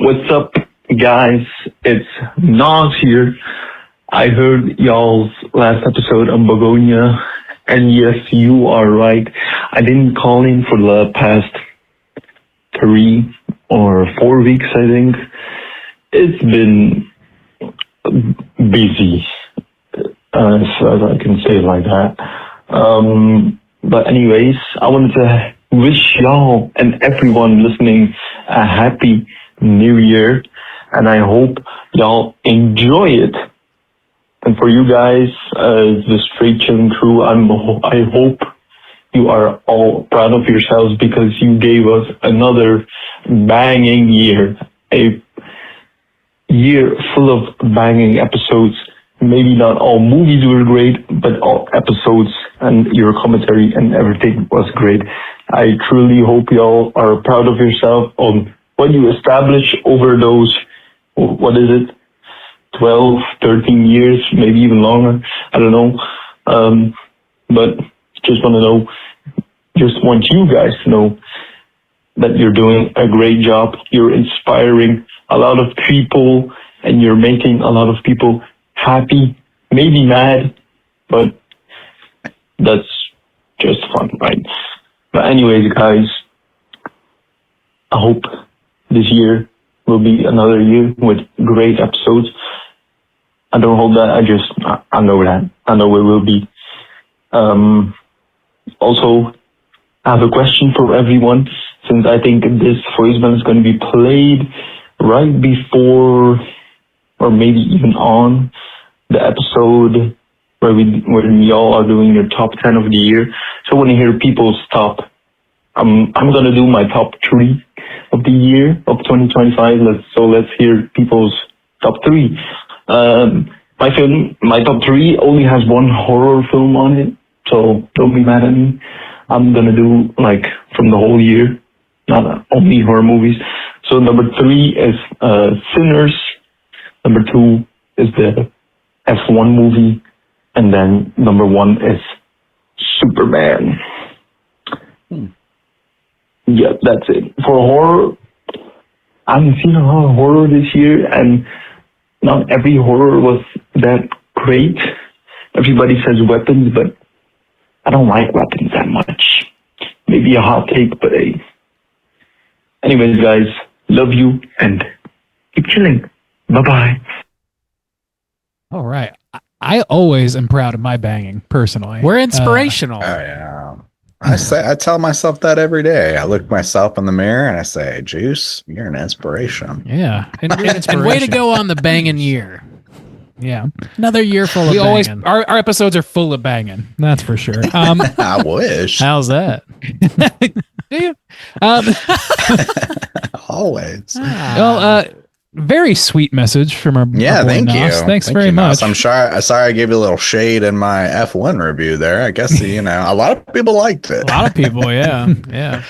J: What's up, guys? It's Nas here. I heard y'all's last episode on Begonia, and yes, you are right. I didn't call in for the past 3 or 4 weeks, I think. It's been busy, as I can say it like that. But anyways, I wanted to wish y'all and everyone listening a happy new year, and I hope y'all enjoy it. And for you guys, the Straight Chilling crew, I hope you are all proud of yourselves because you gave us another banging year. A year full of banging episodes. Maybe not all movies were great, but all episodes and your commentary and everything was great. I truly hope y'all are proud of yourself on what you established over those, 12, 13 years, maybe even longer. I don't know. But just want you guys to know that you're doing a great job. You're inspiring a lot of people, and you're making a lot of people happy, maybe mad, but that's just fun, right? But anyways, guys, I hope this year will be another year with great episodes. I don't hope that, I know that. I know it will be. Also, I have a question for everyone, since I think this voicemail is going to be played right before, or maybe even on, the episode where we all are doing your top 10 of the year. So I want to hear people's top. I'm going to do my top 3 of the year of 2025. Let's hear people's top 3. My top 3 only has one horror film on it, so don't be mad at me. I'm gonna do like from the whole year, not only horror movies. So number 3 is Sinners. Number 2 is the F1 movie, and then number 1 is Superman. Yeah, that's it. For horror, I haven't seen a lot of horror this year, and not every horror was that great. Everybody says weapons, but I don't like weapons that much. Maybe a hot take, but hey. Anyways, guys, Love you and keep chilling. Bye-bye.
D: All right. I always am proud of my banging, personally.
B: We're inspirational.
E: Oh yeah. I tell myself that every day. I look myself in the mirror and I say, Juice, you're an inspiration.
B: Yeah. And way to go on the banging year.
D: Yeah.
B: Another year full of banging.
D: Our episodes are full of banging. That's for sure.
E: I wish.
B: How's that?
D: Do you?
E: Always.
D: Well, very sweet message from our
E: Yeah,
D: our boy
E: thank
D: Nos.
E: you.
D: Thanks
E: Thank
D: very
E: you,
D: much.
E: Nos. I'm sorry I gave you a little shade in my F1 review there. I guess, a lot of people liked it.
B: A lot of people, yeah. Yeah.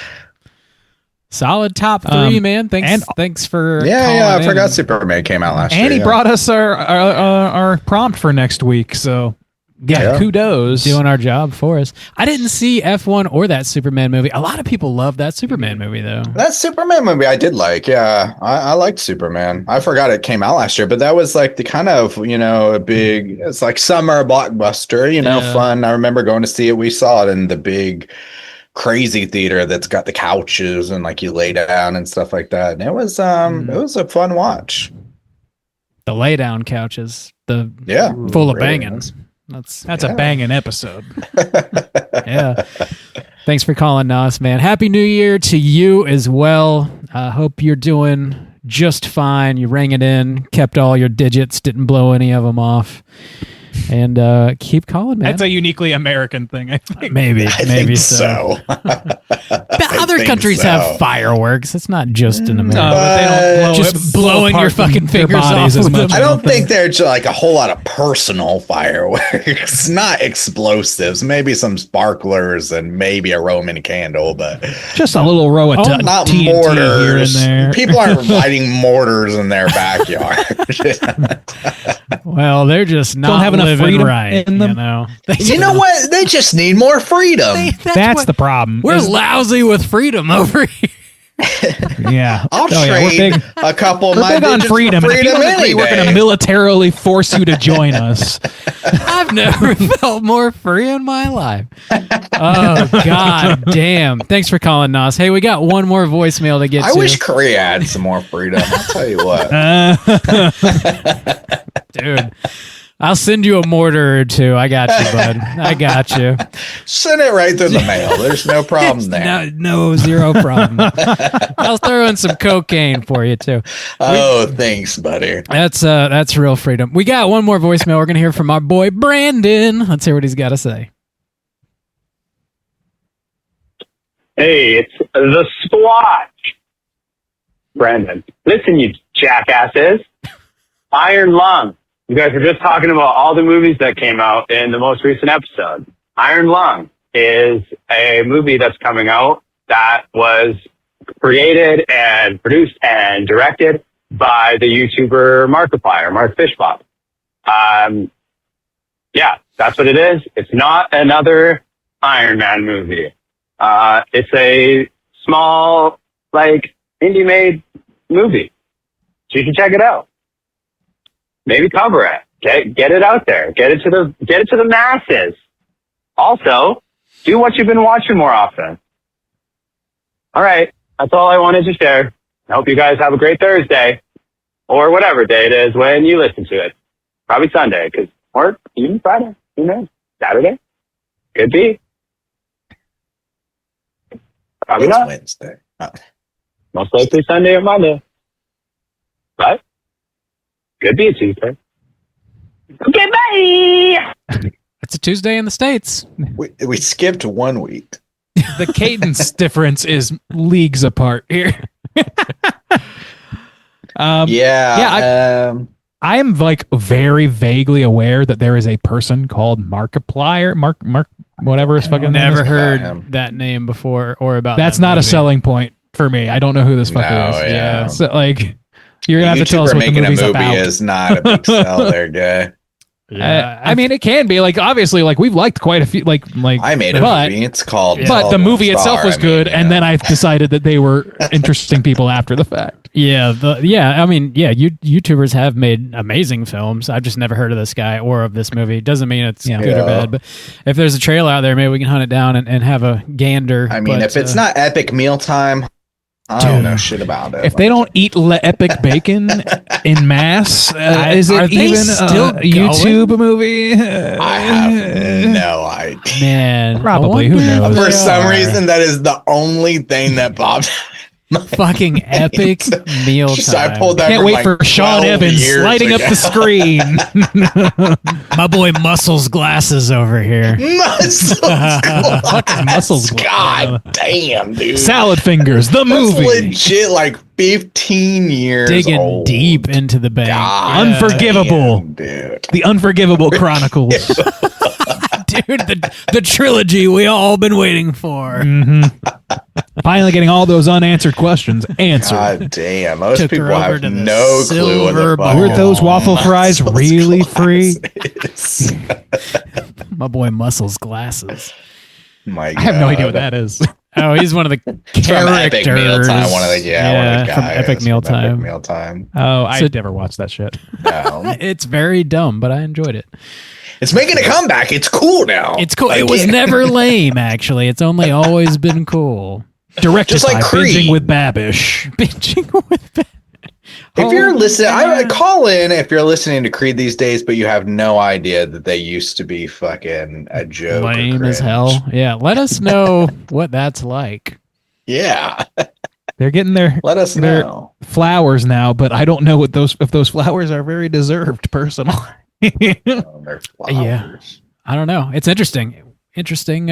B: Solid top three, man. Thanks for
E: Yeah, I
B: calling
E: forgot
B: in.
E: Superman came out last year.
D: And he
E: yeah.
D: brought us our prompt for next week, so kudos.
B: Doing our job for us. I didn't see F1 or that Superman movie. A lot of people love that Superman movie, though.
E: That Superman movie I did like. Yeah, I liked Superman. I forgot it came out last year, but that was like the kind of, a big, it's like summer blockbuster, fun. I remember going to see it. We saw it in the big crazy theater that's got the couches and like you lay down and stuff like that. And it was a fun watch.
B: The lay down couches. Full of banging. That's
D: a banging episode.
B: Yeah. Thanks for calling, Nos, man. Happy New Year to you as well. I hope you're doing just fine. You rang it in, kept all your digits, didn't blow any of them off. And keep calling, man.
D: That's a uniquely American thing, I think.
B: Maybe
E: I think
B: so. Other
E: think
B: countries
E: so.
B: have fireworks. It's not just in America.
D: No, but they don't
B: Just blowing your fucking
D: their
B: fingers
D: bodies
B: off
D: as
B: with
D: much.
B: them.
E: I don't think there's like a whole lot of personal fireworks, not explosives, maybe some sparklers and maybe a Roman candle, but
D: Just a little row of
E: not
D: TNT
E: mortars.
D: here and there.
E: People aren't lighting mortars in their backyard.
B: Well, they're just not
D: Don't have enough
B: living
D: freedom
B: right.
D: in them.
E: You know what? They just need more freedom.
D: That's the problem.
B: We're lousy with freedom over here.
D: Yeah.
E: I'll
D: we're
E: trade
D: big,
E: a couple of
D: we're
E: my
D: big on
E: digits for
D: freedom. And if you
E: freedom
D: don't agree,
E: any
D: we're going to
E: day.
D: militarily force you to join us.
B: I've never felt more free in my life. Oh, God damn. Thanks for calling, Nos. Hey, we got one more voicemail to get
E: I
B: to.
E: wish Korea had some more freedom. I'll tell you what.
B: Dude, I'll send you a mortar or two. I got you, bud. I got you.
E: Send it right through the mail. There's no problem there.
B: No, zero problem. I'll throw in some cocaine for you, too.
E: Oh, thanks, buddy.
B: That's real freedom. We got one more voicemail. We're going to hear from our boy, Brandon. Let's hear what he's got to say.
K: Hey, it's the Squatch. Brandon. Listen, you jackasses. Iron Lung. You guys were just talking about all the movies that came out in the most recent episode. Iron Lung is a movie that's coming out that was created and produced and directed by the YouTuber Markiplier, Mark Fishbot. Yeah, that's what it is. It's not another Iron Man movie. It's a small, indie made movie. So you can check it out. Maybe cover it. Get it out there. Get it to the masses. Also, do what you've been watching more often. All right. That's all I wanted to share. I hope you guys have a great Thursday or whatever day it is when you listen to it. Probably Sunday, or even Friday. Who knows? Saturday? Could be. Probably
E: It's
K: not.
E: Wednesday. Oh.
K: Most likely Sunday or Monday. But could be a Tuesday. Okay, bye.
B: It's a Tuesday in the States.
E: We skipped 1 week.
D: The cadence difference is leagues apart here. I am very vaguely aware that there is a person called Markiplier, Mark, whatever his fucking name
B: Never
D: is.
B: heard that name before or about
D: That's
B: that
D: not a
B: movie.
D: selling point for me. I don't know who this fucker is.
E: yeah.
D: So you're gonna have to tell us
E: YouTuber
D: what the
E: making a
D: movie's
E: movie
D: about.
E: is not a big seller, guy.
B: Yeah,
D: I mean, it can be obviously we've liked quite a few
E: I made a movie. It's called.
D: But the movie
E: Star.
D: itself was good, and then I decided that they were interesting people after the fact.
B: YouTubers have made amazing films. I've just never heard of this guy or of this movie. Doesn't mean it's good or bad, but if there's a trailer out there, maybe we can hunt it down and have a gander.
E: I mean, if it's not Epic Mealtime, I don't know shit about it.
D: If they don't eat epic bacon in mass, is
B: Are
D: it
B: they
D: even
B: still
D: a YouTube movie?
E: I have no idea.
B: Man,
D: Probably. Who knows?
E: For some reason, that is the only thing that popped.
B: Fucking epic meal
E: So I
B: time.
E: pulled that.
D: Can't
E: from
D: wait
E: like
D: for Sean
E: 12
D: Evans
E: years
D: lighting up
E: ago.
D: the screen.
B: My boy Muscles Glasses over here.
D: Muscles.
E: God damn, dude.
D: Salad Fingers, the
E: That's
D: movie.
E: legit like 15 years
B: Digging
E: old.
B: deep into the bank.
E: God
D: Unforgivable.
E: damn, dude.
D: The Unforgivable Chronicles.
B: Dude, the trilogy we all been waiting for.
D: Finally getting all those unanswered questions answered.
E: God damn. Most
B: Took her
E: people
B: over
E: have
B: to the
E: no clue what
B: silver
E: the fuck.
B: bowl.
D: Were those waffle fries really free?
E: Glasses.
B: My boy Muscles Glasses.
E: My
D: I have no idea what
E: God.
D: that is.
B: Oh, he's one of the
E: From
B: characters.
E: Epic Mealtime, one of the guys.
B: from Epic Mealtime.
E: Epic Mealtime.
D: Oh, I
B: So-
D: never watched that shit.
E: No.
B: It's very dumb, but I enjoyed it.
E: It's making a comeback. It's cool now.
B: It's cool. It was
E: Again.
B: never lame, actually. It's only always been cool.
D: Directed
E: Just like
D: by
E: Creed.
D: Binging with Babish.
B: Binging with
E: If you're listening, I would call in if you're listening to Creed these days, but you have no idea that they used to be fucking a joke. or
B: lame as
E: cringe.
B: hell. Yeah, let us know what that's like.
E: Yeah,
D: They're getting their
E: let us know.
D: flowers now, but I don't know what those if those flowers are very deserved, personally.
E: Oh, they're
B: Yeah.
E: flowers.
B: I don't know. It's interesting. Interesting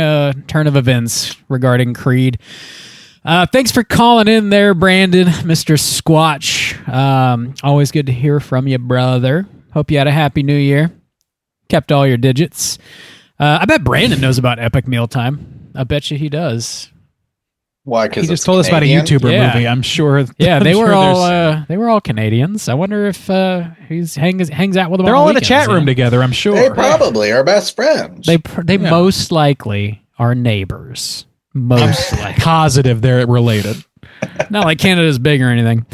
B: turn of events regarding Creed. Thanks for calling in there, Brandon, Mr. Squatch. Always good to hear from you, brother. Hope you had a happy new year. Kept all your digits. I bet Brandon knows about Epic Mealtime. I bet you he does.
E: Why? Because
D: He just told us about a YouTuber
B: Yeah.
D: movie. I'm sure.
B: Yeah,
D: I'm
B: they
D: sure
B: were
D: there's-
B: all Canadians. I wonder if he hangs out with them.
D: They're
B: on
D: all
B: the
D: in a chat
B: weekends,
D: room
B: you know?
D: together. I'm sure.
E: They probably are best friends.
B: They most likely are neighbors. Most likely.
D: Positive they're related.
B: Not like Canada's big or anything.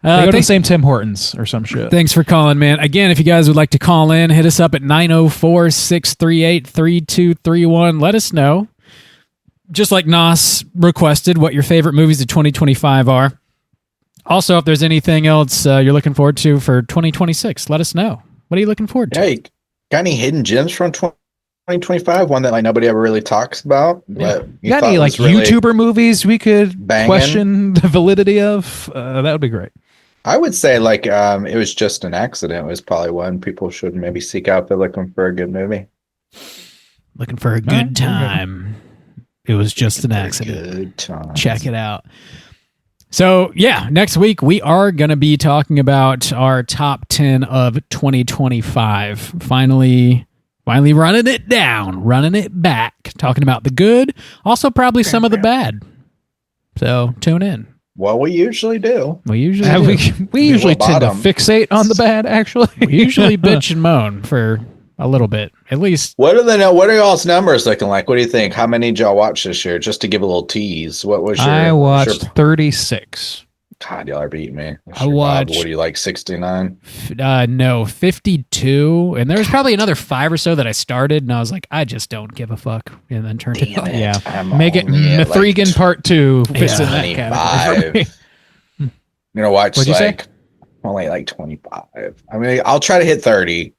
D: They go to the
B: Thanks,
D: same Tim Hortons or some shit.
B: thanks for calling, man. Again, if you guys would like to call in, hit us up at 904-638-3231. Let us know. Just like Nas requested, what your favorite movies of 2025 are. Also, if there's anything else you're looking forward to for 2026, let us know. What are you looking forward to?
E: Hey, got any hidden gems from 2025? One that like nobody ever really talks about. But
D: You got any like YouTuber movies we could
E: banging?
D: question the validity of? That would be great.
E: I would say like it was just an accident. Was probably one people should maybe seek out if they're looking for a good movie.
B: Looking for a good time. It was just an accident.
E: Good time.
B: Check it out. So, yeah, next week we are going to be talking about our top 10 of 2025. Finally running it down, running it back, talking about the good, also probably some of the bad. So, tune in.
E: Well, we usually do.
B: We usually
D: We usually tend to
E: bottom.
D: fixate on the bad, actually.
B: we usually bitch and moan for a little bit, at least.
E: What are y'all's numbers looking like? What do you think? How many did y'all watch this year? Just to give a little tease. What was your?
D: I
E: what was
D: watched
E: your-
D: 36.
E: God, y'all are beating me.
B: I watched-
E: What do you like? 69.
B: No, 52, and there was probably another 5 or so that I started, and I was like, I just don't give a fuck, and then turned it off.
D: Yeah.
E: I'm
D: Make it
E: only at,
D: Mithrigan Part 2 fits in that
E: 25.
D: category.
E: You know, watch
D: What'd you say?
E: like only like 25. I mean, I'll try to hit 30.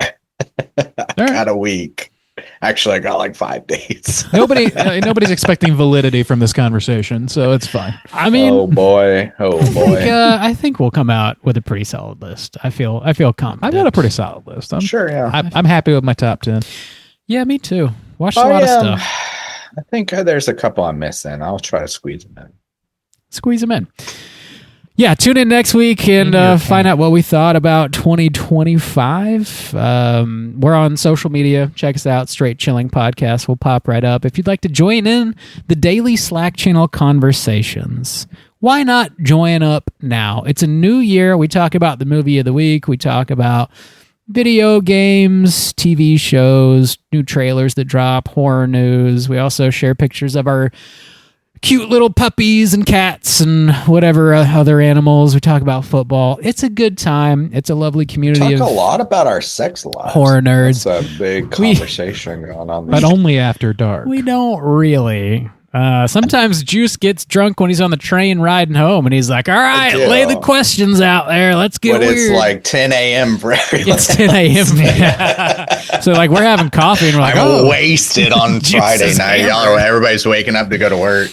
E: Got a week. Actually, I got like 5 days.
D: Nobody's expecting validity from this conversation, so it's fine.
B: I mean,
E: oh boy,
B: I think we'll come out with a pretty solid list. I feel confident.
D: I've got a pretty solid list. I'm
E: Sure, yeah.
D: I'm happy with my top 10.
B: Yeah, me too. Watched a lot of stuff.
E: I think there's a couple I'm missing. I'll try to squeeze them in.
B: Squeeze them in. Yeah, tune in next week and find out what we thought about 2025. We're on social media. Check us out. Straight Chilling Podcast will pop right up. If you'd like to join in the daily Slack channel conversations, why not join up now? It's a new year. We talk about the movie of the week. We talk about video games, TV shows, new trailers that drop, horror news. We also share pictures of our cute little puppies and cats and whatever other animals. We talk about football. It's a good time. It's a lovely community
E: Talk
B: of
E: a lot about our sex lives.
B: horror nerds.
E: It's a big conversation going on.
D: But only after dark.
B: We don't really. Sometimes Juice gets drunk when he's on the train riding home, and he's like, all right, lay the questions out there. Let's get weird.
E: It's like 10 a.m. for everyone.
B: It's 10 a.m. Yeah. So, like, we're having coffee, and we're like,
E: I'm wasted on Friday night. Y'all, everybody's waking up to go to work.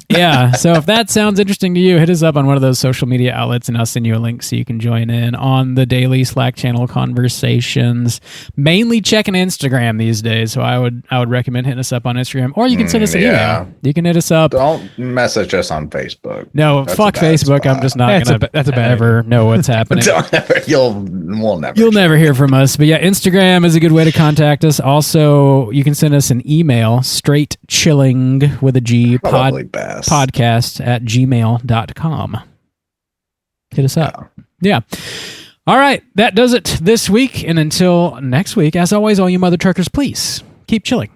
B: Yeah. So if that sounds interesting to you, hit us up on one of those social media outlets, and I'll send you a link so you can join in on the daily Slack channel conversations. Mainly checking Instagram these days, so I would recommend hitting us up on Instagram, or you can send us an email. You can hit us up.
E: Don't message us on Facebook.
B: No, fuck Facebook. Spot. I'm just not gonna ever know what's happening.
E: You'll
B: never hear from us. But yeah, Instagram is a good way to contact us. Also, you can send us an email, straight chilling with a G podcast at gmail.com. Hit us up. Yeah. All right. That does it this week. And until next week, as always, all you mother truckers, please keep chilling.